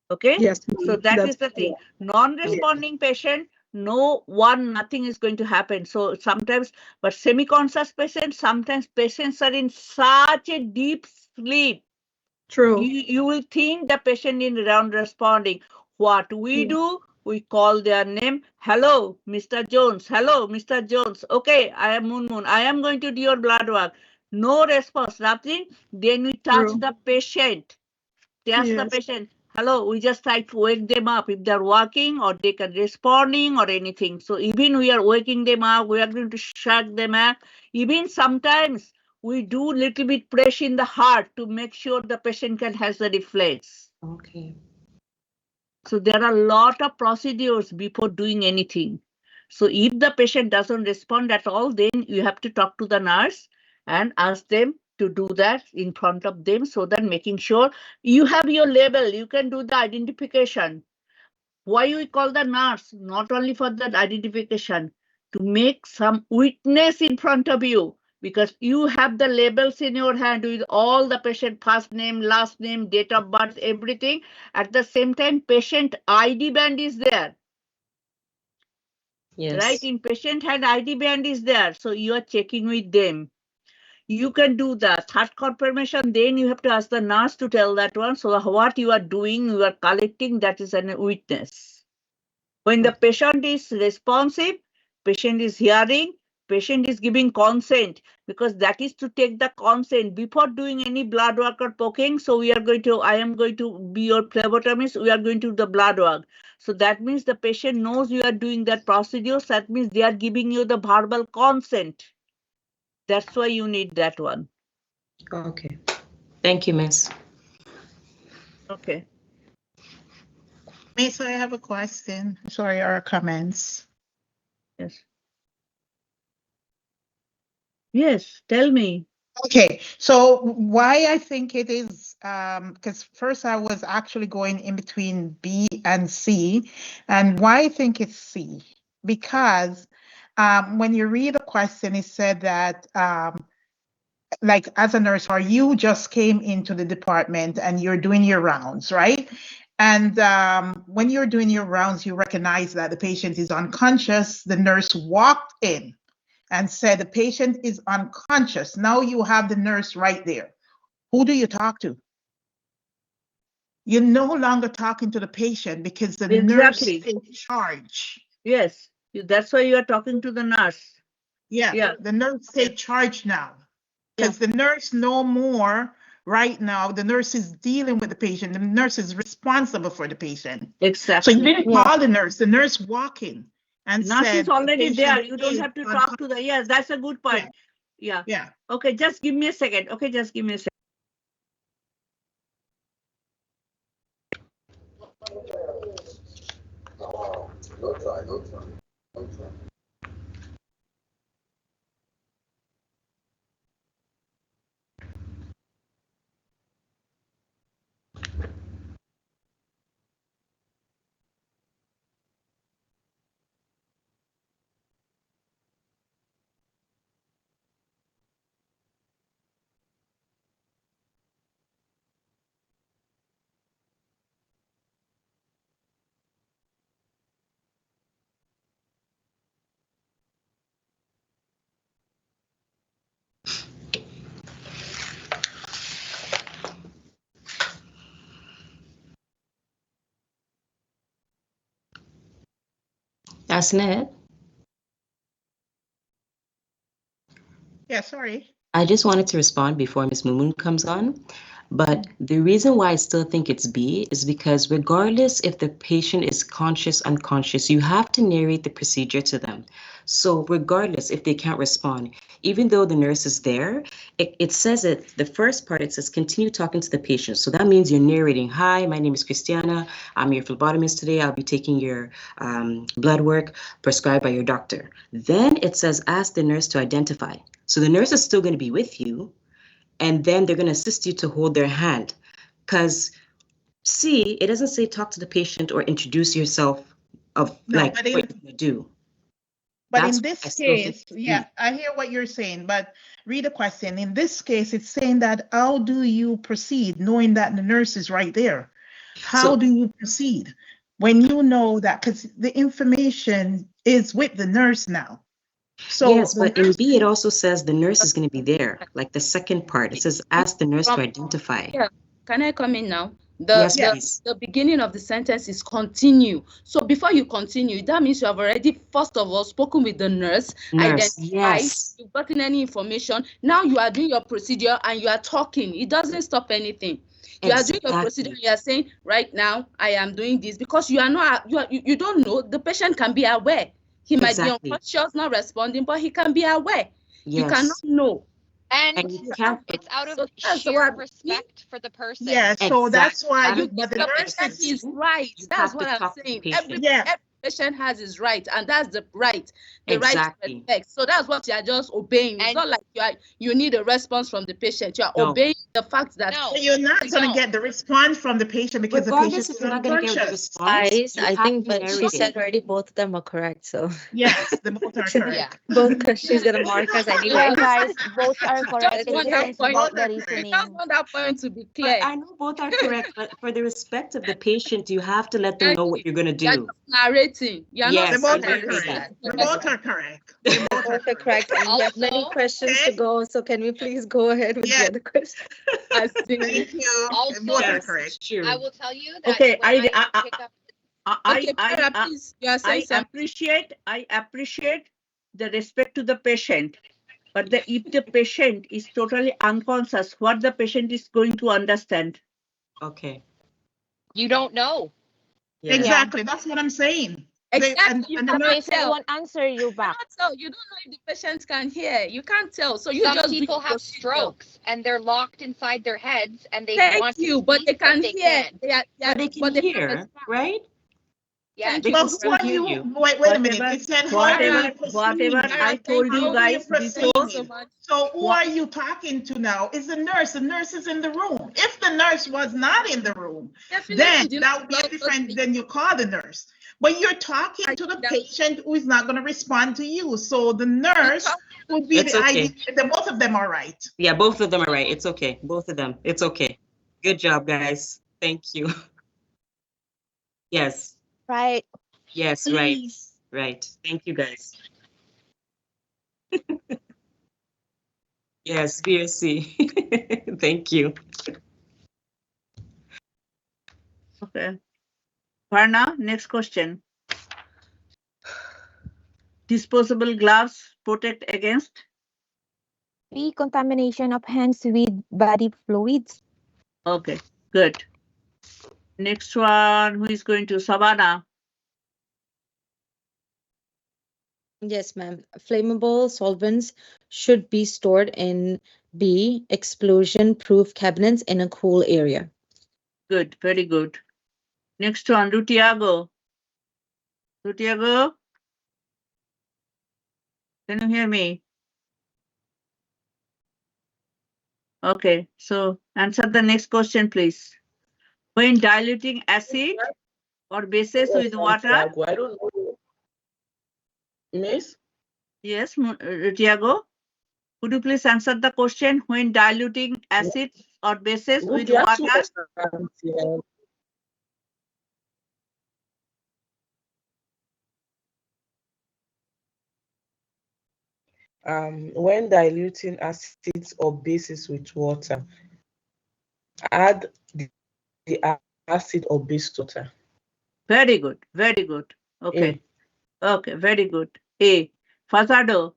Okay, Yes, so that that's is the thing. correct. Non-responding patient, nothing is going to happen. So sometimes, but semi-conscious patients, sometimes patients are in such a deep sleep. True. You will think the patient is around responding. What we do, we call their name. Hello, Mr. Jones. Hello, Mr. Jones. Okay, I am Moon. I am going to do your blood work. No response, nothing. Then we touch True. the patient. They ask the Yes, patient, hello, we just try to wake them up if they're walking or they can responding or anything. So even we are waking them up, we are going to shake them up. Even sometimes we do little bit press in the heart to make sure the patient can has the reflex. Okay. So there are a lot of procedures before doing anything. So if the patient doesn't respond at all, then you have to talk to the nurse and ask them to do that in front of them, so that making sure you have your label, you can do the identification. Why we call the nurse? Not only for that identification, to make some witness in front of you, because you have the labels in your hand with all the patient first name, last name, date of birth, everything. At the same time, patient ID band is there. Yes. Right? In patient hand, ID band is there. So you are checking with them. You can do that. Third confirmation, then you have to ask the nurse to tell that one. So what you are doing, you are collecting, that is a witness. When the patient is responsive, patient is hearing, patient is giving consent, because that is to take the consent before doing any blood work or poking. So I am going to be your phlebotomist, we are going to do the blood work. So that means the patient knows you are doing that procedure. So that means they are giving you the verbal consent. That's why you need that one. Okay. Thank you, Miss. Okay. Miss, I have a question. Sorry, or comments. Yes. Yes, tell me. Okay, so why I think it is, because first I was actually going in between B and C, and why I think it's C, because when you read the question, it said that like as a nurse, or you just came into the department and you're doing your rounds, right? And when you're doing your rounds, you recognize that the patient is unconscious. The nurse walked in and said the patient is unconscious. Now you have the nurse right there. Who do you talk to? You're no longer talking to the patient because the nurse Exactly. is in charge. Yes, that's why you are talking to the nurse. Yeah, Yeah. the nurse take charge now Yeah. because the nurse no more right now. The nurse is dealing with the patient. The nurse is responsible for the patient. Exactly. So you didn't Yeah. call the nurse. The nurse walk in and Nurse is said the already there. patient You don't is have to unconscious. talk to the. Yes, that's a good point. Yeah. Yeah. Okay, just give me a second. Okay, just give me a second. Asnet, Yeah, sorry. I just wanted to respond before Ms. Mumun comes on. But the reason why I still think it's B is because regardless if the patient is conscious, unconscious, you have to narrate the procedure to them. So regardless if they can't respond, even though the nurse is there, it says it, the first part, it says continue talking to the patient. So that means you're narrating, hi, my name is Christiana. I'm your phlebotomist today. I'll be taking your blood work prescribed by your doctor. Then it says ask the nurse to identify. So the nurse is still going to be with you, and then they're going to assist you to hold their hand. Because C, it doesn't say talk to the patient or introduce yourself of No, like but what you're going to do. in That's why this I still think case, it's yeah, B. I hear what you're saying, but read the question. In this case, it's saying that how do you proceed knowing that the nurse is right there? How So do you proceed when you know that? Because the information is with the nurse now. So yes, the but in nurse, B, it also says the nurse is going to be there. Like the second part, it says ask the nurse to From identify. yeah, can I come in now? Yes, yeah, please. The beginning of the sentence is continue. So before you continue, that means you have already, first of all, spoken with the nurse, Nurse, identified, yes, you've gotten any information. Now you are doing your procedure and you are talking. It doesn't stop anything. You are doing your procedure and exactly, you are saying, right now, I am doing this because you are not, you don't know. The patient can be aware. He might be exactly. unconscious, not responding, but he can be aware. You cannot Yes, know. and And you You can't. have, it's out of so that's sheer what I mean. respect for the person. yeah. So that's Exactly. why Out You of but the your respect for the nurse patient is, is person, right. you That's have to what I'm talk to the saying. patient. yeah, Every patient has his right, and that's the right to Exactly. respect. So that's what you are just obeying. It's And not like you need a response from the patient. You are No. obeying the fact that no, but you're not you going to don't. get the response from the patient because the patient Regardless if is you're not going to get a unconscious. response, Guys, you I have think to but she narrate said it. already both of them are correct. So Yes, the both are Yeah. correct. both she's gonna mark us anyway. Yeah, guys, both are correct. just It want that depends point. about the We just reasoning. want that point to be But clear. I know both are correct, but for the respect of the patient, you have to let them Thank know what you. you're going to You're do. just narrating. You're not They Yes, both I'm are going saying to say correct. that. anything. They That's both are correct. They Both both are are correct, correct. and we have many Also, questions to Okay. go. So can we please go ahead with the Yes. other question? as the Thank you. They both also, are Yes, correct. it's I true. will tell you that Okay, when I pick up, okay, Para, please. You are saying I something. appreciate the respect to the patient, but if the patient is totally unconscious, what the patient is going to understand? Okay. you don't know. Yeah. Exactly. That's what I'm saying. Exactly. You And the The cannot nurse, patient tell. won't answer you You back. cannot tell. You don't know if the patient can hear. You can't tell. So you Some just do people your have procedure. strokes and they're locked inside their heads and they Thank want to you, but speak, they but can they hear. can't. But they can But they can hear, respond. right? Thank Yes. They you, can but who still are Para. hear you? you. Wait a minute. It said, how do you Whatever proceed? I Thank told you How you. do you guys Thank before, you so proceed? much. So who wha- are you talking to now? Is the nurse. The nurse is in the room. If the nurse was not in the room, Definitely then did that would be not a different, then you call the nurse. But you're talking to the patient who is not going to respond to you. So the nurse would be It's the okay. ID. The both of them are right. Yeah, both of them are right. It's okay. Both of them. It's okay. Good job, guys. Thank you. Yes. Right. Yes, right. Right. Thank you, guys. Yes, BSC. Thank you. okay. Parna, next question. Disposable gloves protect against? B. Contamination of hands with body fluids. Okay, good. Next one, who is going to? Savannah? Yes, ma'am. Flammable solvents should be stored in B, explosion-proof cabinets in a cool area. Good, very good. Next one, Rutiago. Santiago? Can you hear me? Okay, so answer the next question, please. When diluting acid or bases Yes, with water? Santiago, I don't know. Miss? Yes, Tiago. Could you please answer the question? When diluting acids or bases with water? When diluting acids or bases with water, add the acid or base to water. Very good, very good. Okay, okay, very good. A. Fasado.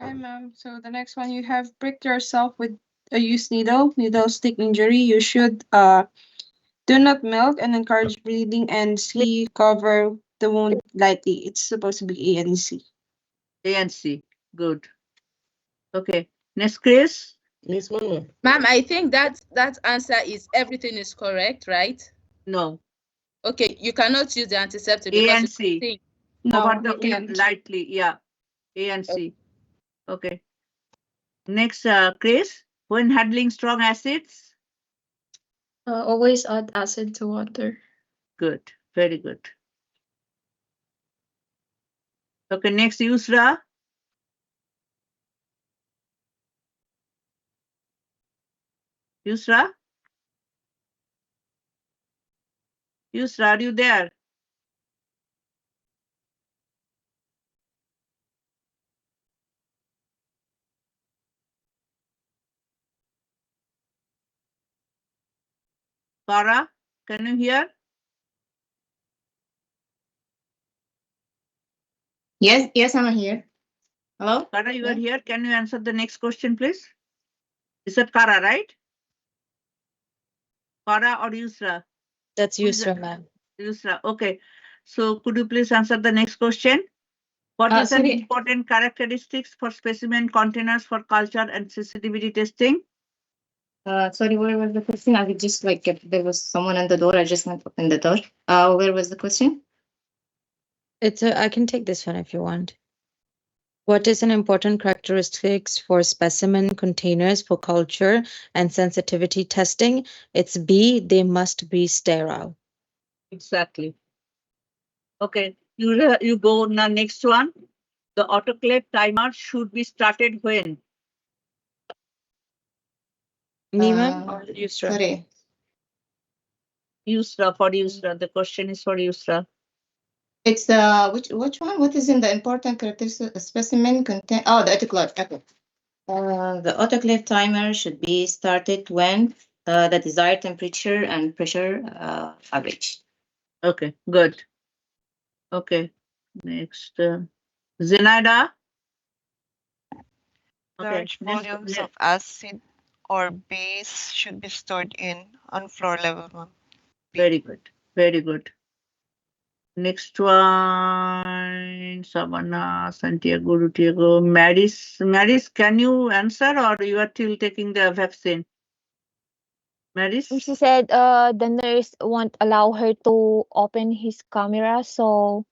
Hi, ma'am. So the next one, you have pricked yourself with a used needle, needle stick injury. You should do not milk and encourage bleeding, and C, cover the wound lightly. It's supposed to be A and C. A and C. Good. Okay. Next, Chris. Miss Mama. Ma'am, I think that answer is everything is correct, right? No. Okay, you cannot use the antiseptic A because and it's C. thin. Cover the wound lightly. Yeah. A and C. Okay. Next, Chris. When handling strong acids? Always add acid to water. Good. Very good. Okay. Next, Yusra. Yusra? Yusra, are you there? Kara, can you hear? Yes, I'm here. Hello? Kara, you are here. Can you answer the next question, please? Is that Kara, right? Kara or Yusra? That's Yusra, ma'am. Yusra. Okay. So could you please answer the next question? What is an important characteristics for specimen containers for culture and sensitivity testing? Sorry, where was the question? I would just like if there was someone at the door, I just went open the door. Where was the question? I can take this one if you want. What is an important characteristics for specimen containers for culture and sensitivity testing? It's B, they must be sterile. Exactly. Okay, you go on the next one. The autoclave timer should be started when? Nima or Yusra? Sorry. Yusra, for Yusra. The question is for Yusra. It's which one? What is in the important characteristic specimen contain? Oh, the autoclave. Okay. The autoclave timer should be started when the desired temperature and pressure are reached. Okay, good. Okay, next. Zenaida. Large volumes of acid or base should be stored on floor level, ma'am. Very good. Very good. Next one, Savannah, Santiago, Rutiago, Maris. Maris, can you answer or you are still taking the vaccine? Maris? She said the nurse won't allow her to open his camera, so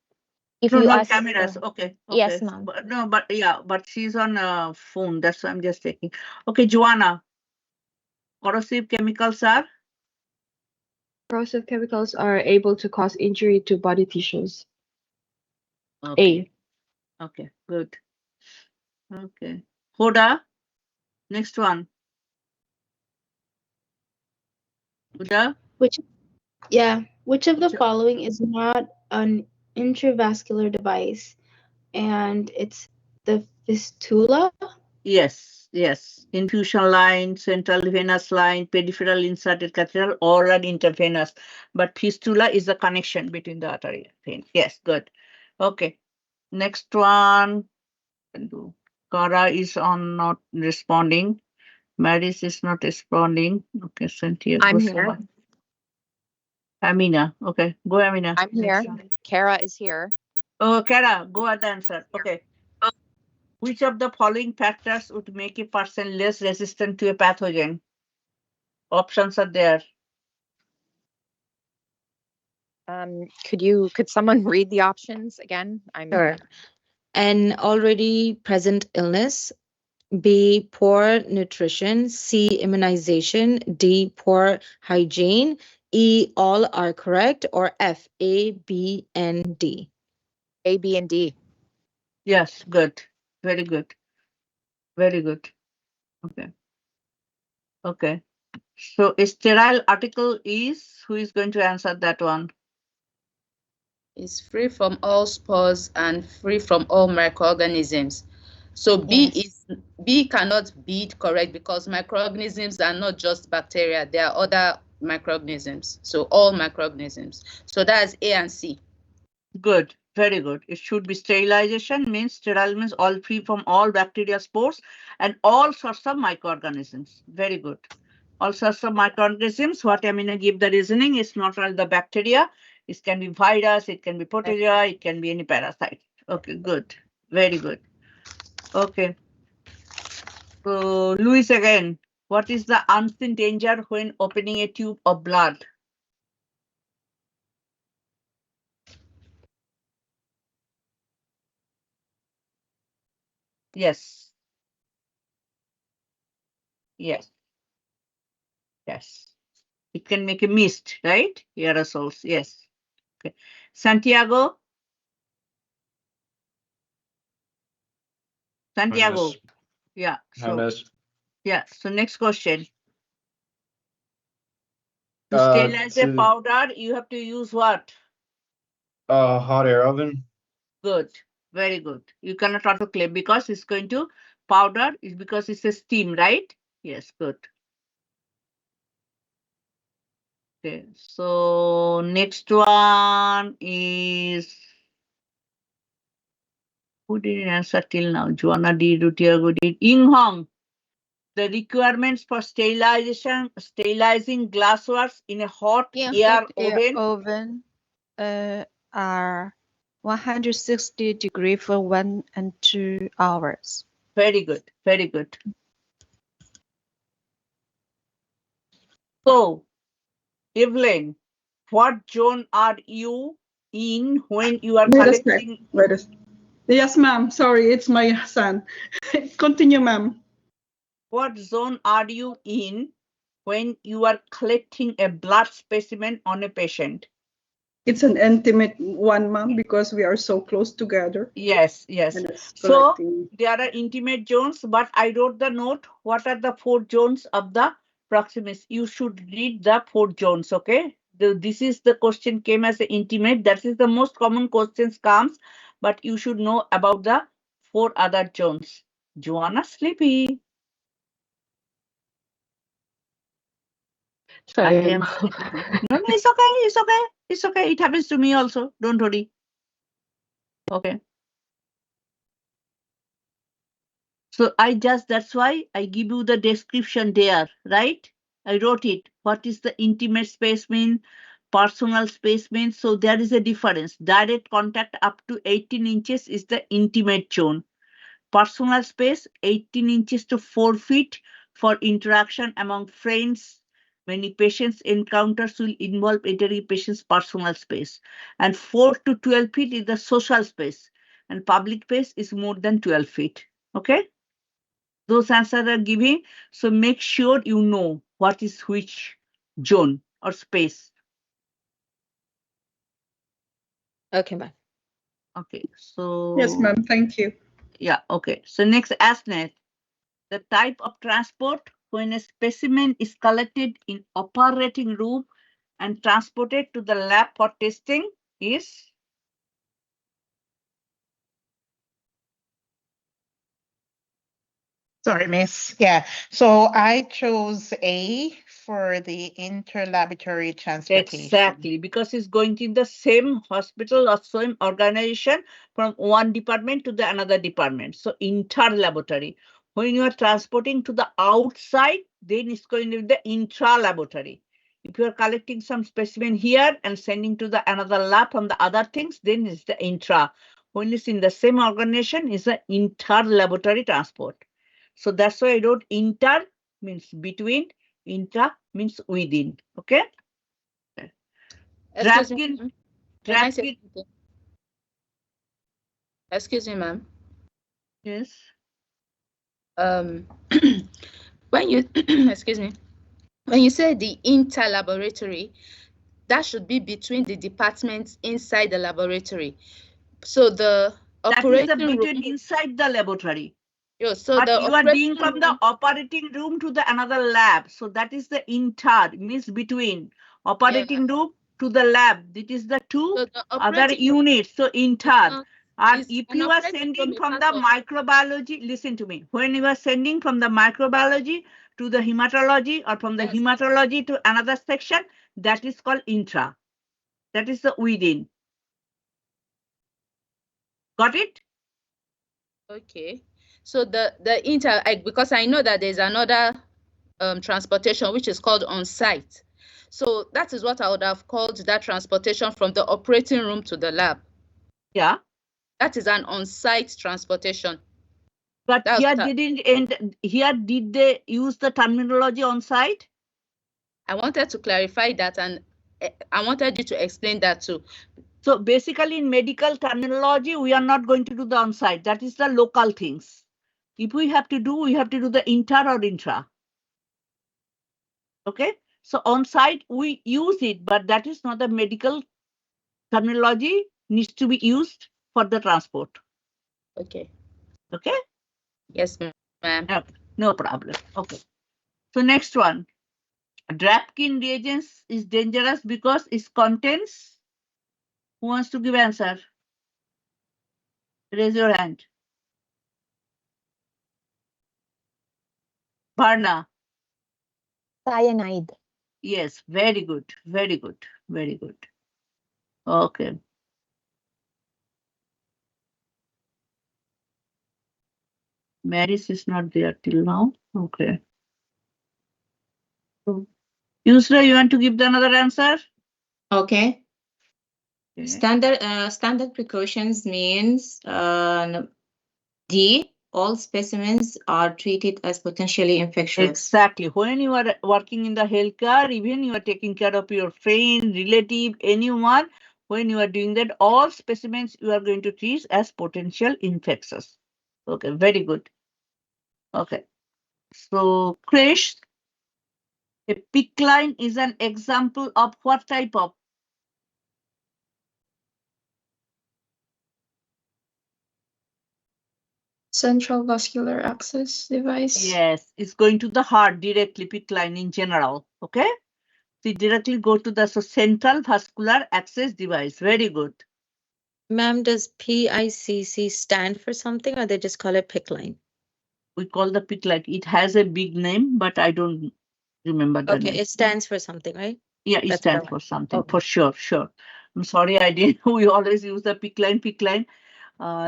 if No, you not ask cameras. Okay. Yes, ma'am. But she's on a phone. That's why I'm just taking. Okay, Joanna. Corrosive chemicals are? Corrosive chemicals are able to cause injury to body tissues. Okay. Okay, good. Okay. Hoda. Next one. Hoda. Which of the following is not an intravascular device? And it's the fistula. Yes. Infusion line, central venous line, peripheral inserted catheter, or an intravenous. But fistula is the connection between the artery vein. Yes, good. Okay. Next one. Kara is on not responding. Maris is not responding. Okay, Santiago. I'm here. Amina. Okay, go Amina. I'm here. Kara is here. Oh, Kara, go at the answer. Okay. Which of the following factors would make a person less resistant to a pathogen? Options are there. Could someone read the options again? Sure. An already present illness, B, poor nutrition, C, immunization, D, poor hygiene, E, all are correct, or F, A, B, and D. A, B, and D. Yes, good. Very good. Very good. Okay. Okay. So a sterile article is, who is going to answer that one? Is free from all spores and free from all microorganisms. So B cannot be correct because microorganisms are not just bacteria, there are other microorganisms. So all microorganisms. So that's A and C. Good, very good. It should be sterilization, means sterile means all free from all bacteria, spores, and all sorts of microorganisms. Very good. All sorts of microorganisms. What I'm going to give the reasoning is not all the bacteria. It can be virus, it can be protozoa, it can be any parasite. Okay, good. Very good. Okay. So, Louis again. What is the unseen danger when opening a tube of blood? Yes. Yes. Yes. It can make a mist, right? Aerosols. Yes. Okay. Santiago. Santiago. Miss. Yeah. Hi, So Miss. yeah. So next question. To sterilize a To powder, you have to use what? hot air oven. Good. Very good. You cannot autoclave because it's going to powder is because it's a steam, right? Yes, good. Okay. So next one is who didn't answer till now? Joanna did, Rutiago did. Ying Hong. The requirements for sterilizing glasswares in a hot air oven. Are 160 degrees for 1 and 2 hours. Very good. Very good. So, Evelyn, what zone are you in when you are Wait a sec. collecting? Wait a sec. Yes, ma'am. Sorry, it's my son. Continue, ma'am. What zone are you in when you are collecting a blood specimen on a patient? It's an intimate one, ma'am, because we are so close together. Yes, yes. And it's So collecting. there are intimate zones, but I wrote the note. What are the 4 zones of the proximus? You should read the 4 zones, okay? This is the question came as an intimate. That is the most common questions comes, but you should know about the 4 other zones. Joanna sleepy. I am sleepy too. No, it's okay. It's okay. It's okay. It happens to me also. Don't worry. Okay. So that's why I give you the description there, right? I wrote it. What is the intimate space mean? Personal space means. So there is a difference. Direct contact up to 18 inches is the intimate zone. Personal space 18 inches to 4 feet for interaction among friends. Many patients encounters will involve elderly patients' personal space. And 4 to 12 feet is the social space. And public space is more than 12 feet. Okay? Those answers are giving. So make sure you know what is which zone or space. Okay, bye. Okay, so. Yes, ma'am. Thank you. Yeah, okay. So next, ASNET. The type of transport when a specimen is collected in operating room and transported to the lab for testing is? Sorry, miss. Yeah. So I chose A for the interlaboratory transportation. Exactly, because it's going in the same hospital or same organization from one department to the another department. So interlaboratory. When you are transporting to the outside, then it's going to be the intralaboratory. If you are collecting some specimen here and sending to the another lab from the other things, then it's the intra. When it's in the same organization, it's the interlaboratory transport. So that's why I wrote inter means between, intra means within. Okay. Excuse me, Drapkin, ma'am. Can I say Drapkin. something? Excuse me, ma'am. Yes. When you excuse me, when you say the inter-laboratory, that should be between the departments inside the laboratory. So the That is the operating between room. inside the laboratory. Yeah, so But the you are being operating from the room. operating room to the another lab. So that is the inter, means between operating room to the lab. It is the two So the other operating room units. So inter. And is if an you are operating room sending is from part the of. microbiology, listen to me. When you are sending from the microbiology to the hematology or from the Yes. hematology to another section, that is called intra. That is the within. Got it? Okay. So the inter, because I know that there's another transportation which is called on-site. So that is what I would have called that transportation from the operating room to the lab. Yeah. That is an on-site transportation. But That's here what didn't end. Here did they use the terminology on site? I wanted to clarify that, and I wanted you to explain that too. So basically, in medical terminology, we are not going to do the on site. That is the local things. If we have to do, we have to do the inter or intra. Okay. So on site we use it, but that is not the medical terminology needs to be used for the transport. Okay. Okay. Yes, ma'am. Okay. No problem. Okay. So next one. Drapkin reagents is dangerous because it contains. Who wants to give answer? Raise your hand. Barna. Cyanide. Yes, very good. Very good. Very good. Okay. Maris is not there till now. Okay. Yusra, you want to give the another answer? Okay. Okay. Standard precautions means D, all specimens are treated as potentially infectious. Exactly. When you are working in the healthcare, even you are taking care of your friend, relative, anyone, when you are doing that, all specimens you are going to treat as potential infectious. Okay, very good. Okay. So, Krish, a PICC line is an example of what type of? Central vascular access device. Yes, it's going to the heart directly, PICC line in general. Okay. So directly go to the central vascular access device. Very good. Ma'am, does PICC stand for something or they just call it PICC line? We call the PICC line. It has a big name, but I don't remember the name. Okay, it stands for something, right? Yeah, it That's stands correct. for something, Okay. for sure, sure. I'm sorry, I didn't. We always use the PICC line, PICC line.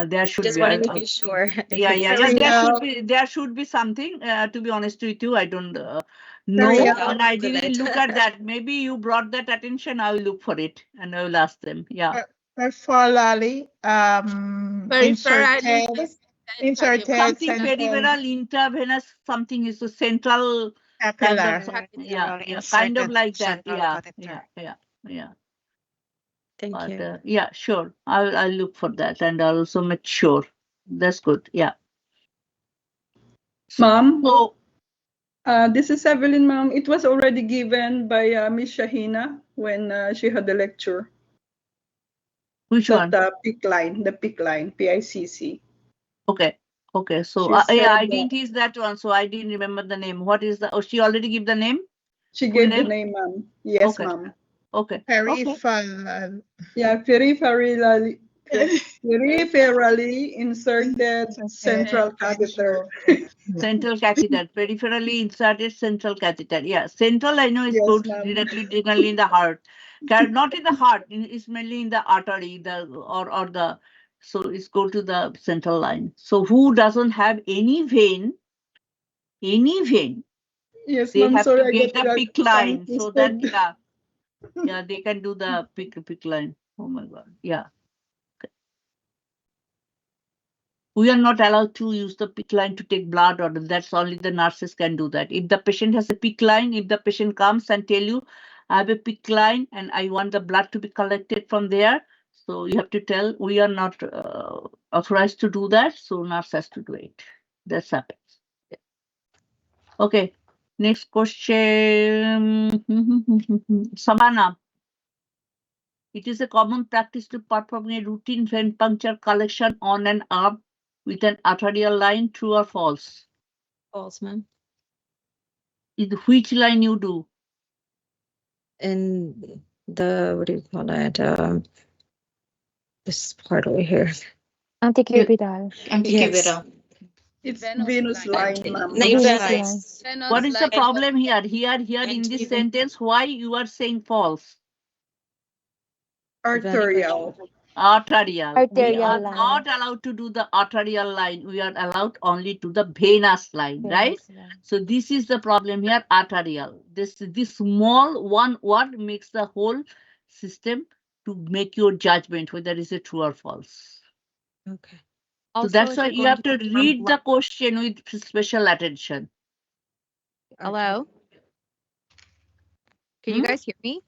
There should Just be. wanted to be sure. if Yeah, it's yeah, the yeah. same. There should be something. To be honest with you, I don't know, Carry and I Google didn't it. look at that. Maybe you brought that attention. I will look for it and I will ask them. Yeah. Peripherally, Peripherally inserted Something central peripheral, intravenous, something is a central kind of. capillary. Yeah, Capillary yeah, kind of inserted like that. central Yeah, catheter. yeah, yeah. Thank But you. yeah, sure. I'll look for that and I'll also make sure. That's good. Yeah. Mom, So this is Evelyn, ma'am. It was already given by Miss Shahina when she had the lecture. which one? The PICC line, PICC. Okay. Okay. So She yeah, said I didn't teach that one, so I didn't remember the name. What is the? Oh, she already give the name. she Full gave the name. name, ma'am. Yes, Okay. ma'am. Okay. Okay. Peripheral. Yeah, peripherally inserted central catheter. Central catheter, peripherally inserted central catheter. Yeah, central I know is Yes, goes ma'am. directly in the heart. Not in the heart, it's mainly in the artery, or the, so it's go to the central line. So who doesn't have any vein, Yes, they ma'am. have Sorry, to I get get the PICC tongue line so that twisted. yeah, they can do the PICC line. Oh my God, yeah. We are not allowed to use the PICC line to take blood, or that's only the nurses can do that. If the patient has a PICC line, if the patient comes and tell you, I have a PICC line and I want the blood to be collected from there. So you have to tell we are not authorized to do that. So nurse has to do it. That's happens. Okay. Next question. Samana. It is a common practice to perform a routine vein puncture collection on an arm with an arterial line, true or false? False, ma'am. In which line you do? In the, what do you call it? This part over here. Anticubital. Anticubital. It's Venous Venus line. line, ma'am. Venous Venous line. line. Venous What is the line. problem here? Here in this sentence, why you are saying false? Arterial. Arterial. We Arterial are line. not allowed to do the arterial line. We are allowed only to the venous line, right? Venous line. So this is the problem here, arterial. This small one word makes the whole system to make your judgment whether it's a true or false. Okay. So Also, that's if why you're you going have to perform read the question with special attention. Hello? Can you guys hear me?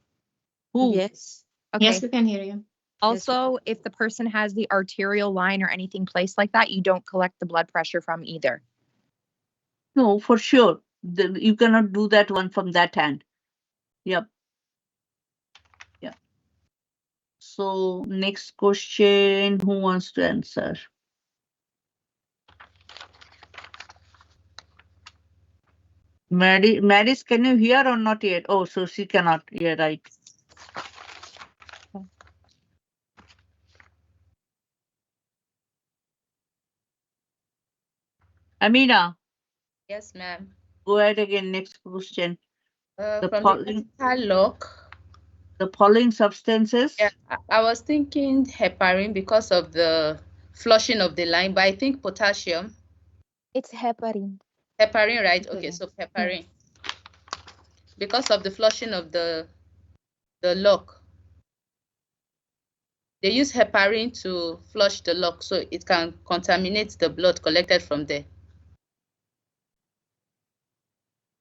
Who? Yes. Okay. Yes, we can hear you. Also, if the person has the arterial line or anything placed like that, you don't collect the blood pressure from either. No, for sure. You cannot do that one from that hand. Yep. Yeah. So next question, who wants to answer? Maris, can you hear or not yet? Oh, so she cannot. Yeah, right. Amina. Yes, ma'am. Go ahead again. Next question. From the catalog. The following substances. Yeah, I was thinking heparin because of the flushing of the line, but I think potassium. It's heparin. Heparin, right? Okay, so heparin. Because of the flushing of the lock. They use heparin to flush the lock so it can contaminate the blood collected from there.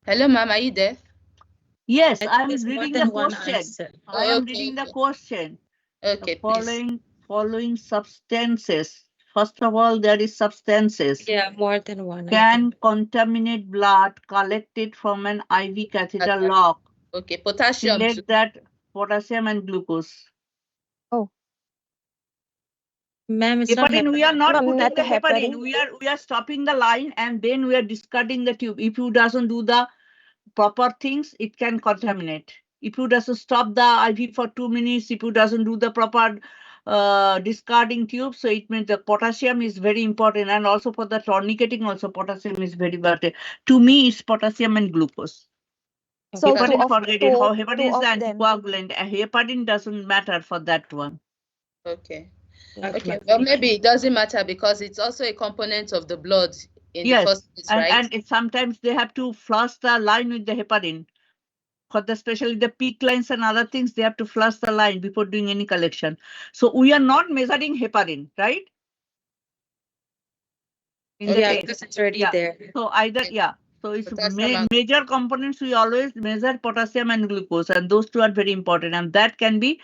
Hello, ma'am, are you there? Yes, I am reading the question. I am Okay, reading the question. Okay, The following substances. First of all, there is substances. Yeah, more than one. Can contaminate blood collected from an IV catheter lock. Okay, potassium. Select that potassium and glucose. Oh. Ma'am, it's not Heparin, we are not putting not the heparin. heparin. We are stopping the line and then we are discarding the tube. If you doesn't do the proper things, it can contaminate. If you doesn't stop the IV for 2 minutes, if you doesn't do the proper discarding tube, so it means the potassium is very important, and also for the tourniqueting also potassium is very important. To me, it's potassium and glucose. So Heparin, forget it. How two heparin is of the them. anticoagulant. Heparin doesn't matter for that one. Okay. Okay, well, maybe it doesn't matter because it's also a component of the blood in the first place, right? And sometimes they have to flush the line with the heparin. For the especially the PICC lines and other things, they have to flush the line before doing any collection. So we are not measuring heparin, right? Yeah, because it's already there. So either, so it's major components, we always measure potassium and glucose, and those two are very important, and that can be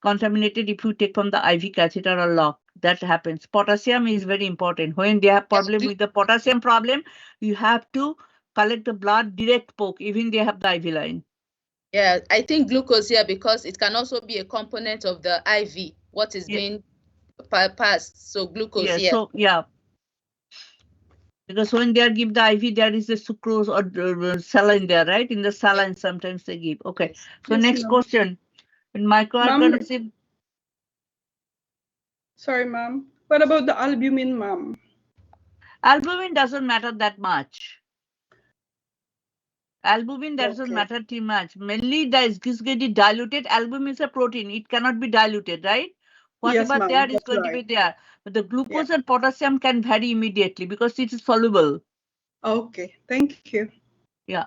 contaminated if you take from the IV catheter or lock. That happens. Potassium is very important. When they have problem with the potassium problem, you have to collect the blood direct poke, even they have the IV line. Yeah, I think glucose here because it can also be a component of the IV, what is being passed. So glucose here. So because when they give the IV, there is a sucrose or saline there, right? In the saline, sometimes they give. Okay. So Yes, next ma'am. question. In microorganism. Sorry, ma'am. What about the albumin, ma'am? Albumin doesn't matter that much. Albumin doesn't matter too much. Mainly is getting diluted. Albumin is a protein. It cannot be diluted, right? Whatever there is going to be there. But the glucose and potassium can vary immediately because it is soluble. Okay, thank you. Yeah.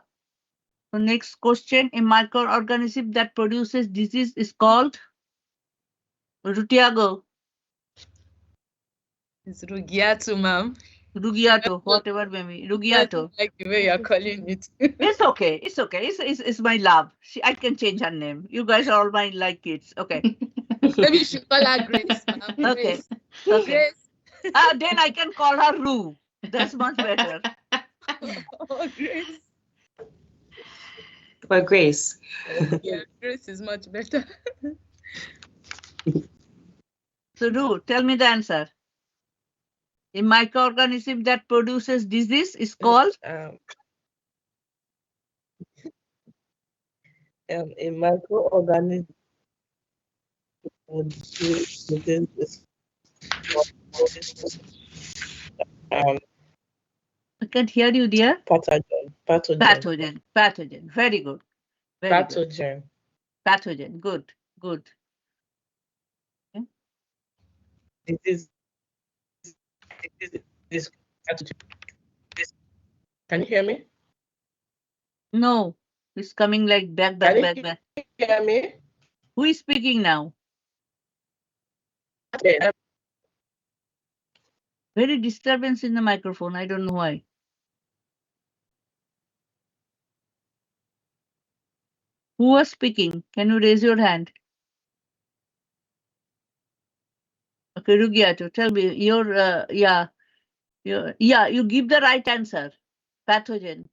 So next question. A microorganism that produces disease is called Rutiago. It's Rugiatu, ma'am. Rugiato, whatever maybe. Rugiato. Like the way you're calling it. It's okay. It's okay. It's my love. I can change her name. You guys are all my like kids. Okay. Maybe you should call her Grace, ma'am. Okay. Grace. Okay. Grace. Then I can call her Ru. That's much better. Oh, Grace. Or Grace. Yeah, Grace is much better. So Ru, tell me the answer. A microorganism that produces disease is called A microorganism would within this I can't hear you, dear. pathogen. Pathogen. Very good. Very good. Pathogen. Pathogen. Good. Good. Okay. This pathogen. Can you hear me? No, it's coming like back. Can you hear me? Who is speaking now? Okay. Very disturbance in the microphone. I don't know why. Who was speaking? Can you raise your hand? Okay, Rugiato, tell me your you give the right answer. Pathogen.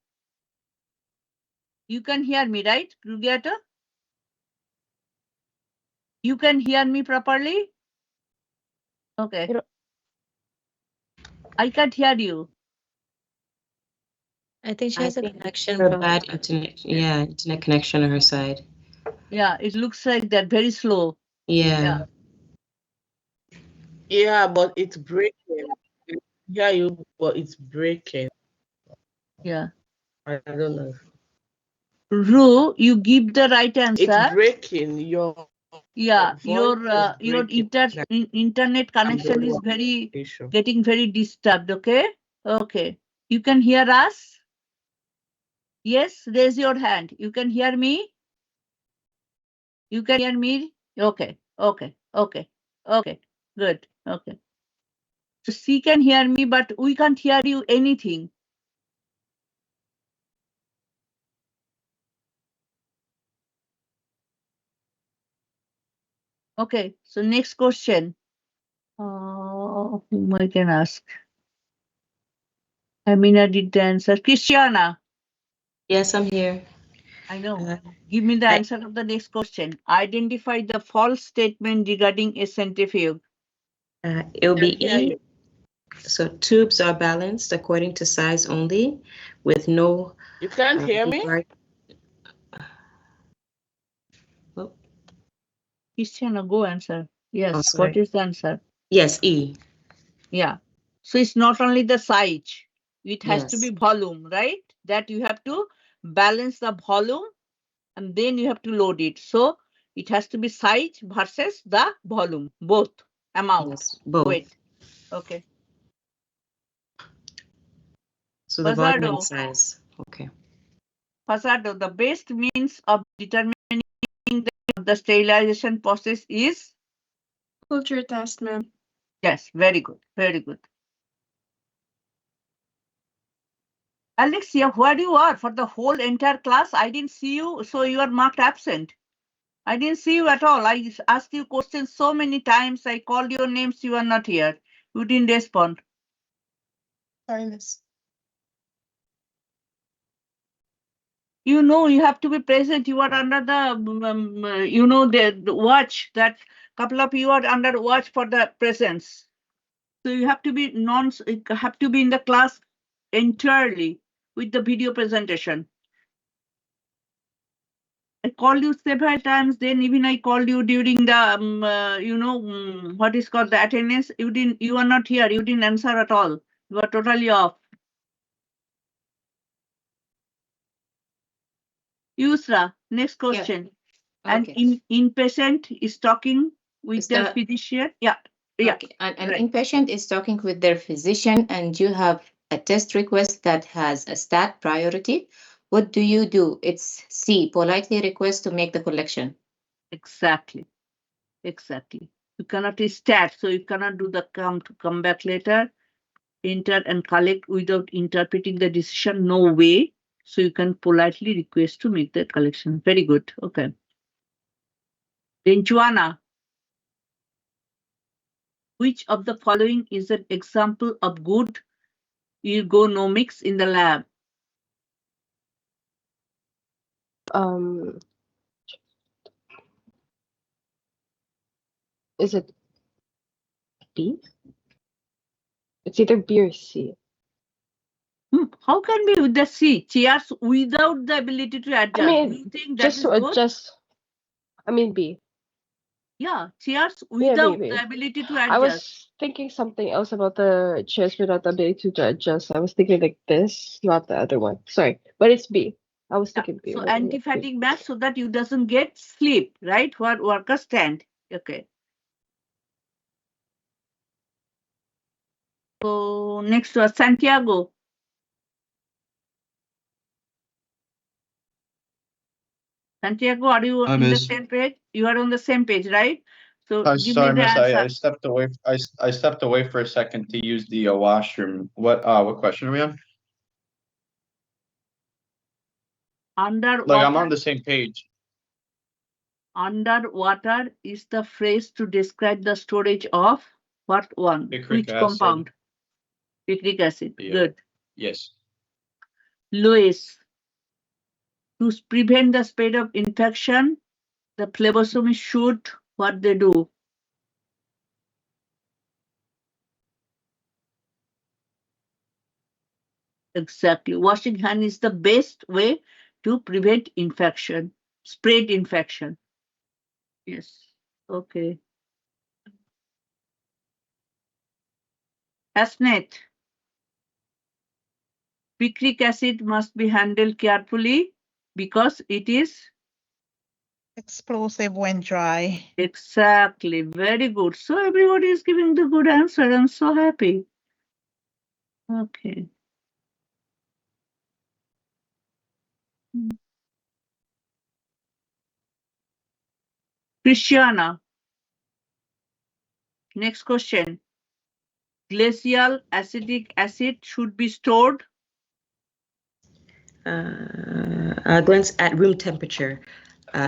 You can hear me, right, Rugiato? You can hear me properly? Okay. I can't hear you. I think she has a connection Her problem. bad internet. Yeah, internet connection on her side. Yeah, it looks like that. Very slow. Yeah. Yeah, but it's breaking. Yeah, but it's breaking. Yeah. I don't know. Ru, you give the right answer. It's breaking. Your internet connection is getting very disturbed. Okay. Okay. You can hear us? Yes. Raise your hand. You can hear me? You can hear me? Okay. Okay. Okay. Okay. Good. Okay. So she can hear me, but we can't hear you anything. Okay. So next question. Whom I can ask? Amina did the answer. Christiana. Yes, I'm here. I know. Give me the answer of the next question. Identify the false statement regarding a centrifuge. It'll be E. So tubes are balanced according to size only, with no. You can't hear me? Christiana, go answer. Yes. Oh, sorry. What is the answer? Yes, E. Yeah. So it's not only the size. It has to be volume, right? That you have to balance the volume and then you have to load it. So it has to be size versus the volume, both amount, yes, both. weight. Okay. So the volume and size. Okay. Fasado, the best means of determining the sterilization process is? Culture test, ma'am. Yes, very good. Very good. Alexia, where you are for the whole entire class? I didn't see you, so you are marked absent. I didn't see you at all. I asked you questions so many times. I called your names. You are not here. You didn't respond. Sorry, miss. You know, you have to be present. You are under the, the watch. That couple of you are under watch for the presence. So you have to be in the class entirely with the video presentation. I called you several times. Then even I called you during the what is called the attendance. You are not here. You didn't answer at all. You are totally off. Yusra, next question. Yeah. Okay. An inpatient is talking with their physician. Yeah. Okay. An inpatient is talking with their physician and you have a test request that has a stat priority. What do you do? It's C, politely request to make the collection. Exactly. You cannot stat, so you cannot do the come back later. enter and collect without interpreting the decision? No way. So you can politely request to make the collection. Very good. Okay. Then Joanna, which of the following is an example of good ergonomics in the lab? Is it B? It's either B or C. How can be with the C? Chairs without the ability to adjust. I mean, Do you think that just is to good? adjust. I mean B. Yeah, chairs Yeah, without B. the ability to I adjust. was thinking something else about the chairs without the ability to adjust. I was thinking like this, not the other one. Sorry, but it's B. I was thinking B. So but yeah, B. anti-fatigue mat so that you doesn't get sleep, right? Where workers stand. Okay. So next was Santiago. Santiago, are you Hi, in the Miss. same page? You are on the same page, right? So Hi, give me sorry, the Miss. answer. I stepped away. I stepped away for a second to use the washroom. What question are we on? Underwater. Like I'm on the same page. Underwater is the phrase to describe the storage of what one? Picric Which acid. compound? Picric acid. Yeah. Good. Yes. Louis, to prevent the spread of infection, the phlebotomy should what they do? Exactly. Washing hand is the best way to prevent infection, spread infection. Yes. Okay. Asnet, picric acid must be handled carefully because it is Explosive when dry. exactly very good. So everybody is giving the good answer. I'm so happy. Okay. Christiana, next question. Glacial acetic acid should be stored Glance at room temperature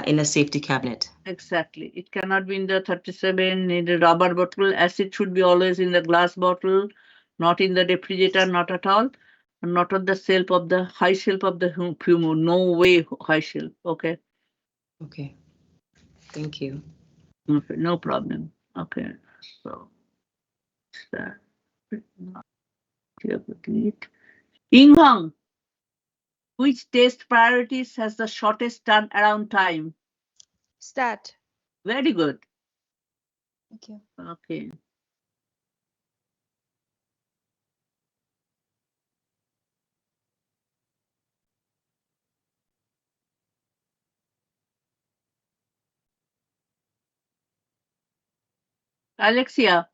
in a safety cabinet. exactly. It cannot be in the 37 in the rubber bottle. Acid should be always in the glass bottle, not in the refrigerator, not at all. And not on the shelf of the high shelf of the humo. No way high shelf. Okay. Okay. Thank you. Okay, no problem. Okay. So Ying Hong, which test priorities has the shortest turnaround time? Stat. Very good. Thank you. Okay. Alexia,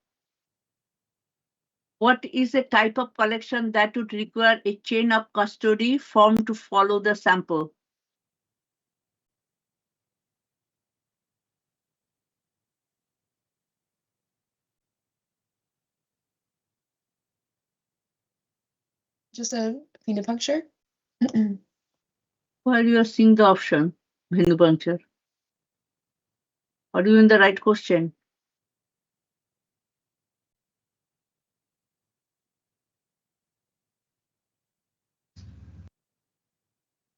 what is a type of collection that would require a chain of custody formed to follow the sample? Just a venipuncture. Where you are seeing the option, venipuncture? Are you in the right question?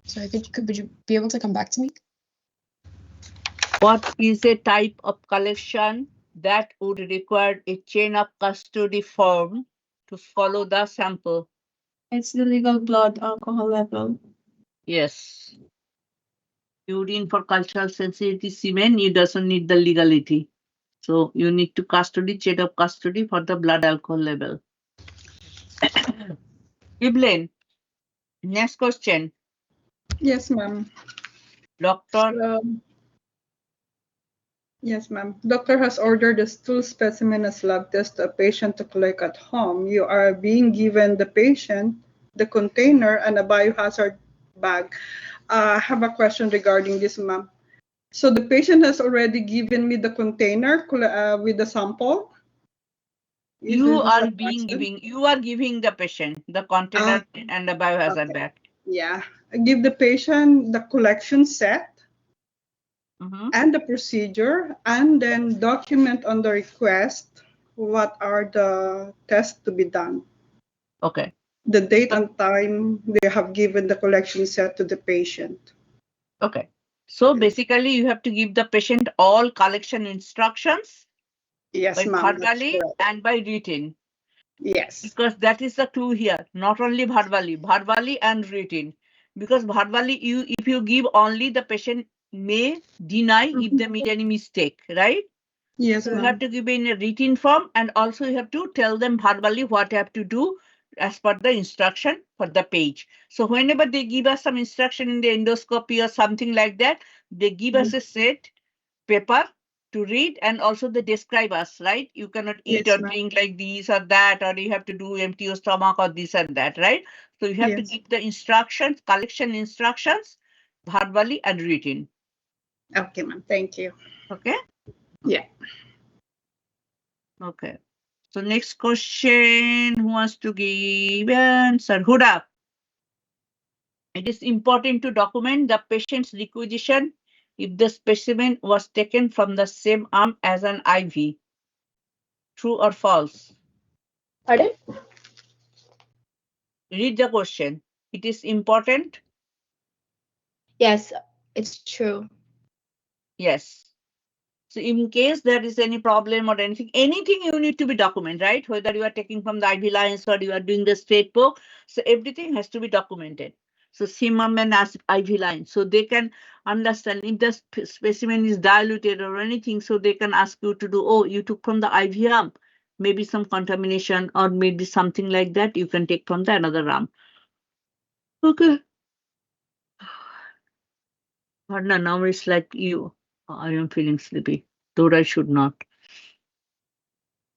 So would you be able to come back to me? What is a type of collection that would require a chain of custody form to follow the sample? It's the legal blood alcohol level. Yes. Urine for cultural sensitivity semen, you doesn't need the legality. So you need to custody, chain of custody for the blood alcohol level. Evelyn, next question. Yes, ma'am. Doctor. Yes, ma'am. Doctor has ordered a stool specimen as lab test to a patient to collect at home. You are being given the patient, the container, and a biohazard bag. I have a question regarding this, ma'am. So the patient has already given me the container with the sample. You are giving the patient the container and the biohazard bag. Yeah, give the patient the collection set and the procedure, and then document on the request what are the tests to be done. Okay. The date and time they have given the collection set to the patient. Okay. So basically, you have to give the patient all collection instructions. Yes, by ma'am. verbally and by written. Yes. Because that is the clue here. Not only verbally and written. Because verbally, if you give only, the patient may deny if they made any mistake, right? Yes, so you ma'am. have to give in a written form, and also you have to tell them verbally what you have to do as per the instruction for the page. So whenever they give us some instruction in the endoscopy or something like that, they give us a set paper to read, and also they describe us, right? You cannot eat Yes, or ma'am. drink like this or that, or you have to do empty your stomach or this and that, right? So you have to Yes. give the instructions, collection instructions, verbally and written. Okay, ma'am. Thank you. Okay? Yeah. Okay. So next question, who wants to give answer? Huda. It is important to document the patient's requisition if the specimen was taken from the same arm as an IV. True or false? Pardon? Read the question. It is important. Yes, it's true. Yes. So in case there is any problem or anything you need to be documented, right? Whether you are taking from the IV lines or you are doing the straight poke, so everything has to be documented. So CMM and IV line, so they can understand if the specimen is diluted or anything, so they can ask you to do, oh, you took from the IV arm, maybe some contamination or maybe something like that, you can take from the another arm. Okay. Partner, now it's like you. I am feeling sleepy, though I should not.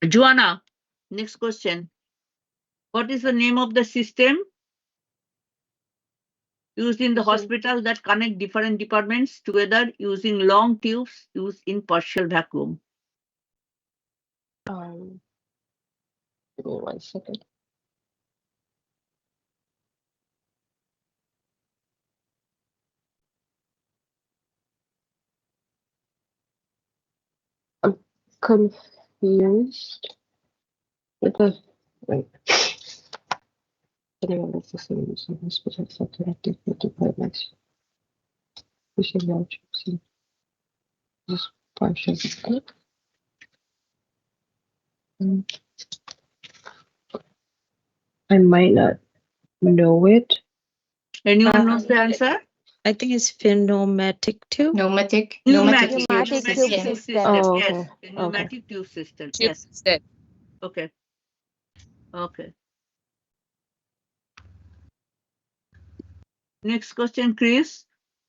Joanna, next question. What is the name of the system used in the hospital that connect different departments together using long tubes used in partial vacuum? Give me 1 second. I'm confused with the wait. Getting all the same using hospital for connected with departments. Using long tubes and just partial vacuum. I might not know it. Anyone knows the answer? I think it's pneumatic tube. Pneumatic Pneumatic tube tube system. system. Oh, Yes, okay. a pneumatic tube system. Tube Yes. system. Okay. Okay. Next question, Chris.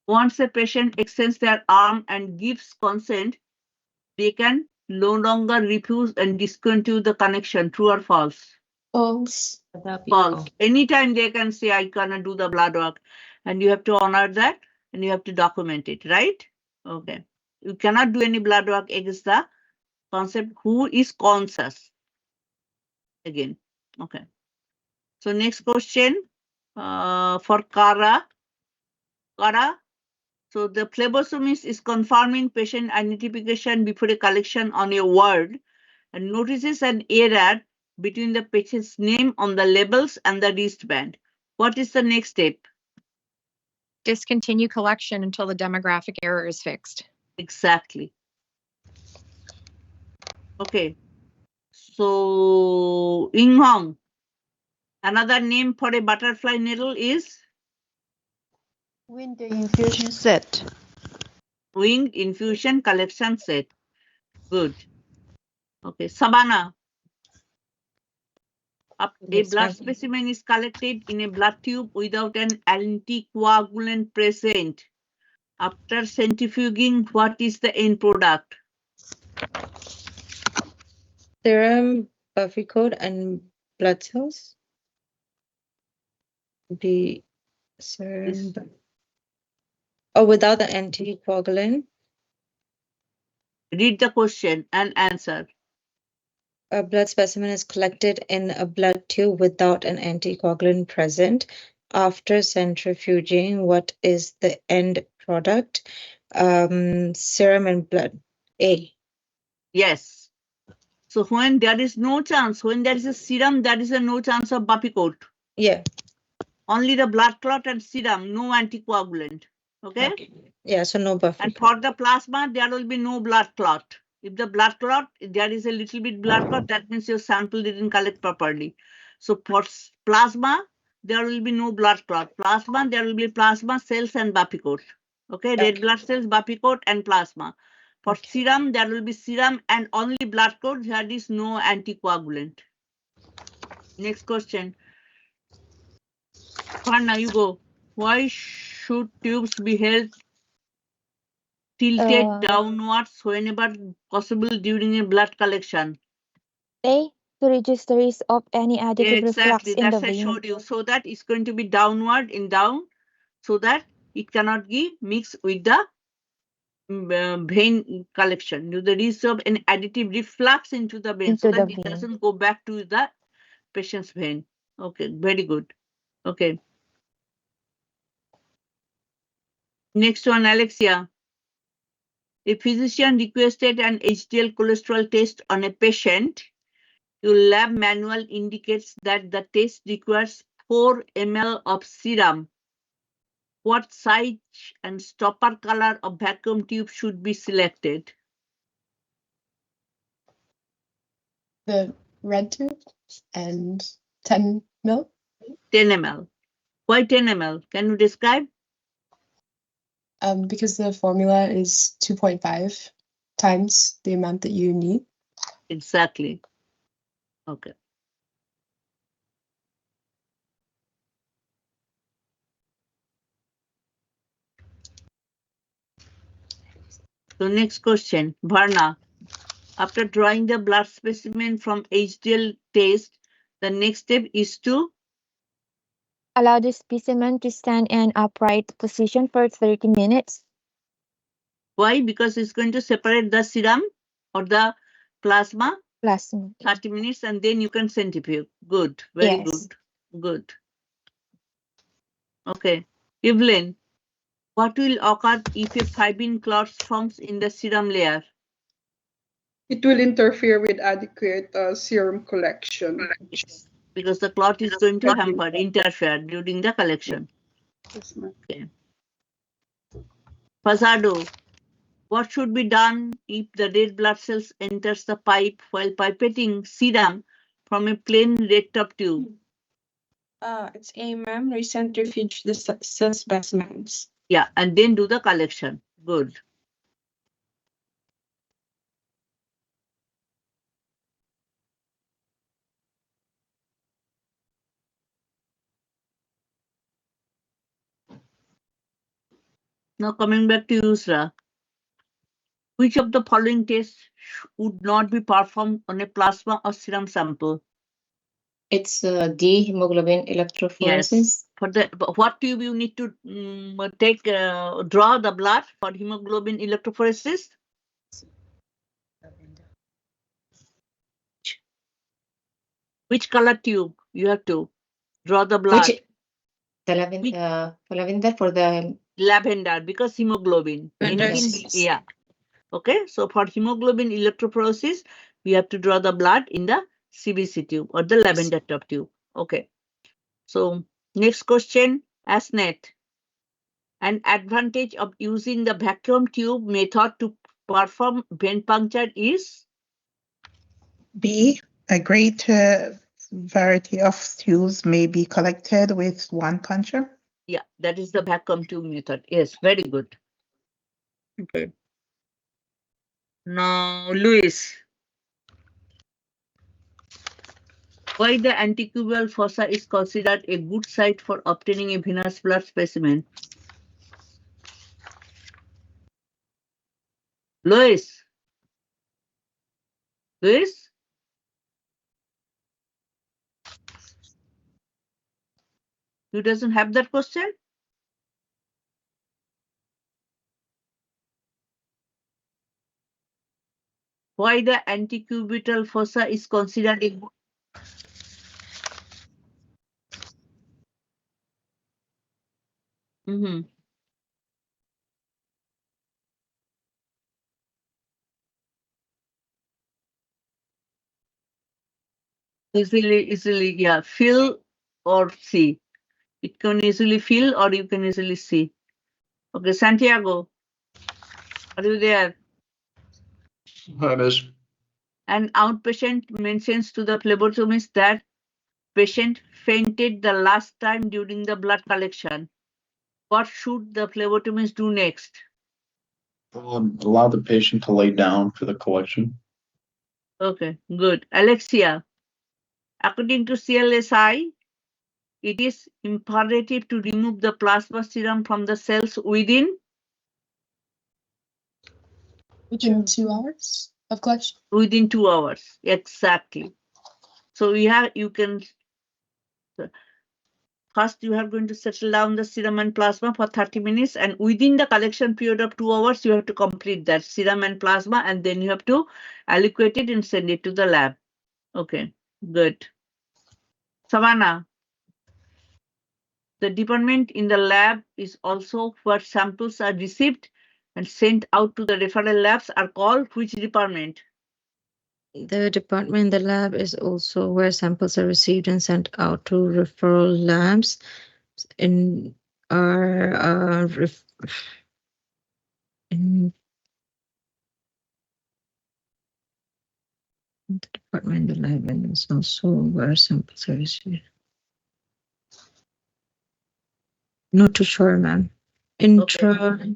Once a patient extends their arm and gives consent, they can no longer refuse and discontinue the connection. True or false? False. False. Anytime they can say, I cannot do the blood work, and you have to honor that and you have to document it, right? Okay. You cannot do any blood work against the concept who is conscious. Again. Okay. So next question for Kara. Kara. So the phlebotomist is confirming patient identification before a collection on a ward and notices an error between the patient's name on the labels and the wristband. What is the next step? Discontinue collection until the demographic error is fixed. Exactly. Okay. So, Ying Hong, another name for a butterfly needle is? Winged infusion set. Winged infusion collection set. Good. Okay. Sabana, a blood specimen is collected in a blood tube without an anticoagulant present. After centrifuging, what is the end product? Serum, buffy coat, and blood cells. The serum. Oh, without the anticoagulant. Read the question and answer. A blood specimen is collected in a blood tube without an anticoagulant present. After centrifuging, what is the end product? Serum and blood. A. Yes. So when there is no chance, when there is a serum, there is a no chance of buffy coat. Yeah. Only the blood clot and serum, no anticoagulant. Okay? Yeah, so no buffy. And for the plasma, there will be no blood clot. If the blood clot, there is a little bit blood clot, that means your sample didn't collect properly. So for plasma, there will be no blood clot. Plasma, there will be plasma cells and buffy coat. Okay, red blood cells, buffy coat, and plasma. For serum, there will be serum and only blood coat. There is no anticoagulant. Next question. Varna, you go. Why should tubes be held tilted downwards whenever possible during a blood collection? A, to reduce the risk of any additive reflux Exactly, in the that's I vein. showed you. So that it's going to be downward in down, so that it cannot be mixed with the vein collection. The risk of an additive reflux into the vein, so that it doesn't go back to the patient's vein. Okay, very good. Okay. Next one, Alexia. A physician requested an HDL cholesterol test on a patient. Your lab manual indicates that the test requires 4 ml of serum. What size and stopper color of vacuum tube should be selected? The red tube and 10 mil. 10 ml. Why 10 ml? Can you describe? Because the formula is 2.5 times the amount that you need. Exactly. Okay. So next question, Varna. After drawing the blood specimen from HDL test, the next step is to allow the specimen to stand in an upright position for 30 minutes. Why? Because it's going to separate the serum or the plasma. Plasma. 30 minutes and then you can centrifuge. Good. Very good. Good. Okay. Evelyn, what will occur if a fibrin clot forms in the serum layer? It will interfere with adequate serum collection. Yes, because the clot is going to hamper, interfere during the collection. Yes, ma'am. Okay. Fasado, what should be done if the red blood cells enters the pipe while pipetting serum from a plain red top tube? It's A, ma'am. Recentrifuge the cell specimens. Yeah, and then do the collection. Good. Now coming back to Yusra. Which of the following tests would not be performed on a plasma or serum sample? It's D, hemoglobin electrophoresis. Yes. For the what tube you need to take draw the blood for hemoglobin electrophoresis? Which color tube you have to draw the blood? The lavender for the lavender, because hemoglobin. Anything, yeah. Okay, so for hemoglobin electrophoresis, we have to draw the blood in the CBC tube or the lavender top tube. Okay. So next question, ASNET. An advantage of using the vacuum tube method to perform vein puncture is? B, a great variety of tubes may be collected with one puncture. Yeah, that is the vacuum tube method. Yes, very good. Okay. Now, Luis. Why the antecubial fossa is considered a good site for obtaining a venous blood specimen? Luis? Luis? You doesn't have that question? Why the antecubital fossa is considered a easily, yeah, feel or see. It can easily feel or you can easily see. Okay, Santiago, are you there? Miss. An outpatient mentions to the phlebotomist that patient fainted the last time during the blood collection. What should the phlebotomist do next? Allow the patient to lay down for the collection. Okay, good. Alexia, according to CLSI, it is imperative to remove the plasma serum from the cells within 2 hours of collection. Within 2 hours, exactly. So you can first you are going to settle down the serum and plasma for 30 minutes, and within the collection period of 2 hours, you have to complete that serum and plasma, and then you have to aliquate it and send it to the lab. Okay, good. Savannah, the department in the lab is also where samples are received and sent out to the referral labs are called which department? The department in the lab is also where samples are received and sent out to referral labs in our in the department in the lab and is also where samples are received. Not too sure, ma'am. Okay.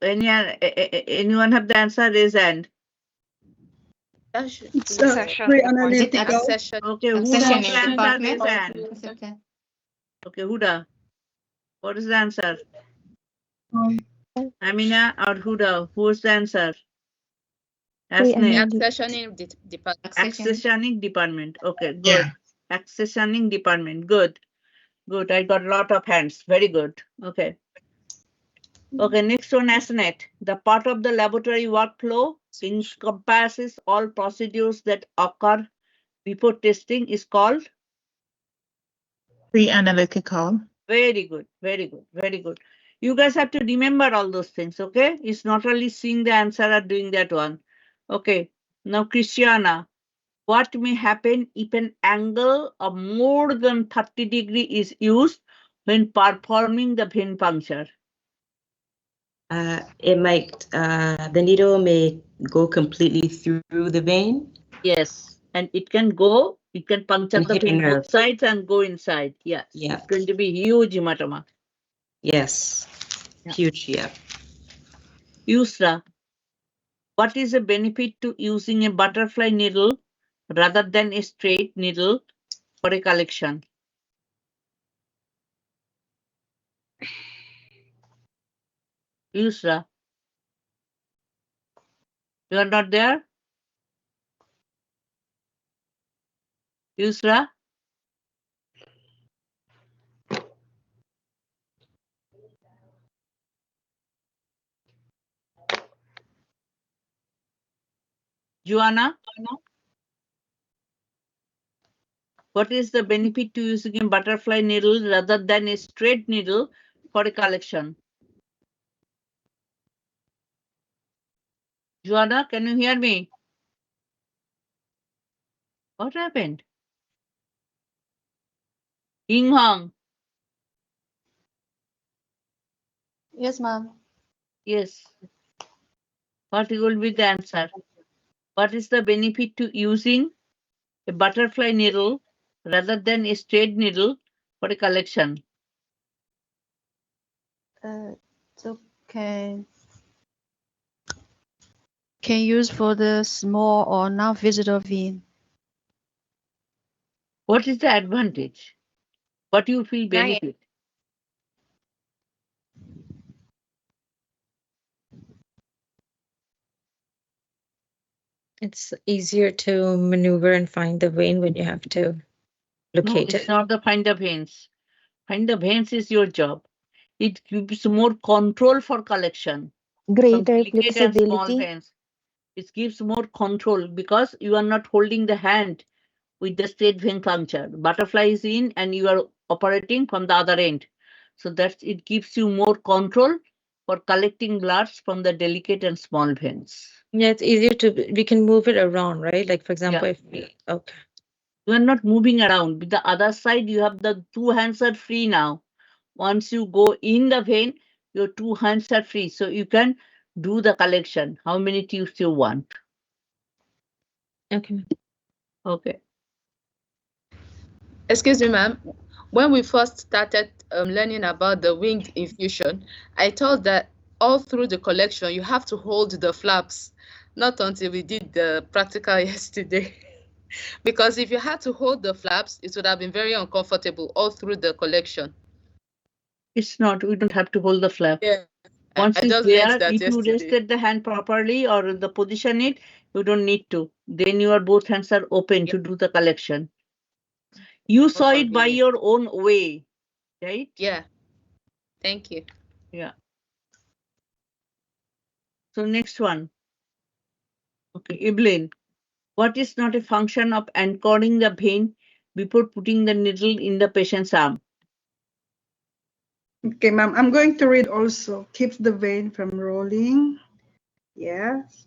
Anyone have the answer? Raise hand. It's Accession pre-analytical. Okay, who knows the answer? Raise hand. Okay, Huda. What is the answer? Amina or Huda? Who's the answer? Accessioning department. Accessioning department. Okay, good. Accessioning department. Good. Good. I got a lot of hands. Very good. Okay. Okay, next one, ASNET. The part of the laboratory workflow encompasses all procedures that occur before testing is called Pre-analytical. very good, very good, very good. You guys have to remember all those things, okay? It's not only seeing the answer or doing that one. Okay, now Christiana, what may happen if an angle of more than 30 degree is used when performing the vein puncture? It might, the needle may go completely through the vein. Yes, and it can puncture And the hit a vein nerve. both sides and go inside. Yes, Yeah. it's going to be huge hematoma. Yes, huge, yeah. Yusra, what is the benefit to using a butterfly needle rather than a straight needle for a collection? Yusra, you are not there? Yusra? Joanna? What is the benefit to using a butterfly needle rather than a straight needle for a collection? Joanna, can you hear me? What happened? Ying Hong? Yes, ma'am. Yes. What will be the answer? What is the benefit to using a butterfly needle rather than a straight needle for a collection? So can use for the small or non-visible vein. What is the advantage? What you feel benefit? It's easier to maneuver and find the vein when you have to No, locate it's it. not the find the veins. Find the veins is your job. It gives more control for collection. Some Greater delicate and small flexibility. veins. It gives more control because you are not holding the hand with the straight vein puncture. Butterfly is in and you are operating from the other end. So it gives you more control for collecting bloods from the delicate and small veins. Yeah, it's easier we can move it around, right? Like, for example, if we, okay. You are not moving around. With the other side, you have the two hands are free now. Once you go in the vein, your two hands are free. So you can do the collection. How many tubes you want? Okay. Okay. Excuse me, ma'am. When we first started learning about the winged infusion, I thought that all through the collection you have to hold the flaps. Not until we did the practical yesterday. Because if you had to hold the flaps, it would have been very uncomfortable all through the collection. It's not. We don't have to hold the flap. Yeah. Once I it's just learned there, that if you yesterday. rested the hand properly or the position it, you don't need to. Then your both hands are open to do the collection. You saw it by your own way, right? Yeah. Thank you. Yeah. So next one. Okay, Evelyn. What is not a function of anchoring the vein before putting the needle in the patient's arm? Okay, ma'am, I'm going to read also. Keeps the vein from rolling. Yes.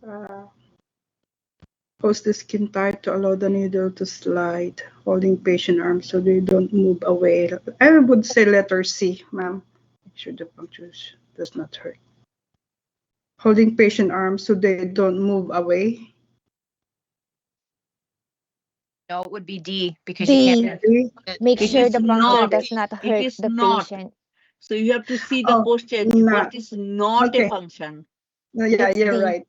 Holds the skin tight to allow the needle to slide, holding patient arms so they don't move away. I would say letter C, ma'am. Make sure the punctures does not hurt. Holding patient arms so they don't move away. No, it would be D because D. you can't. Make It sure is the puncture not. does not It hurt is the not. patient. So you have to see the Oh, question. not. What is not a Okay. function? Yeah, It's you're D. right.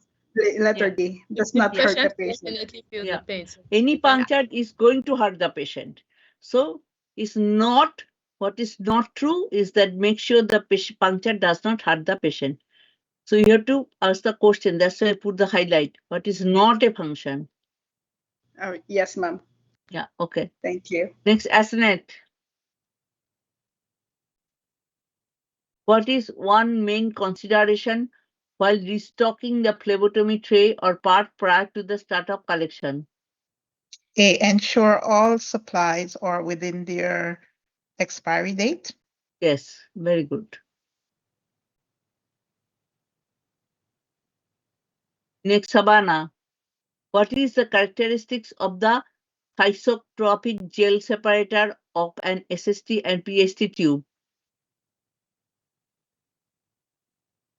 Letter Yeah. D. Does The not hurt the patient will patient. definitely feel Yeah. the pain. So Any if I puncture is going to hurt the patient. So it's not, what is not true is that make sure the puncture does not hurt the patient. So you have to ask the question. That's why I put the highlight. What is not a function? Yes, ma'am. Yeah, okay. Thank you. Next, Asenet. What is one main consideration while restocking the phlebotomy tray or part prior to the start of collection? A, ensure all supplies are within their expiry date. Yes, very good. Next, Sabana. What is the characteristics of the isotropic gel separator of an SST and PST tube?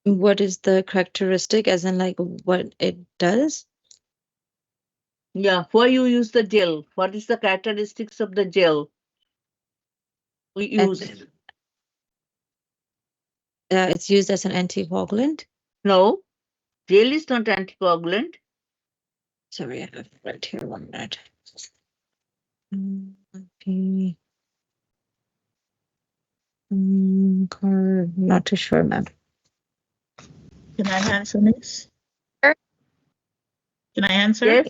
What is the characteristic, as in like what it does? Yeah, why you use the gel? What is the characteristics of the gel we use? It's used as an anticoagulant. No, gel is not anticoagulant. Sorry, I have it right here. 1 minute. Okay. Not too sure, ma'am. Can I answer this? Can I answer? Yes.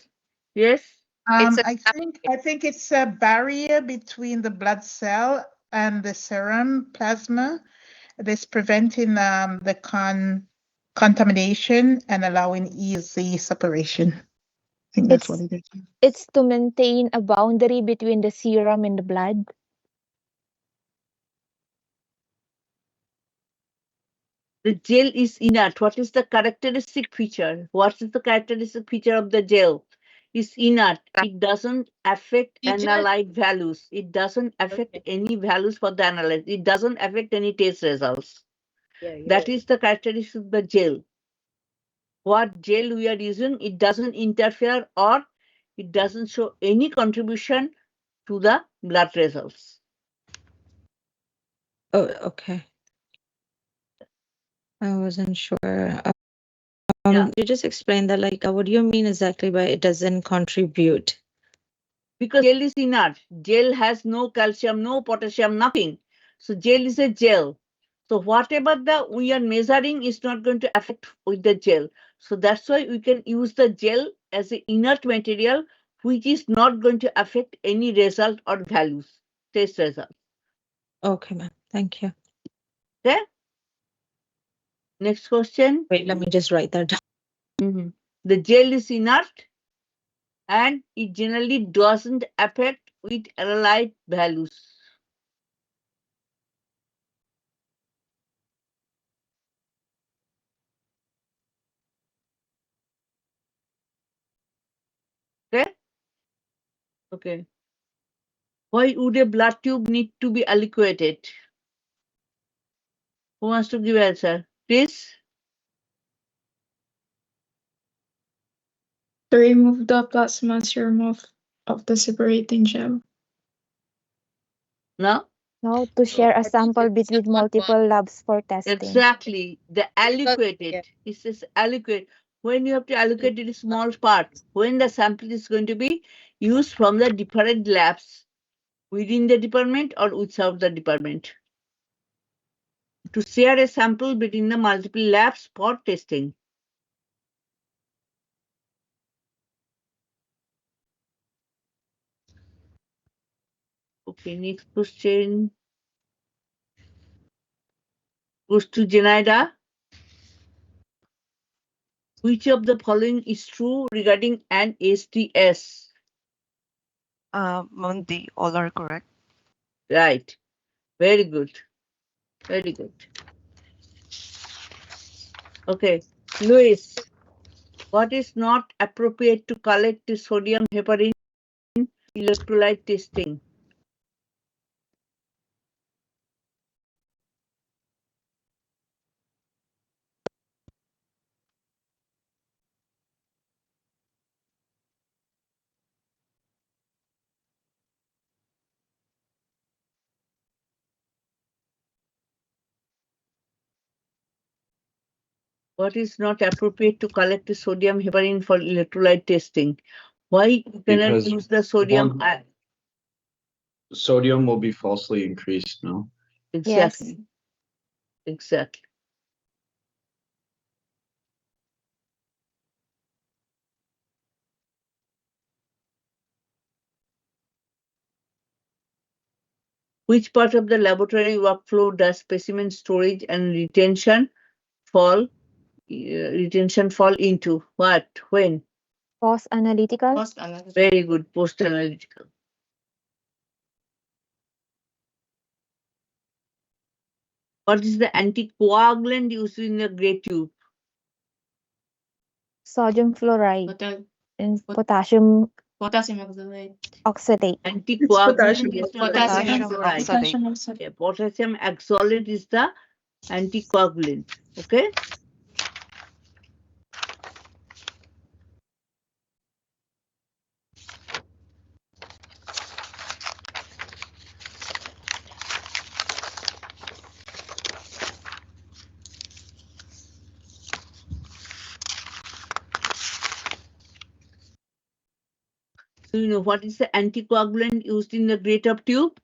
Yes. I think it's a barrier between the blood cell and the serum plasma that's preventing the contamination and allowing easy separation. I think that's what it is. It's to maintain a boundary between the serum and the blood. The gel is inert. What is the characteristic feature? What is the characteristic feature of the gel? It's inert. It doesn't affect analyte values. It doesn't affect any values for the analyte. It doesn't affect any test results. That is the characteristic of the gel. What gel we are using, it doesn't interfere or it doesn't show any contribution to the blood results. Oh, okay. I wasn't sure. You just explained that, like, what do you mean exactly by it doesn't contribute? Because gel is inert. Gel has no calcium, no potassium, nothing. So gel is a gel. So whatever we are measuring is not going to affect with the gel. So that's why we can use the gel as an inert material, which is not going to affect any result or values, test result. Okay, ma'am. Thank you. Okay. Next question. Wait, let me just write that down. the gel is inert and it generally doesn't affect with analyte values. Okay? Okay. Why would a blood tube need to be aliquoted? Who wants to give answer? Please? To remove the plasma serum of the separating gel. No? No, to share a sample between multiple labs for testing. Exactly. The allocated. It says allocate. When you have to allocate it a small part, when the sample is going to be used from the different labs within the department or without the department. To share a sample between the multiple labs for testing. Okay, next question goes to Jenaida. Which of the following is true regarding an STS? Monday, all are correct. Right. Very good. Very good. Okay. Louis, what is not appropriate to collect the sodium heparin electrolyte testing? What is not appropriate to collect the sodium heparin for electrolyte testing? Why you cannot Because use the sodium? sodium will be falsely increased, no? Exactly. Yes. Exactly. Which part of the laboratory workflow does specimen storage and retention fall into? What? When? Post-analytical. Post-analytical. Very good. Post-analytical. What is the anticoagulant used in the gray tube? Sodium fluoride Potassium and potassium oxalate. oxalate. Anticoagulant is not Potassium potassium fluoride. Potassium oxalate. Yeah, potassium oxalate is the anticoagulant. Okay? So you know what is the anticoagulant used in the gray tube?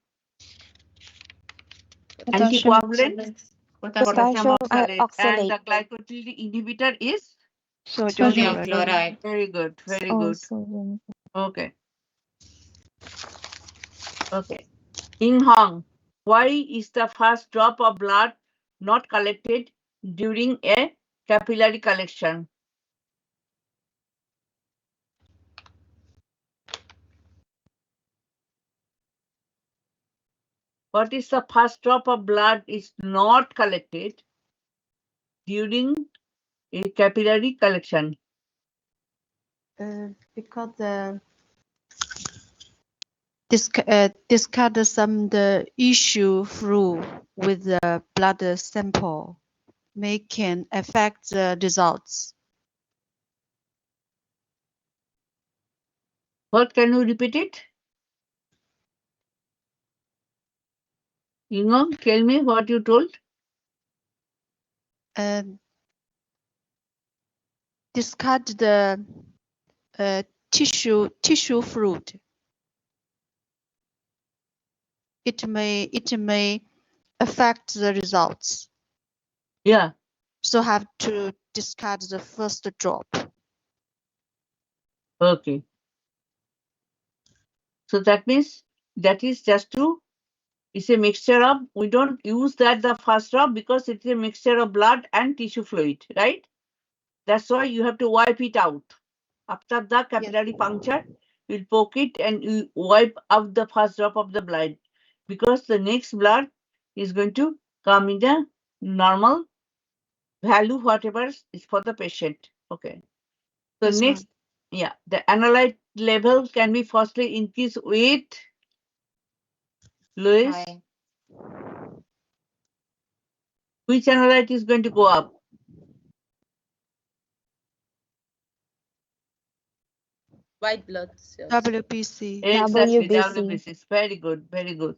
Potassium Anticoagulant? Potassium oxalate. And the oxalate. glycosyl inhibitor is? Sodium Sodium fluoride. fluoride. Very good. Very good. Also, Okay. Okay. In Hong, why is the first drop of blood not collected during a capillary collection? What is the first drop of blood is not collected during a capillary collection? Because discard some the issue through with the blood sample may can affect the results. What, can you repeat it? Ingo, tell me what you told. Discard the tissue fluid. It may affect the results. Yeah. So have to discard the first drop. Okay. So that means that is just to, it's a mixture of, we don't use that the first drop because it's a mixture of blood and tissue fluid, right? That's why you have to wipe it out. After the capillary puncture, you'll poke it and you wipe out the first drop of the blood, because the next blood is going to come in the normal value, whatever is for the patient. Okay. So Yes, ma'am. next, yeah, the analyte level can be firstly increased with Louis. Hi. Which analyte is going to go up? White blood cells. WBC. Exactly, WBC. WBC. Very good, very good.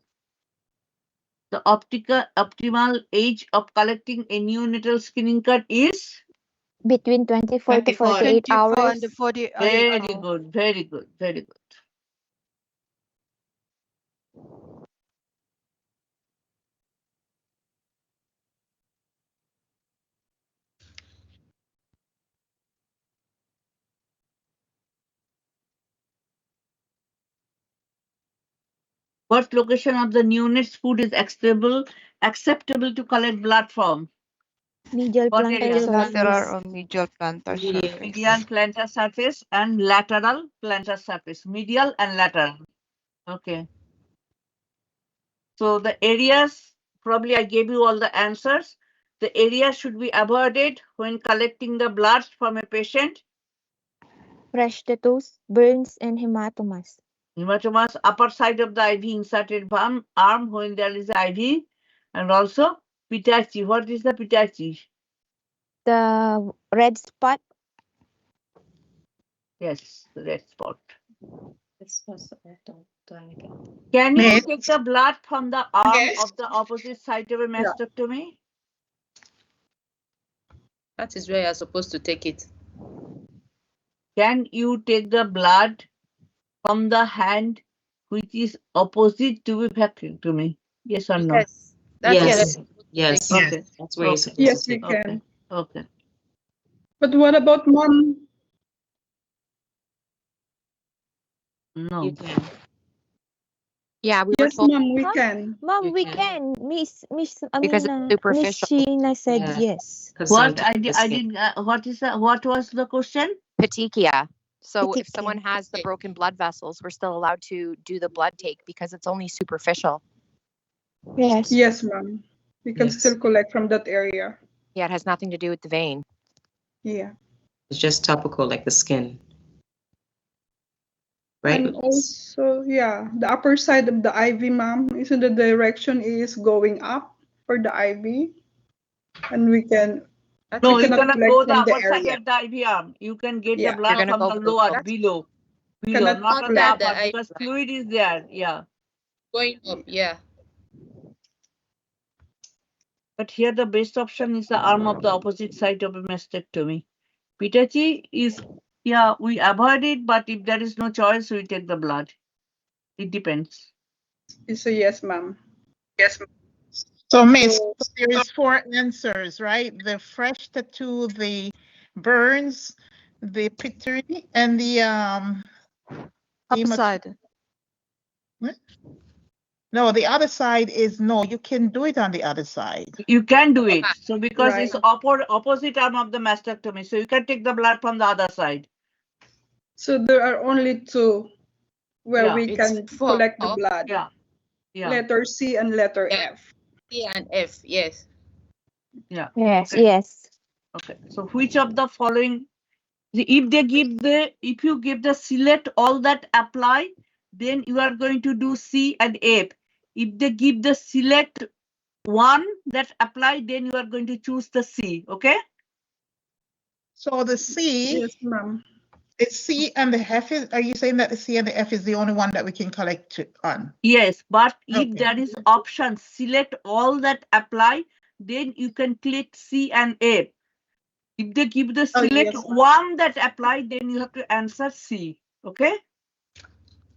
The optimal age of collecting a neonatal skinning cut is Between 24 to 48 24 hours. and 48 very hours. good, very good, very good. What location of the neonate's food is acceptable to collect blood from? Medial What plantar area? Lateral surface. or medial plantar surface. Medial plantar surface and lateral plantar surface. Medial and lateral. Okay. So the areas, probably I gave you all the answers. The area should be avoided when collecting the blood from a patient. Fresh tattoos, burns, and hematomas. Hematomas, upper side of the IV inserted arm when there is IV, and also pitachi. What is the pitachi? The red spot. Yes, the red spot. This was again. Can you Miss? take the blood from the arm Yes. of the opposite side of a Yeah. mastectomy? That is where you're supposed to take it. Can you take the blood from the hand which is opposite to a vacuectomy? Yes or no? Yes. That's where Yes. you're supposed to Yes. take it. Okay. That's where you're Okay. supposed Yes, to we take. Okay. can. Okay. But what about mom? No. You can. Yeah, we were Yes, told mom, we Mom, can. Mom, You we can. can. because it's Miss superficial. Sheena said Yeah. yes. Because What sometimes the skin. what was the question? Petechia. So if someone Petechia. has the broken blood vessels, we're still allowed to do the blood take because it's only superficial. Yes. Yes, mom. We can Yes. still collect from that area. Yeah, it has nothing to do with the vein. Yeah. It's just topical, like the skin. Right? And also, yeah, the upper side of the IV, mom, isn't the direction is going up for the IV? And we can, No, we you cannot cannot collect go the from the upper side area. of the IV arm. You can get the Yeah. You're blood gonna from go the lower, below. below, Cannot not on the collect. upper, because fluid is there. Yeah. Going up, yeah. But here the best option is the arm of the opposite side of a mastectomy. Pitachi is, yeah, we avoid it, but if there is no choice, we take the blood. It depends. It's a yes, ma'am. Yes. So, Miss, So, there is 4 answers, right? The fresh tattoo, the burns, the pituitary, and the Upside. What? No, the other side is no. You can do it on the other side. You can do it. So because right. it's opposite arm of the mastectomy, so you can take the blood from the other side. So there are only 2 where Yeah. we It's can 4. collect the blood. Yeah. Yeah. Letter C and letter Yeah. F. C and F, yes. Yeah. Yes, Okay. yes. Okay. So which of the following, if you give the select all that apply, then you are going to do C and F. If they give the select one that apply, then you are going to choose the C. Okay. So the C, Yes, ma'am. it's C and the F is. Are you saying that the C and the F is the only one that we can collect on? Yes, but if Okay. there is option select all that apply, then you can click C and F. If they give the Oh, select yes, one that apply, then you have to answer C. Okay.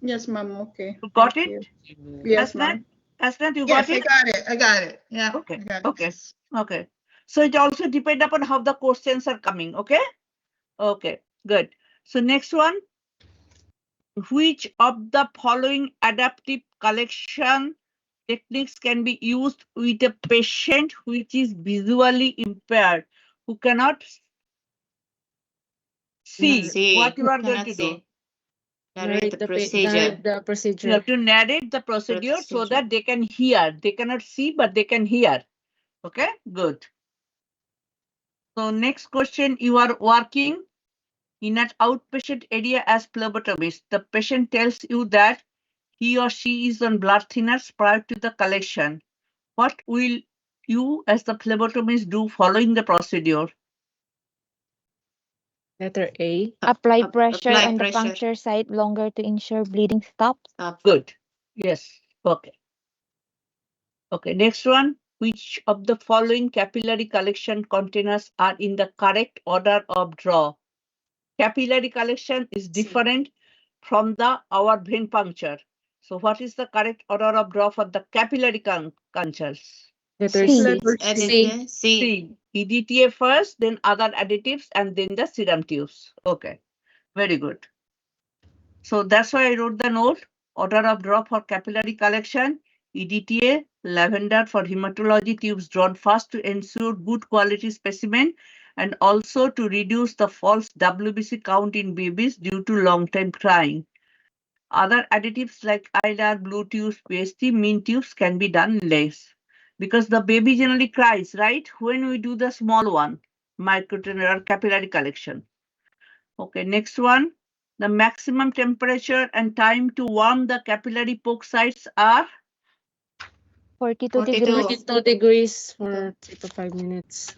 yes, ma'am. Okay. You got Thank it? you. Yes, Aslan? ma'am. Aslan, you Yes, got it? I got it. Yeah. Okay. I got it. Okay. Okay. So it also depends upon how the questions are coming. Okay. Okay. Good. So next one. Which of the following adaptive collection techniques can be used with a patient which is visually impaired, who cannot C. What you are going Cannot to see. do? Narrate the narrate procedure. the You procedure. have to narrate the procedure so Procedure. that they can hear. They cannot see, but they can hear. Okay, good. So next question, you are working in an outpatient area as phlebotomist. The patient tells you that he or she is on blood thinners prior to the collection. What will you as the phlebotomist do following the procedure? Letter A. Apply pressure Apply on the pressure. puncture site longer to ensure bleeding stops. Good. Yes. Okay. Okay. Next one. Which of the following capillary collection containers are in the correct order of draw? Capillary collection is different from the our vein puncture. So what is the correct order of draw for the capillary punctures? Letter C. C. Letter C. C. EDTA first, then other additives, and then the serum tubes. Okay, very good. So that's why I wrote the note. Order of draw for capillary collection, EDTA, lavender for hematology tubes drawn first to ensure good quality specimen and also to reduce the false WBC count in babies due to long time crying. Other additives like ILR, blue tubes, PST, mint tubes can be done less because the baby generally cries, right? When we do the small one, microtubular capillary collection. Okay, next one. The maximum temperature and time to warm the capillary poke sites are 42 degrees. 42 degrees for 3 to 5 minutes.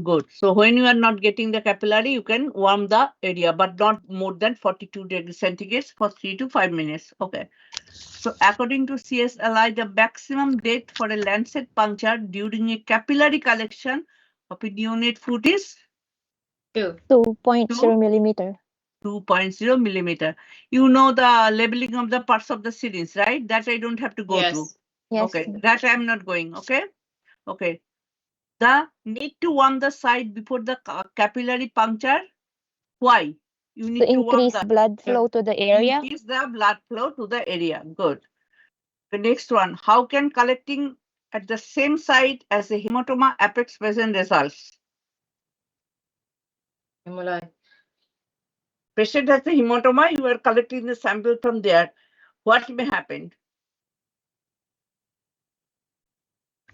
good. So when you are not getting the capillary, you can warm the area, but not more than 42 degrees centigrade for 3 to 5 minutes. Okay. So according to CSLI, the maximum depth for a lancet puncture during a capillary collection of a neonate foot is 2.0 millimeter. 2.0 millimeter. You know the labeling of the parts of the syringe, right? That I don't have to go through. Yes. Okay, that I'm not going. Okay. Okay. The need to warm the site before the capillary puncture. Why? You need To to warm increase the blood flow to the area. increase the blood flow to the area. Good. The next one. How can collecting at the same site as a hematoma affect present results? Patient has a hematoma, you are collecting the sample from there. What may happen?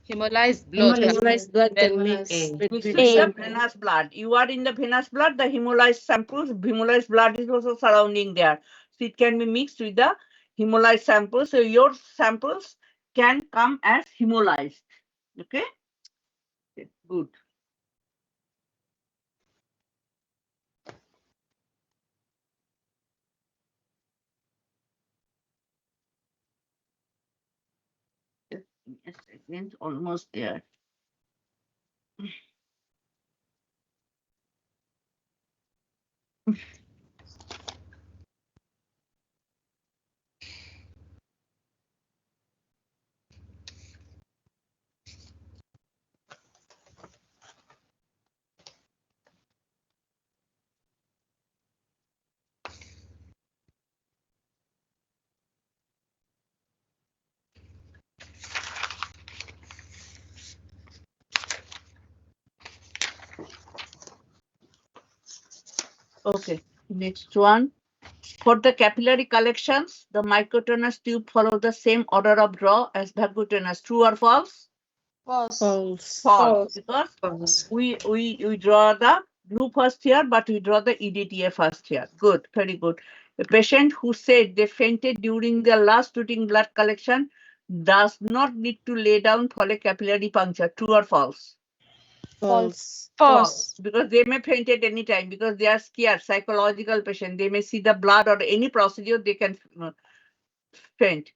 Hemolyzed blood. Hemolyzed blood can mix Mixed with with the the venous blood. You are in the venous blood, the hemolyzed samples, hemolyzed blood is also surrounding there. So it can be mixed with the hemolyzed samples. So your samples can come as hemolyzed. Okay? Good. Just give me a second, almost there. Okay, next one. For the capillary collections, the microtonous tube follow the same order of draw as percutaneous. True or false? False. False. Because we draw the blue first here, but we draw the EDTA first here. Good, very good. A patient who said they fainted during their last routine blood collection does not need to lay down for a capillary puncture. True or false? False. False. Because they may faint at any time because they are scared, psychological patient. They may see the blood or any procedure, they can faint.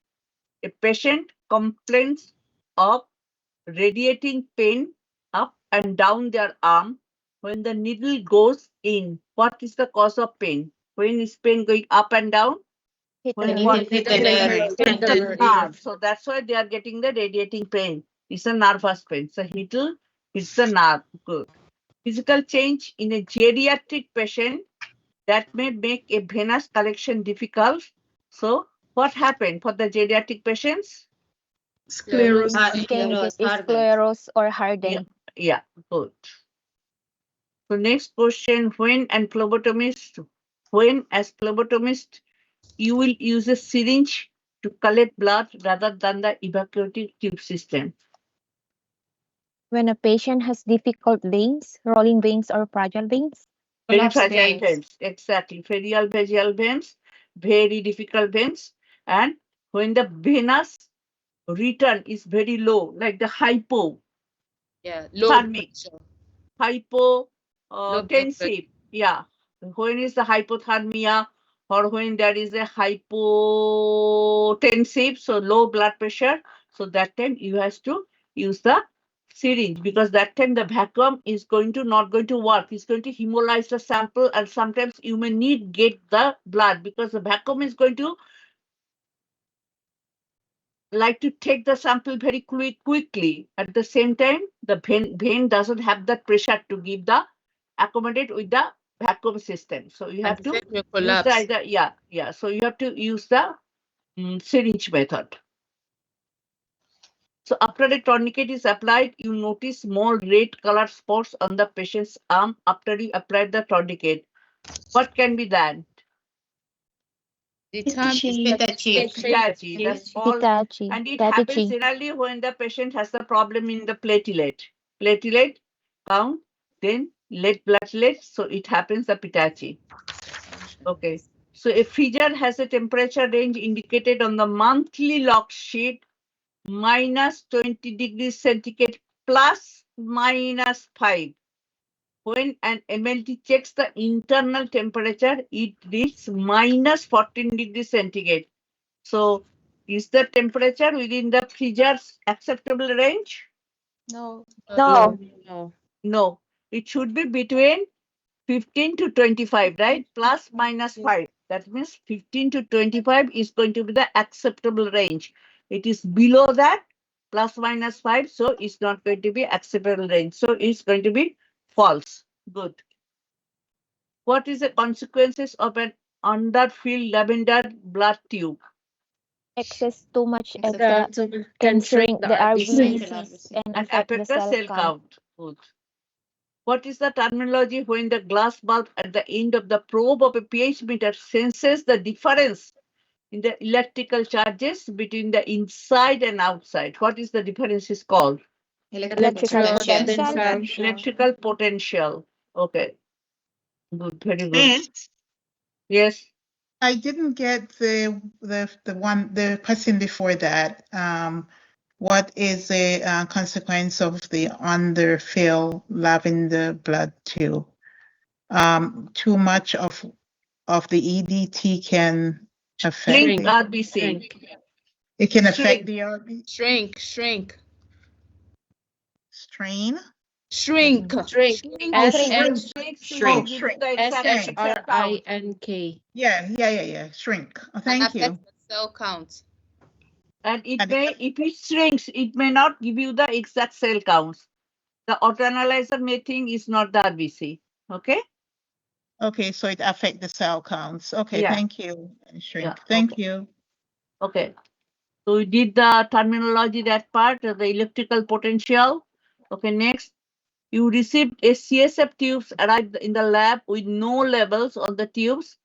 A patient complains of radiating pain up and down their arm when the needle goes in. What is the cause of pain? When is pain going up and down? When what? Hit the Nerve. So that's why they are getting the radiating pain. It's a nervous pain. So needle is the nerve. Good. Physical change in a geriatric patient that may make a venous collection difficult. So what happened for the geriatric patients? Sclerosis. Can get sclerosis or hardened. Yeah, good. So next question, when as phlebotomist, you will use a syringe to collect blood rather than the evacuative tube system? When a patient has difficult veins, rolling veins or fragile veins. Very Collapsed fragile veins. veins, exactly. Ferial vagal veins, very difficult veins. And when the venous return is very low, like the Yeah, low hypothermic, pressure, hypo low blood pressure. tensive. Yeah. When is the hypothermia or when there is a hypotensive, so low blood pressure, so that time you have to use the syringe because that time the vacuum is not going to work. It's going to hemolyze the sample and sometimes you may need get the blood because the vacuum is going to like to take the sample very quickly. At the same time, the vein doesn't have that pressure to give the accommodate with the vacuum system. So you And have the to vein will use the collapse. either So you have to use the syringe method. So after a tourniquet is applied, you notice small red color spots on the patient's arm after you applied the tourniquet. What can be that? The term is Pitachi. That's all. Hitachi. And it happens Hitachi. generally when the patient has the problem in the platelet. Platelet count, then lead platelet. So it happens the Pitachi. Okay. So a freezer has a temperature range indicated on the monthly log sheet minus 20 degrees centigrade plus minus 5. When an MLT checks the internal temperature, it reads minus 14 degrees centigrade. So is the temperature within the freezer's acceptable range? No. No. No. No. It should be between 15 to 25, right? Plus minus 5. That means 15 to 25 is going to be the acceptable range. It is below that, plus minus 5, so it's not going to be acceptable range. So it's going to be false. Good. What is the consequences of an underfilled lavender blood tube? Too much The extra can can shrink shrink the the RBC. RBCs and And affect the affect the cell cell count. count. Good. What is the terminology when the glass bulb at the end of the probe of a pH meter senses the difference in the electrical charges between the inside and outside? What is the difference is called? Electrical potential. Electrical potential. Okay. Good. Very good. Miss, Yes. I didn't get the question before that. What is the consequence of the underfill lavender blood tube? Too much of the EDT can affect Shrink the, RBC. it can affect Shrink. the RBC Shrink. strain. Shrink. Shrink. Shrinks. Oh, Give you shrink. the exact cell count. SHRINK. Yeah. Shrink. Oh, And thank you. affects the cell count. And it may, if it shrinks, it may not give you the exact cell counts. The autoanalyzer may think is not the RBC. Okay? Okay, so it affects the cell counts. Okay, Yeah. thank you. Shrink. Yeah, Thank okay. you. Okay. So we did the terminology, that part, the electrical potential. Okay, next. You received a CSF tubes arrived in the lab with no labels on the tubes,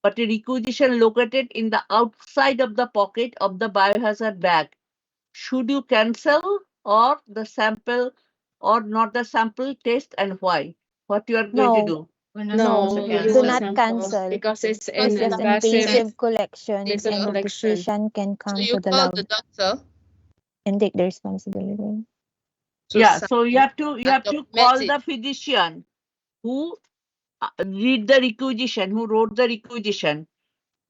but a requisition located in the outside of the pocket of the biohazard bag. Should you cancel or the sample or not the sample test and why? What you are going to No. do? No, Do use the not sample cancel. because it's It's an just invasive collection and the physician can So come you to the call lab the doctor and take the responsibility. to Yeah, sign so you have to document call it. the physician who read the requisition, who wrote the requisition.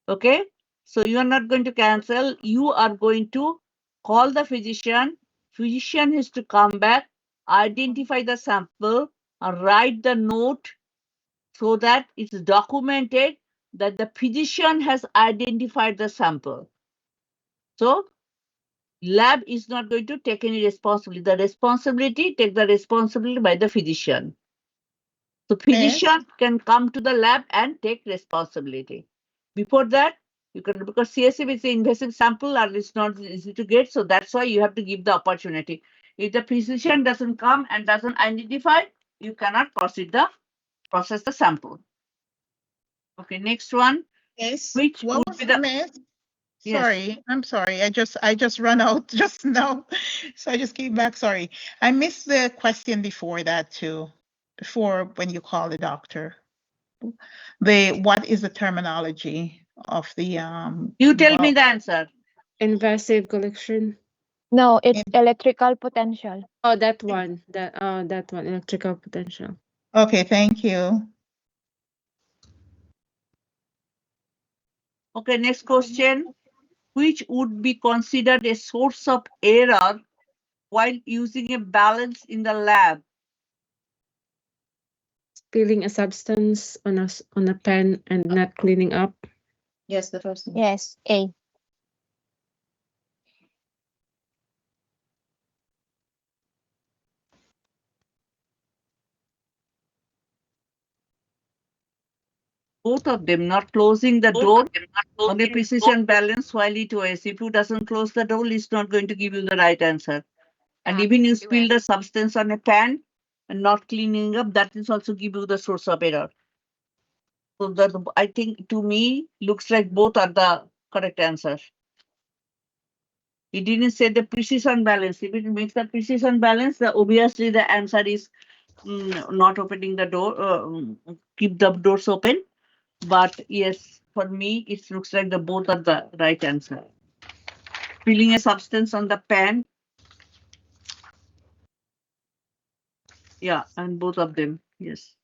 Okay, so you are not going to cancel. You are going to call the physician. Physician has to come back, identify the sample, write the note so that it's documented that the physician has identified the sample. So lab is not going to take any responsibility. Take the responsibility by the physician. So physician can come to the lab and take responsibility. Before that, you can, because CSF is an invasive sample and it's not easy to get, so that's why you have to give the opportunity. If the physician doesn't come and doesn't identify, you cannot proceed the process the sample. Okay, next one. Yes. Which What would was be the the miss? Yes. Sorry, I'm sorry. I just run out just now, so I just came back. Sorry, I missed the question before that too. Before when you call the doctor, what is the terminology of the You tell me the answer. Invasive collection. No, it's electrical potential. Oh, that one. That one. Electrical potential. Okay, thank you. Okay, next question. Which would be considered a source of error while using a balance in the lab? Spilling a substance on a pen and not cleaning up. Yes, the first one. Yes, A. Both of them, not closing the door on a precision balance while it weighs. If you doesn't close the door, it's not going to give you the right answer. And even you spill the substance on a pan and not cleaning up, that is also give you the source of error. So that, I think, to me, looks like both are the correct answers. It didn't say the precision balance. If it makes the precision balance, obviously the answer is not opening the door, keep the doors open. But yes, for me, it looks like the both are the right answer. Spilling a substance on the pan. Yeah, and both of them, yes.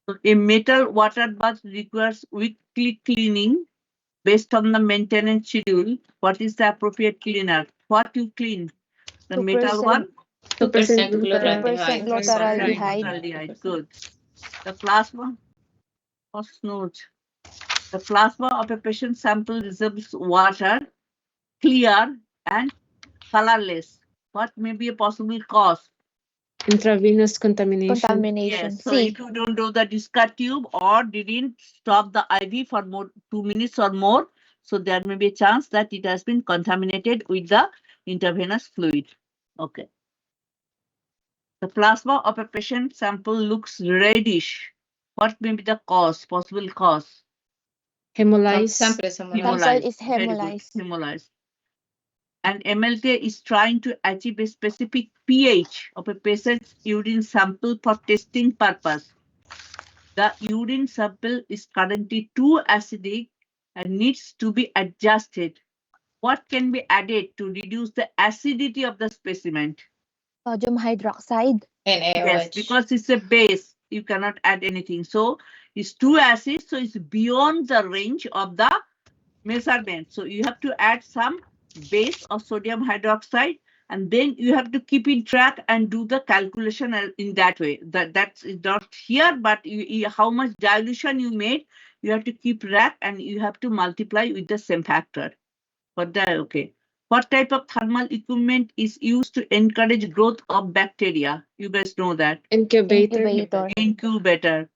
So a metal water bath requires weekly cleaning based on the maintenance schedule. What is the appropriate cleaner? What you clean? The metal one? 2% glutaraldehyde. Glutaraldehyde. Good. The plasma or snooze. The plasma of a patient sample resembles water, clear and colorless. What may be a possible cause? Intravenous contamination. Contamination. Yes. So C. if you don't do the discard tube or didn't stop the IV for more 2 minutes or more, so there may be a chance that it has been contaminated with the intravenous fluid. Okay. The plasma of a patient sample looks reddish. What may be the cause, possible cause? Hemolyze. Sample is Very good. hemolyzed. Hemolyze. And MLT is trying to achieve a specific pH of a patient's urine sample for testing purpose. The urine sample is currently too acidic and needs to be adjusted. What can be added to reduce the acidity of the specimen? Sodium hydroxide. Yes, because it's a base, you cannot add anything. So it's too acid, so it's beyond the range of the measurement. So you have to add some base of sodium hydroxide, and then you have to keep in track and do the calculation in that way. That's not here, but how much dilution you made, you have to keep track and you have to multiply with the same factor. But okay. What type of thermal equipment is used to encourage growth of bacteria? You guys know that. Incubator. Incubator.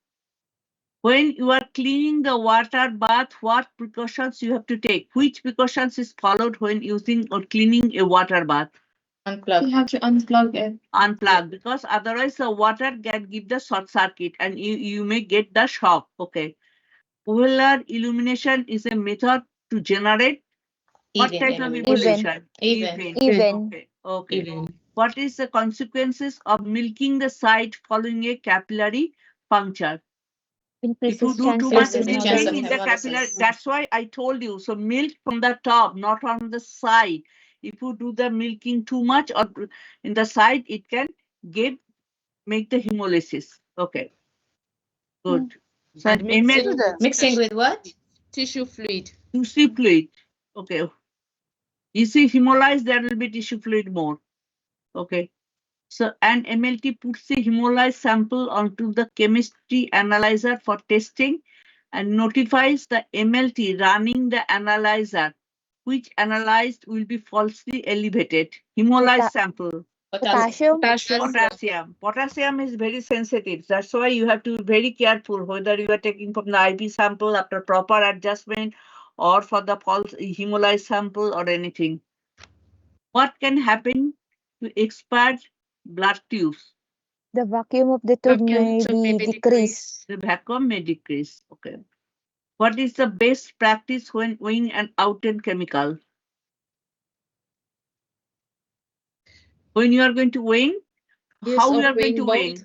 When you are cleaning the water bath, what precautions you have to take? Which precautions is followed when using or cleaning a water bath? Unplug. You have to unplug it. Unplug, because otherwise the water can give the short circuit and you may get the shock. Okay. Solar illumination is a method to generate what type of illumination? Even. Okay. Okay. What is the consequences of milking the site following a capillary puncture? If you do too much milking in the capillary, that's why I told you. So milk from the top, not on the side. If you do the milking too much or in the side, it can make the hemolysis. Okay. Good. So And Mixing with what? tissue fluid. tissue fluid. Okay. You see hemolyzed, there will be tissue fluid more. Okay. So an MLT puts a hemolyzed sample onto the chemistry analyzer for testing and notifies the MLT running the analyzer, which analyzed will be falsely elevated. Hemolyzed sample. Potassium. Potassium is very sensitive. That's why you have to be very careful whether you are taking from the IV sample after proper adjustment or for the false hemolyzed sample or anything. What can happen to expired blood tubes? The vacuum of the tube Vacuum may tube may be be decreased. The vacuum may decrease. Okay. What is the best practice when weighing an outed chemical? When you are going to weigh, Use how of you are going weighing to board. weigh?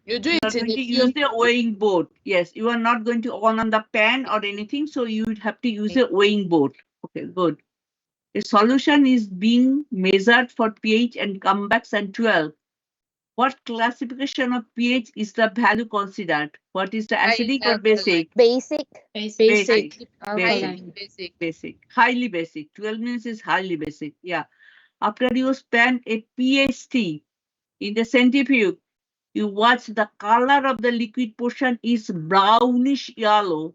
You do You are it in going a to use few. the weighing board. Yes, you are not going to on the pan or anything, so you would have to use a weighing board. Okay, good. A solution is being measured for pH and comebacks and 12. What classification of pH is the value considered? What is the acidic or basic? Basic. Basic. Alkaline. Basic. Highly basic. 12 means is highly basic. Yeah. After you span a pH in the centrifuge, you watch the color of the liquid portion is brownish yellow.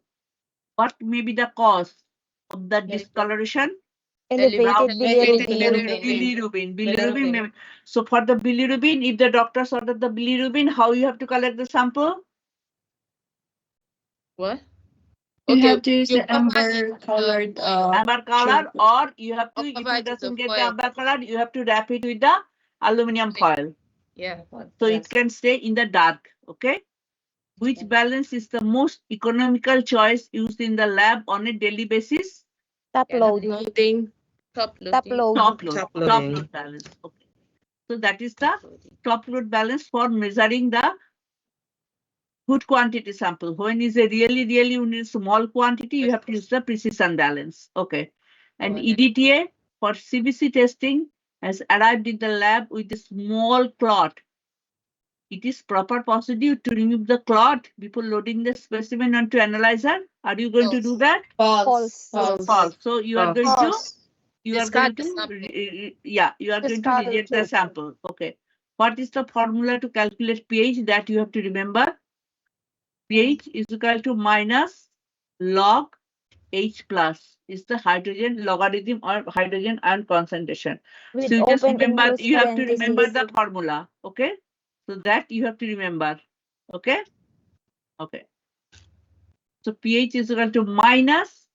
What may be the cause of the discoloration? Elevated Bilirubin. Bilirubin. So for the bilirubin, if the doctors order the bilirubin, how you have to collect the sample? What? You Okay, have to use you the amber colored Amber color, tube. or you have to, Or if cover it it with the doesn't get the foil. amber color, you have to wrap it with the aluminum foil. Yeah. So it can stay in the dark. Okay. Which balance is the most economical choice used in the lab on a daily basis? Top load. Loading. Top Top loading. load. Top load. Top Top loading. load balance. Okay. So that is the top load balance for measuring the good quantity sample. When is a really small quantity, you have to use the precision balance. Okay. And EDTA for CBC testing has arrived in the lab with a small clot. It is proper procedure to remove the clot before loading the specimen onto analyzer. Are you going to do that? False. False. So you are going to Discard the sample. you are going to reject the sample. Okay. What is the formula to calculate pH that you have to remember? pH is equal to minus log H plus is the hydrogen logarithm or hydrogen ion concentration. With So you just open remember, inclusive you have to remember parentheses. the formula. Okay. So that you have to remember. Okay. Okay. So pH is equal to minus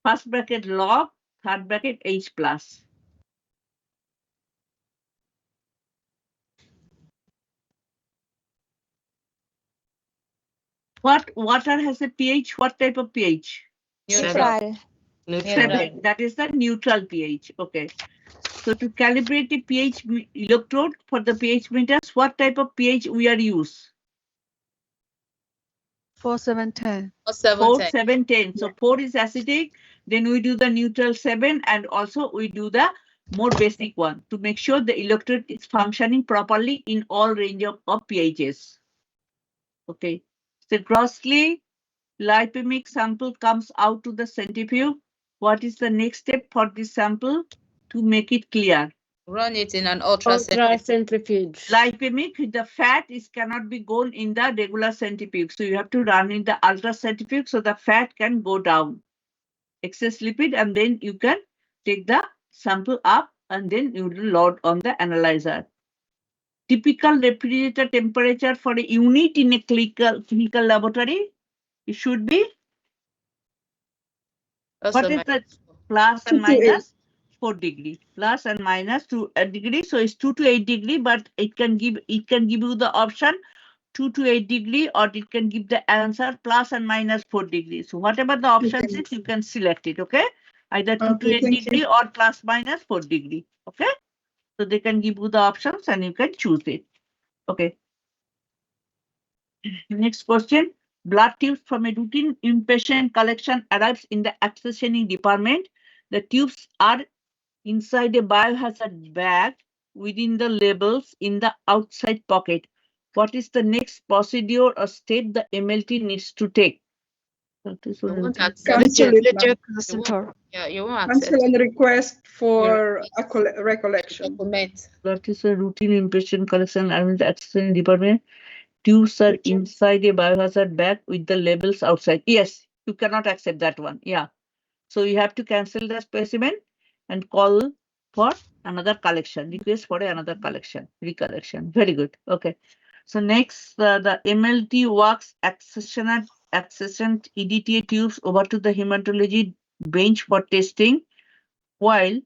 first bracket log, third bracket H plus. What water has a pH? What type of pH? Neutral. Seven. That is the neutral pH. Okay. So to calibrate the pH electrode for the pH meters, what type of pH we are use? 4, 7, 10. 4, 7, 10. So 4 is acidic. Then we do the neutral 7, and also we do the more basic one to make sure the electrode is functioning properly in all range of pHs. Okay. So grossly lipemic sample comes out to the centrifuge. What is the next step for this sample to make it clear? Run it in an ultracentrifuge. Centrifuge. Lipemic, the fat cannot be gone in the regular centrifuge. So you have to run in the ultra centrifuge so the fat can go down. Excess lipid, and then you can take the sample up and then you will load on the analyzer. Typical refrigerator temperature for a unit in a clinical laboratory, it should be, what is the plus and minus? 4 degree. Plus and minus 2 degree. So it's 2 to 8 degree, but it can give you the option 2 to 8 degree, or it can give the answer plus and minus 4 degrees. So whatever the options is, you can select it. Okay. Either 2 to 8 degree or plus minus 4 degree. Okay. So they can give you the options and you can choose it. Okay. Next question. Blood tubes from a routine inpatient collection arrives in the accessioning department. The tubes are inside a biohazard bag within the labels in the outside pocket. What is the next procedure or step the MLT needs to take? You won't accept Cancel it. it, ma'am. Reject the sample. Yeah, you won't Cancel accept and it. request for a recollection. Document. That is a routine inpatient collection and the accession department. Tubes are inside a biohazard bag with the labels outside. Yes, you cannot accept that one. Yeah. So you have to cancel the specimen and call for another collection, request for another recollection. Very good. Okay. So next, the MLT works accession EDTA tubes over to the hematology bench for testing, while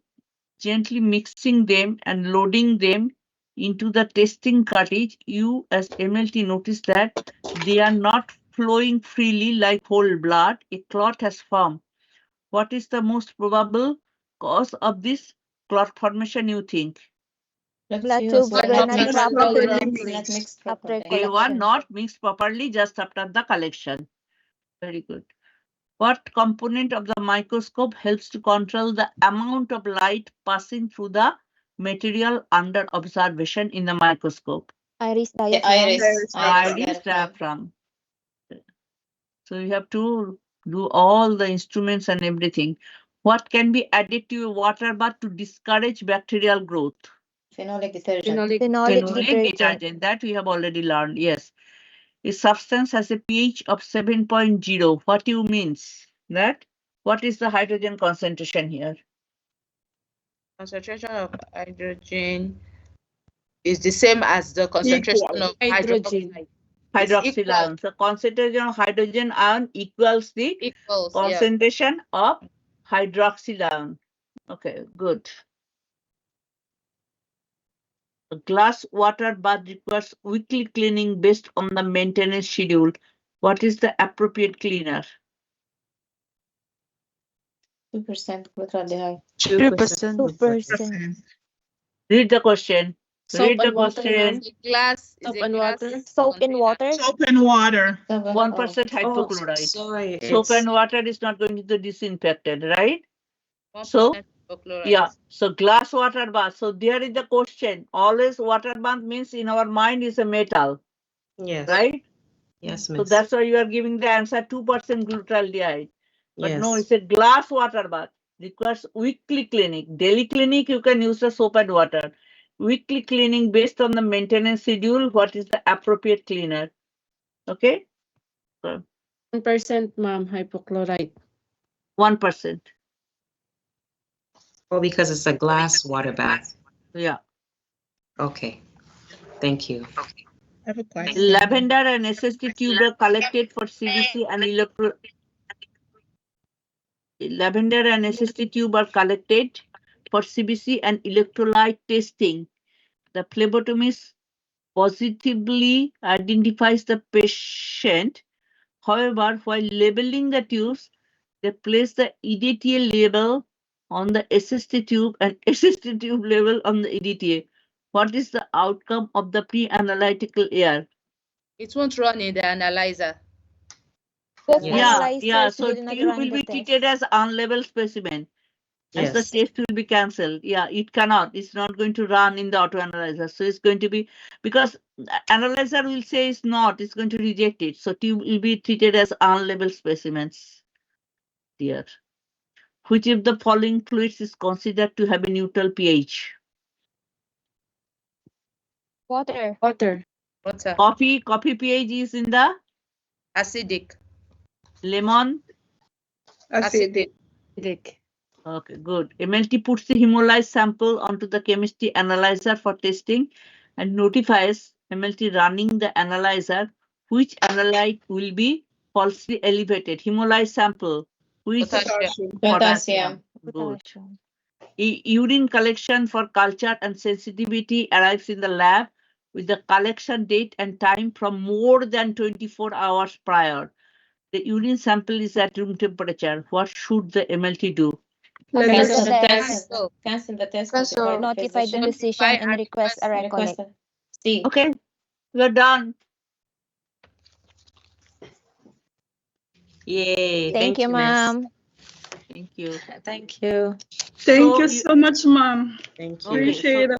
gently mixing them and loading them into the testing cartridge, you as MLT notice that they are not flowing freely like whole blood. A clot has formed. What is the most probable cause of this clot formation, you think? Blood tubes were not Not properly properly Not mixed. mixed after properly. They were collection. not mixed properly just after the collection. Very good. What component of the microscope helps to control the amount of light passing through the material under observation in the microscope? Iris The diaphragm. Iris diaphragm. So you have to do all the instruments and everything. What can be added to a water bath to discourage bacterial growth? Phenolic detergent. Phenolic detergent. Detergent. That we have already learned. Yes. A substance has a pH of 7.0. What you means? That? What is the hydrogen concentration here? Concentration of hydrogen is the same as the concentration of hydroxide. Hydroxyl ion. So concentration of hydrogen ion equals the concentration of hydroxyl ion. Okay, good. A glass water bath requires weekly cleaning based on the maintenance schedule. What is the appropriate cleaner? 2% glutaraldehyde. 2%. 2%. Read the question. Read the question. Glass Soap and water. Soap in water. Soap and water. 1% hypochlorite. Sorry, Soap it's and water is not going to be disinfected, right? 1% So, hypochlorite. yeah. So glass water bath. So there is the question. Always water bath means in our mind is a metal, yes. right? Yes, So miss. that's why you are giving the answer 2% glutaraldehyde. But no, Yes. it's a glass water bath. Requires weekly cleaning. Daily cleaning, you can use the soap and water. Weekly cleaning based on the maintenance schedule. What is the appropriate cleaner? Okay? So 1%, ma'am, hypochlorite. 1%. Oh, because it's a glass water bath. Yeah. Okay. Thank you. I have a question. Lavender and SST tube are collected for CBC and Lavender and SST tube are collected for CBC and electrolyte testing. The phlebotomist positively identifies the patient. However, while labeling the tubes, they place the EDTA label on the SST tube and SST tube label on the EDTA. What is the outcome of the pre-analytical air? It won't run in the analyzer. Because Yeah. analyzers So will not tube run will the be test. treated as unlabeled specimen. As the Yes. test will be cancelled. Yeah, it cannot. It's not going to run in the auto analyzer. So it's going to be, because analyzer will say it's not, it's going to reject it. So tube will be treated as unlabeled specimens. Dear. Which of the following fluids is considered to have a neutral pH? Water. Water. Coffee pH is in the Acidic. lemon. Acidic. Okay, good. MLT puts the hemolyzed sample onto the chemistry analyzer for testing and notifies MLT running the analyzer which analyte will be falsely elevated. Hemolyzed sample, which potassium. Good. Urine collection for culture and sensitivity arrives in the lab with the collection date and time from more than 24 hours prior. The urine sample is at room temperature. What should the MLT do? Cancel the test. Cancel the test. Notify the physician and request a recollect. C. Okay, we're done. Yay. Thank you, miss. ma'am. Thank you. Thank you. Thank you so much, ma'am. Thank you. Appreciate it.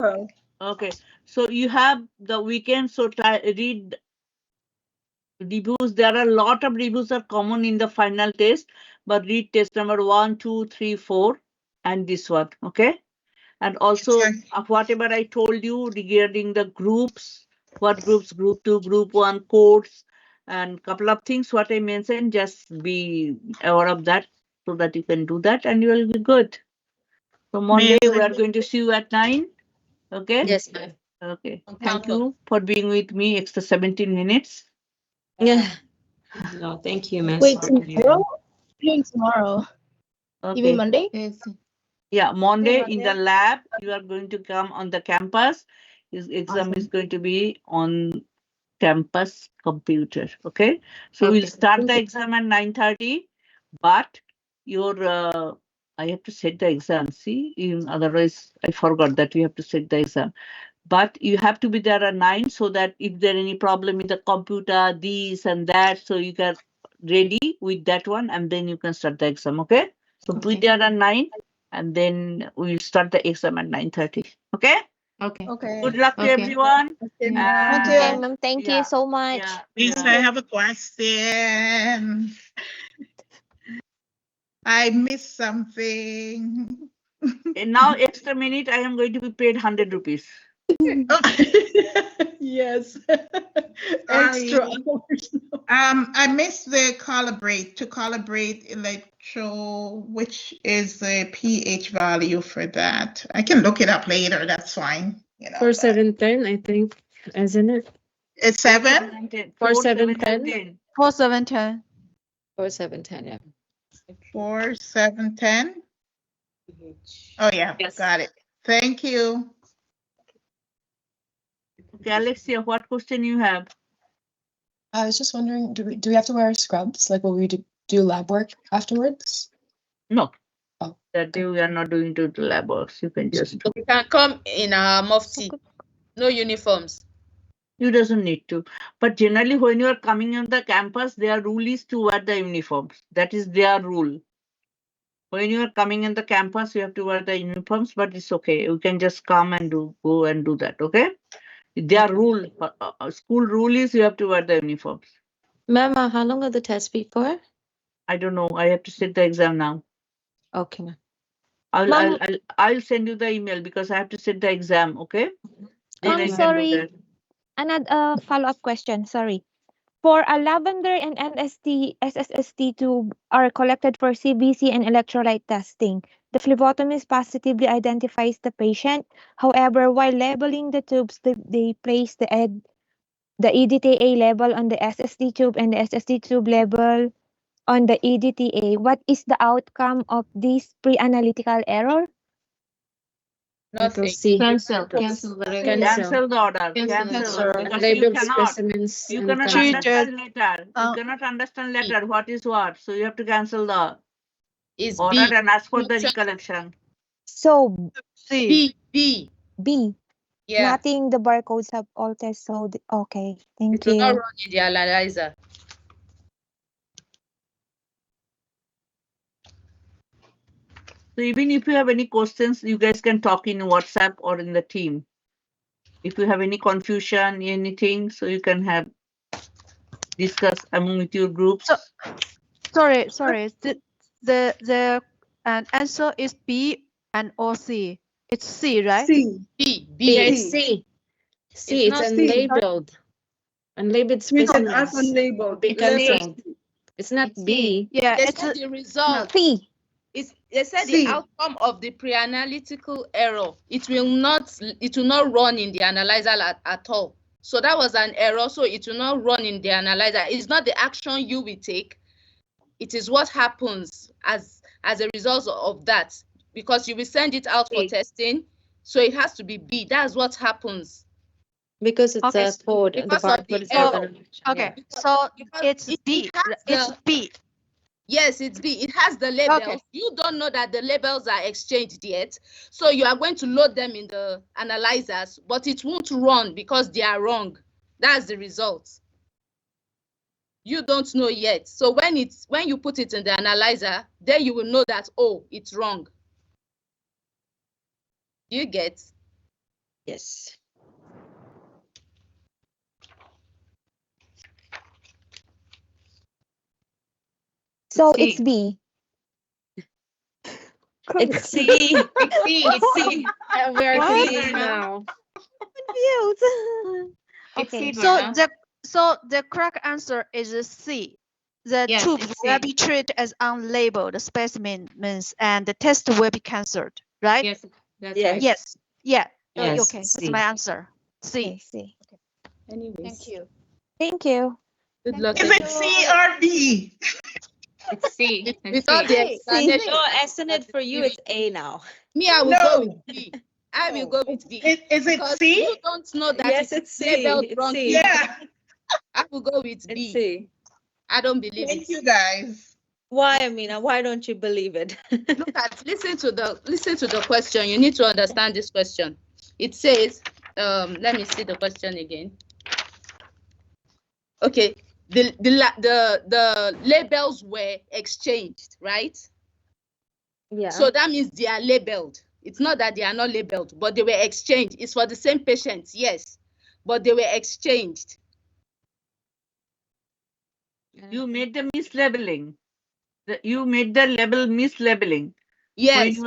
Okay, so you have the weekend, so read reviews. There are a lot of reviews are common in the final test, but read test number 1, 2, 3, 4, and this one. Okay, and also whatever I told you regarding the groups, what groups, group 2, group 1, codes, and couple of things what I mentioned, just be aware of that so that you can do that and you will be good. So Monday we are going to see you at 9. Okay? Yes, ma'am. Okay. Thank you for being with me extra 17 minutes. Yeah. No, thank you, miss. Wait, tomorrow? Doing tomorrow. Okay. You mean Monday? Yeah, Monday in the lab, you are going to come on the campus His exam is going to be on campus computer. Okay. So we'll start the exam at 9:30, but your I have to set the exam. See, otherwise I forgot that you have to set the exam. But you have to be there at 9 so that if there any problem with the computer, this and that, so you get ready with that one and then you can start the exam. Okay. So be there at 9 and then we'll start the exam at 9:30. Okay. Okay. Okay. Good luck to everyone. Okay, And ma'am. Okay, ma'am. Thank you yeah, so much. yeah, Lisa, I yeah. have a question. I missed something. And now extra minute I am going to be paid 100 rupees. Yes. Sorry. Extra hours. I missed the calibrate electro, which is the pH value for that. I can look it up later. That's fine. You know, 4710, I think, isn't it? it's 7. 4710. 4710. 4710, yeah. 4710. Oh yeah, Yes. got it. Thank you. Okay, Alexia, what question you have? I was just wondering, do we have to wear scrubs? Like, will we do lab work afterwards? No. Oh. That day we are not doing to the lab works. You can just do. You can come in our mufti. No uniforms. You doesn't need to. But generally when you are coming on the campus, their rule is to wear the uniforms. That is their rule. When you are coming in the campus, you have to wear the uniforms, but it's okay. You can just come and go and do that, okay? Their rule, school rule is you have to wear the uniforms. Ma'am, how long will the test be for? I don't know. I have to sit the exam now. Okay, ma'am. I'll send you the email because I have to sit the exam, okay? Then I can do Sorry. that. Another follow-up question. Sorry. For a lavender and SSST tube are collected for CBC and electrolyte testing. The phlebotomist positively identifies the patient. However, while labeling the tubes, they place the EDTA label on the SST tube and the SST tube label on the EDTA. What is the outcome of this pre-analytical error? Nothing. Cancel the Cancel the order. Cancel. Because you Unlabeled cannot. specimens. You and cannot cancel. understand later. You cannot understand later what is what. So you have to cancel the Is order B. and ask for the recollection. So B. B. Yeah. Nothing. The barcodes have altered. So okay. Thank It will not you. run in the analyzer. So even if you have any questions, you guys can talk in WhatsApp or in the team. If you have any confusion, anything, so you can have discuss among with your groups. Sorry. The answer is B and or C. It's C, right? C. B. Yeah, it's C. C, it's not unlabeled. Unlabeled Treated as specimens. unlabeled. Be cancelled. It's not B. Yeah, They it's said the result. C. They said C. the outcome of the pre-analytical error. It will not run in the analyzer at all. So that was an error. So it will not run in the analyzer. It's not the action you will take. It is what happens as a result of that, because you will send it out for testing. So it has to be B. That's what happens. Because it's Okay. a code. Because the of barcode the is not error. gonna. Okay, Yeah. so Because it's it B. has It's the- B. Yes, it's B. It has the labels. Okay. You don't know that the labels are exchanged yet. So you are going to load them in the analyzers, but it won't run because they are wrong. That's the result. You don't know yet. So when you put it in the analyzer, then you will know that, oh, it's wrong. Do you get? Yes. So it's B. It's C. It's C. It's C. We are What? clear now. Confused. Okay. So the correct answer is C. The Yes, tubes it's will C. be treated as unlabeled specimens and the test will be cancelled, right? Yes, that's Yes. right. Yes. Yeah. Yes, Okay, that's C. my answer. C. Okay, C. Anyways. Thank you. Thank you. Good luck. Is it C or D? It's C. It's Without the C. explanation. So, isn't it for you? It's A now. Me, I will No. go with B. I will go with B. Is it Because C? you don't know that Yes, it it's is C. labeled It's wrongly. C. Yeah. I will go with It's B. C. I don't believe Thank it. you, guys. Why, Amina? Why don't you believe it? Listen to the question. You need to understand this question. It says, let me see the question again. Okay, the labels were exchanged, right? Yeah. So that means they are labeled. It's not that they are not labeled, but they were exchanged. It's for the same patient, yes, but they were exchanged. You made the mislabeling. You made the label mislabeling. Yes.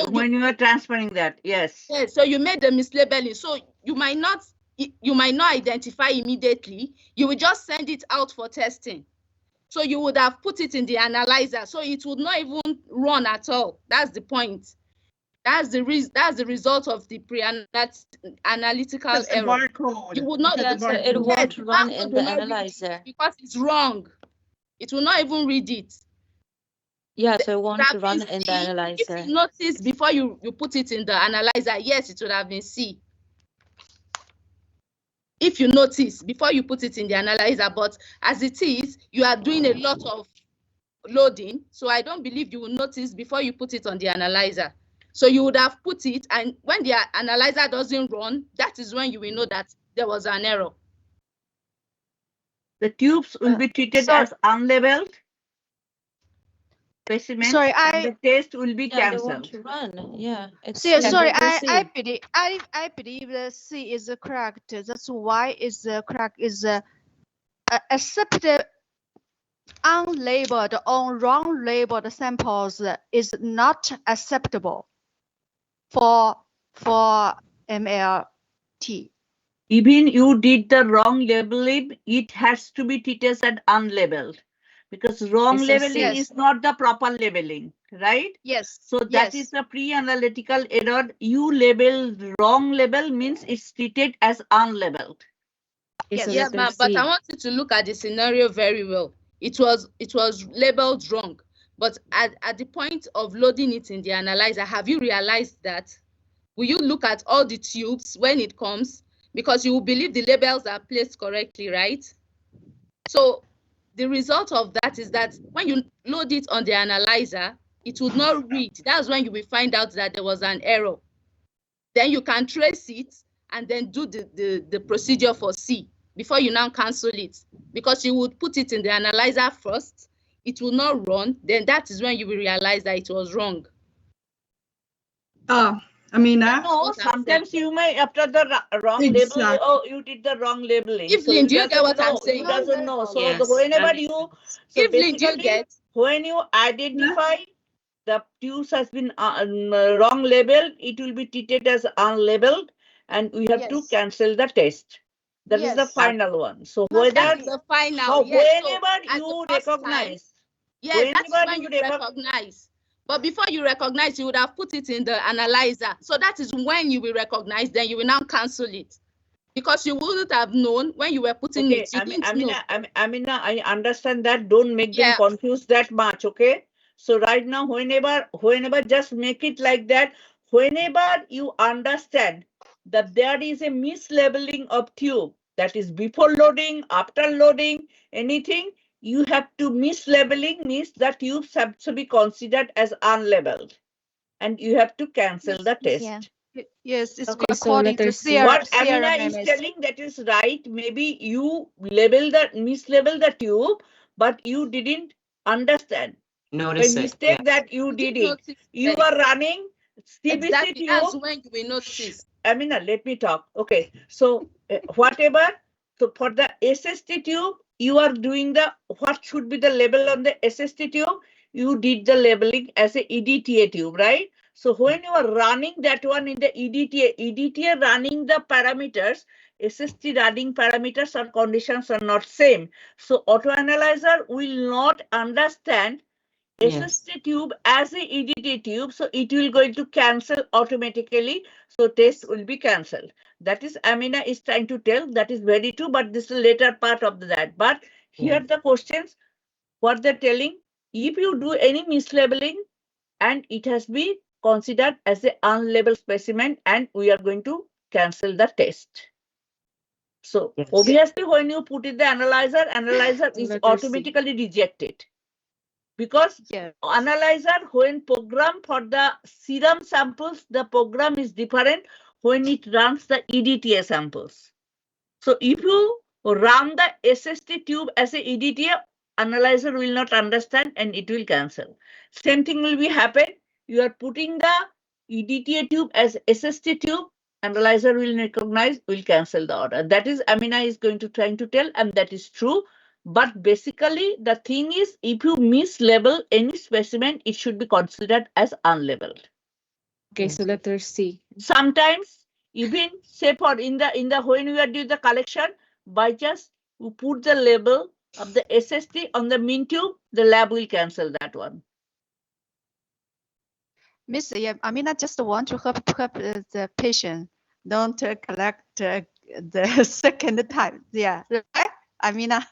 When you are transferring that, yes. Yes. So you made the mislabeling. So you might not identify immediately. You will just send it out for testing. So you would have put it in the analyzer. So it would not even run at all. That's the point. That's the result of the pre-analytical It's a error. barcode. You would not. Yeah, so it won't run in the analyzer. Because it's wrong. It will not even read it. Yeah, so it won't Would have run been in the C. analyzer. If you notice before you put it in the analyzer, yes, it would have been C. If you notice before you put it in the analyzer, but as it is, you are doing a lot of loading, so I don't believe you will notice before you put it on the analyzer. So you would have put it, and when the analyzer doesn't run, that is when you will know that there was an error. The tubes will be treated as unlabeled specimens, Sorry, and the test will be Yeah, they won't cancelled. run. Yeah, it's So, C. sorry, It's C. I believe the C is correct. That's why is correct is accepted unlabeled or wrong labeled samples is not acceptable for MLT. Even you did the wrong labeling, it has to be treated as unlabeled, because wrong It's a labeling C. is not the proper labeling, right? Yes. So that is the pre-analytical error. You label wrong label means it's treated as unlabeled. It's a Yeah, letter but C. I want you to look at the scenario very well. It was labeled wrong, but at the point of loading it in the analyzer, have you realized that? Will you look at all the tubes when it comes? Because you will believe the labels are placed correctly, right? So the result of that is that when you load it on the analyzer, it would not read. That's when you will find out that there was an error. Then you can trace it and then do the procedure for C before you now cancel it. Because you would put it in the analyzer first, it will not run, then that is when you will realize that it was wrong. Amina? No, sometimes you may, after the wrong Exactly. label, oh, you did the wrong labeling. Evelyn, do you get what I'm saying? He doesn't know. So Yes, whenever that you, so Evelyn, do you basically, get? when you identify the tubes has been wrong labeled, it will be treated as unlabeled, and we have to cancel the test. That is the final one. So whether That is the final, yes. So whenever at the you first time, recognize, yes, that is whenever when you you recognize. But before you recognize, you would have put it in the analyzer. So that is when you will recognize, then you will now cancel it. Because you wouldn't have known when you were putting it. You didn't know. Amina, I understand that. Don't make them confused that much, okay? So right now, whenever, just make it like that. Whenever you understand that there is a mislabeling of tube, that is before loading, after loading, anything, you have to mislabeling means that tubes have to be considered as unlabeled, and you have to cancel the test. Yes, it's Okay, so according letter to C. What CRM Amina is MS. telling, that is right. Maybe you mislabel the tube, but you didn't understand. By notice it. mistake Yeah. that you did it. You are running CBC Exactly. That's tube. when you will notice. Amina, let me talk. Okay. So whatever. So for the SST tube, you are doing the, what should be the label on the SST tube? You did the labeling as a EDTA tube, right? So when you are running that one in the EDTA running the parameters, SST running parameters or conditions are not same. So auto analyzer will not understand SST tube as a EDT tube, so it will going to cancel automatically. So test will be cancelled. That is Amina is trying to tell. That is very true, but this is later part of that. But here the questions, what they're telling, if you do any mislabeling and it has been considered as an unlabeled specimen and we are going to cancel the test. So Yes. obviously when you put in the analyzer is Letter C. automatically rejected. Because Yes. analyzer, when program for the serum samples, the program is different when it runs the EDTA samples. So if you run the SST tube as a EDTA, analyzer will not understand and it will cancel. Same thing will be happen. You are putting the EDTA tube as SST tube, analyzer will recognize, will cancel the order. That is Amina is going to trying to tell, and that is true. But basically, the thing is, if you mislabel any specimen, it should be considered as unlabeled. Okay, so letter C. Sometimes, even say for in the when we are doing the collection, by just you put the label of the SST on the min tube, the lab will cancel that one. Miss, yeah, Amina just want to help the patient don't collect the second time. Yeah, right, Amina.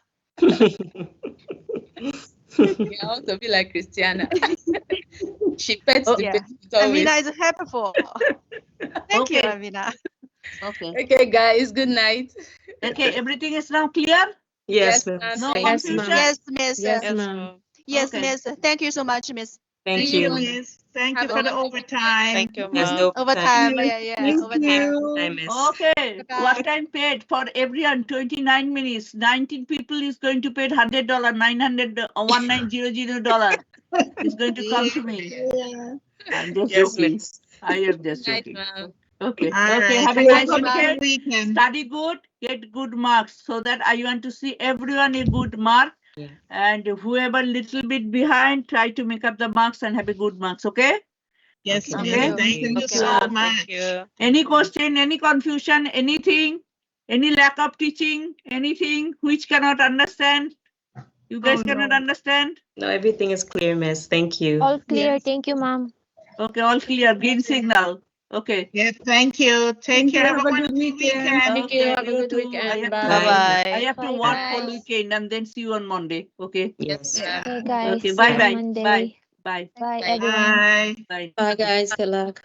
You also be like Christiana. She pets the Yeah, patient always. Amina is helpful. Thank you, Okay. Amina. Okay. Okay, guys, good night. Okay, everything is now clear? Yes, Ma'am. miss. No Thank Yes, you. confusion? ma'am. Yes, Miss. Yes, Yes, ma'am. ma'am. Yes, Okay. Miss. Thank you so much, Miss. Thank Thank you, you. Miss. Thank you Have a for the wonderful day. overtime. Thank you, Yes, ma'am. no Overtime. time. Yeah, Thank overtime. Hi, you. miss. Okay, Bye. what time paid for everyone? 29 minutes. 19 people is going to pay $100, $1900 is going to come to me. Yeah. I'm just Yes, joking. miss. I am just Good night, joking. ma'am. Okay. All Okay. right. Have a Have a nice wonderful weekend. weekend. Study good. Get good marks so that I want to see everyone a good mark. Yeah. And whoever little bit behind, try to make up the marks and have a good marks. Okay. Yes, Okay. Miss. Okay. Thank you Okay, so ma'am. much. Thank you. Any question, any confusion, anything, any lack of teaching, anything which cannot understand? You guys Oh, cannot no. understand? No, everything is clear, miss. Thank you. All clear. Yes. Thank you, ma'am. Okay, all clear. Green signal. Okay. Yes, thank you. Take Thank you. care. Have Have a a good wonderful weekend. weekend. Thank you. Okay, Have a you good too. weekend. Bye Bye. bye. I have to Bye, work guys. for weekend and then see you on Monday. Okay. Yes. Yeah. Okay, guys. Okay. See Bye you on bye. Monday. Bye. Bye. Bye, Bye. everyone. Bye. Bye. Bye, guys. Good luck.